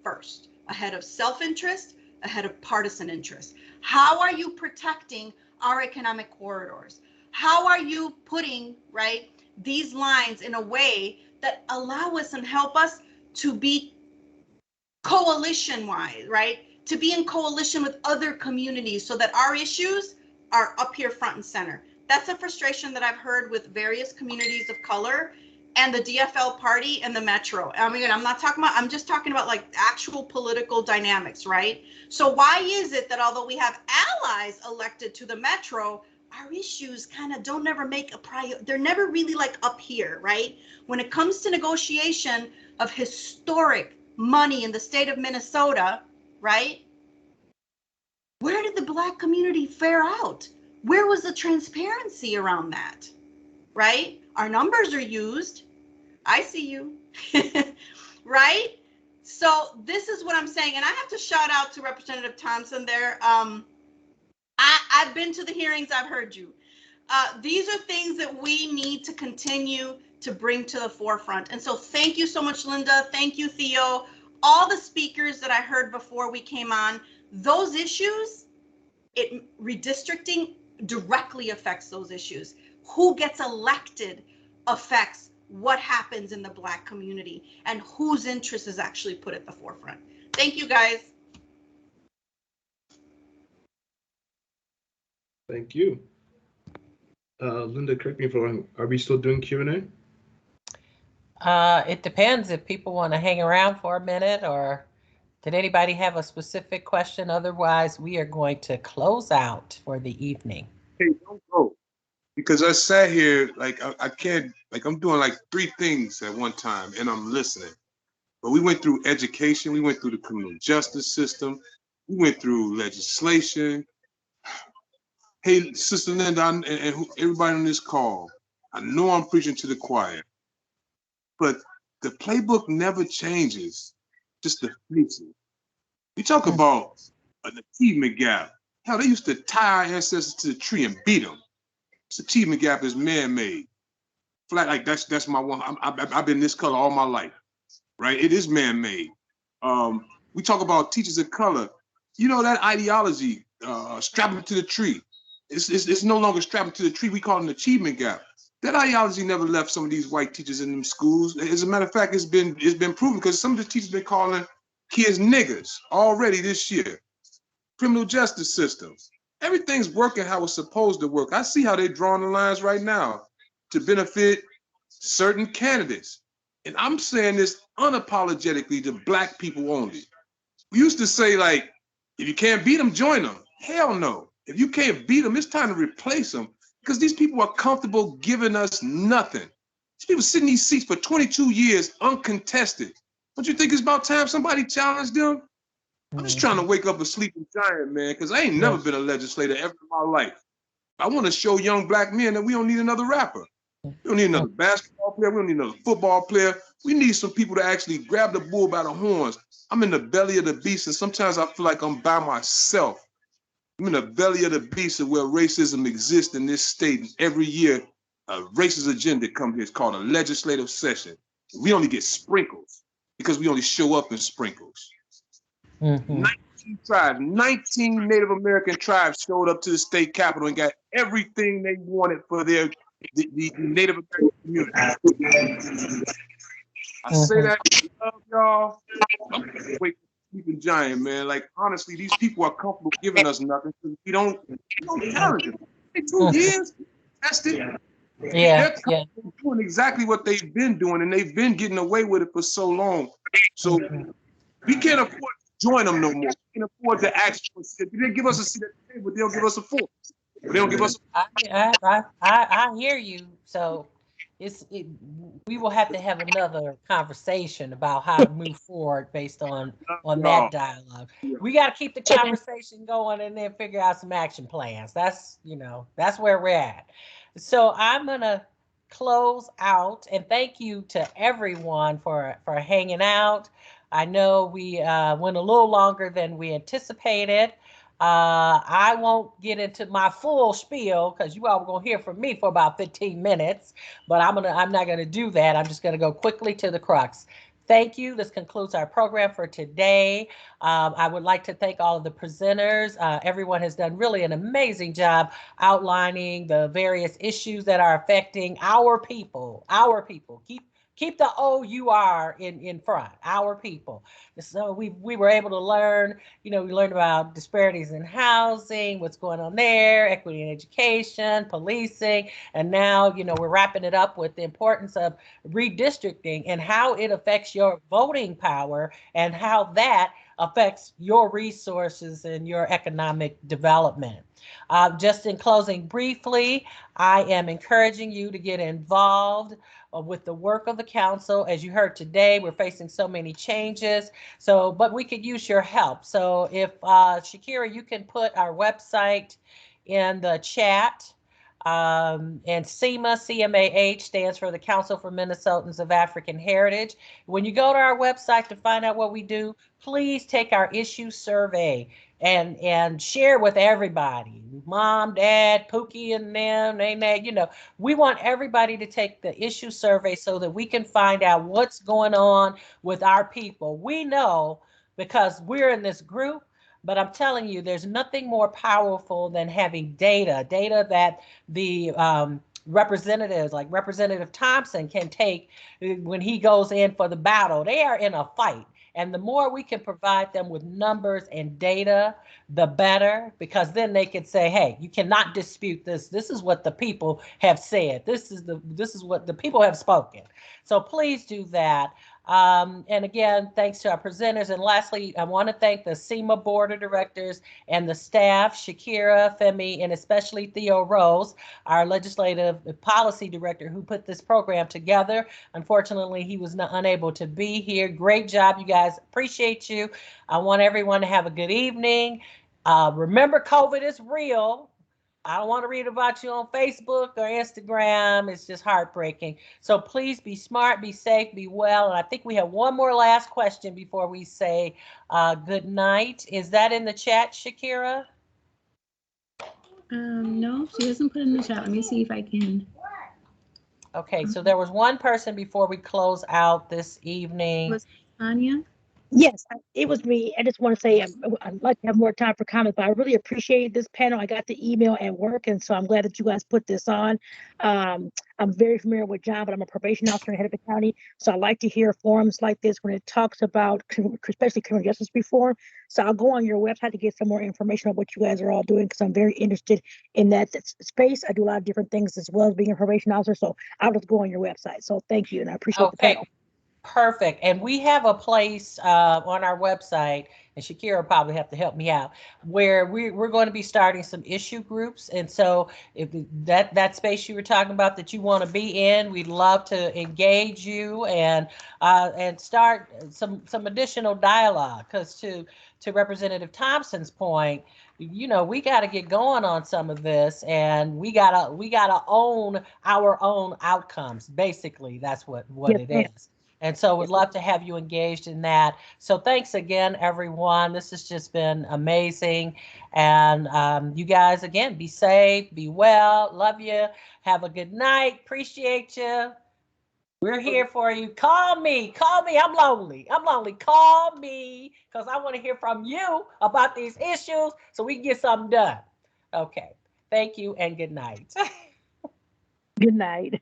Speaker 17: first, ahead of self-interest, ahead of partisan interest? How are you protecting our economic corridors? How are you putting, right, these lines in a way that allow us and help us to be coalition-wise, right? To be in coalition with other communities so that our issues are up here front and center. That's a frustration that I've heard with various communities of color and the DFL party and the Metro. I mean, I'm just talking about like actual political dynamics, right? So why is it that although we have allies elected to the Metro, our issues kind of don't never make a priority? They're never really like up here, right? When it comes to negotiation of historic money in the state of Minnesota, right? Where did the Black community fare out? Where was the transparency around that, right? Our numbers are used. I see you, right? So this is what I'm saying. And I have to shout out to Representative Thompson there. I've been to the hearings, I've heard you. These are things that we need to continue to bring to the forefront. And so thank you so much, Linda. Thank you, Theo. All the speakers that I heard before we came on, those issues, redistricting directly affects those issues. Who gets elected affects what happens in the Black community and whose interest is actually put at the forefront. Thank you, guys.
Speaker 13: Thank you. Linda, correct me if I'm wrong. Are we still doing Q&A?
Speaker 1: It depends if people want to hang around for a minute, or did anybody have a specific question? Otherwise, we are going to close out for the evening.
Speaker 4: Hey, don't go. Because I sat here, like, I can't, like, I'm doing like 3 things at one time and I'm listening. But we went through education, we went through the criminal justice system, we went through legislation. Hey, Sister Linda, and everybody on this call, I know I'm preaching to the choir, but the playbook never changes, just the faces. You talk about an achievement gap. Hell, they used to tie our ancestors to the tree and beat them. This achievement gap is man-made. Flat, like that's my one. I've been this color all my life, right? It is man-made. We talk about teachers of color. You know that ideology, strapping to the tree. It's no longer strapping to the tree. We call it an achievement gap. That ideology never left some of these white teachers in them schools. As a matter of fact, it's been proven, because some of the teachers been calling kids niggers already this year. Criminal justice systems. Everything's working how it's supposed to work. I see how they're drawing the lines right now to benefit certain candidates. And I'm saying this unapologetically to Black people only. We used to say, like, if you can't beat them, join them. Hell no. If you can't beat them, it's time to replace them, because these people are comfortable giving us nothing. These people sit in these seats for 22 years uncontested. Don't you think it's about time somebody challenged them? I'm just trying to wake up a sleeping giant, man, because I ain't never been a legislator ever in my life. I want to show young Black men that we don't need another rapper. We don't need another basketball player. We don't need another football player. We need some people to actually grab the bull by the horns. I'm in the belly of the beast, and sometimes I feel like I'm by myself. I'm in the belly of the beast of where racism exists in this state. And every year, a racist agenda comes here. It's called a legislative session. We only get sprinkles because we only show up in sprinkles. 19 tribes, 19 Native American tribes showed up to the state capitol and got everything they wanted for the Native American community. I say that I love y'all. I'm wait for sleeping giant, man. Like honestly, these people are comfortable giving us nothing because we don't challenge them. 2 years, tested.
Speaker 1: Yeah,
Speaker 4: They're doing exactly what they've been doing, and they've been getting away with it for so long. So we can't afford to join them no more. We can't afford to ask for a seat. They give us a seat at the table, they'll give us a fourth. They don't give us.
Speaker 1: I hear you. So we will have to have another conversation about how to move forward based on that dialogue. We got to keep the conversation going and then figure out some action plans. That's that's where we're at. So I'm gonna close out and thank you to everyone for hanging out. I know we went a little longer than we anticipated. I won't get into my full spiel because you all are going to hear from me for about 15 minutes, but I'm not going to do that. I'm just going to go quickly to the crux. Thank you. This concludes our program for today. I would like to thank all of the presenters. Everyone has done really an amazing job outlining the various issues that are affecting our people. Our people. Keep the OUR in front, our people. So we were able to learn, we learned about disparities in housing, what's going on there, equity in education, policing, and now, we're wrapping it up with the importance of redistricting and how it affects your voting power and how that affects your resources and your economic development. Just in closing briefly, I am encouraging you to get involved with the work of the council. As you heard today, we're facing so many changes, but we could use your help. So if Shakira, you can put our website in the chat. And CMAH stands for the Council for Minnesotans of African Heritage. When you go to our website to find out what we do, please take our issue survey and share with everybody. Mom, Dad, Pookie and them, we want everybody to take the issue survey so that we can find out what's going on with our people. We know because we're in this group, but I'm telling you, there's nothing more powerful than having data that the representatives like Representative Thompson can take when he goes in for the battle. They are in a fight. And the more we can provide them with numbers and data, the better, because then they could say, hey, you cannot dispute this. This is what the people have said. This is what the people have spoken. So please do that. And again, thanks to our presenters. And lastly, I want to thank the CMA Board of Directors and the staff, Shakira, Femi, and especially Theo Rose, our legislative policy director who put this program together. Unfortunately, he was unable to be here. Great job, you guys. Appreciate you. I want everyone to have a good evening. Remember, COVID is real. I don't want to read about you on Facebook or Instagram. It's just heartbreaking. So please be smart, be safe, be well. And I think we have one more last question before we say good night. Is that in the chat, Shakira?
Speaker 5: No, she hasn't put in the chat. Let me see if I can.
Speaker 1: Okay, so there was one person before we close out this evening.
Speaker 5: Was Anya?
Speaker 19: Yes, it was me. I just want to say I'd like to have more time for comments, but I really appreciate this panel. I got the email at work, and so I'm glad that you guys put this on. I'm very familiar with John, but I'm a probation officer in Hennepin County, so I like to hear forums like this when it talks about, especially criminal justice reform. So I'll go on your website to get some more information on what you guys are all doing, because I'm very interested in that space. I do a lot of different things as well as being a probation officer, so I'll just go on your website. So thank you, and I appreciate the panel.
Speaker 1: Perfect. And we have a place on our website, and Shakira will probably have to help me out, where we're going to be starting some issue groups. And so if that space you were talking about that you want to be in, we'd love to engage you and start some additional dialogue. Because to Representative Thompson's point, we got to get going on some of this, and we gotta own our own outcomes. Basically, that's what it is. And so we'd love to have you engaged in that. So thanks again, everyone. This has just been amazing. And you guys, again, be safe, be well, love you. Have a good night. Appreciate you. We're here for you. Call me. I'm lonely. Call me because I want to hear from you about these issues so we can get something done. Okay. Thank you and good night.
Speaker 19: Good night.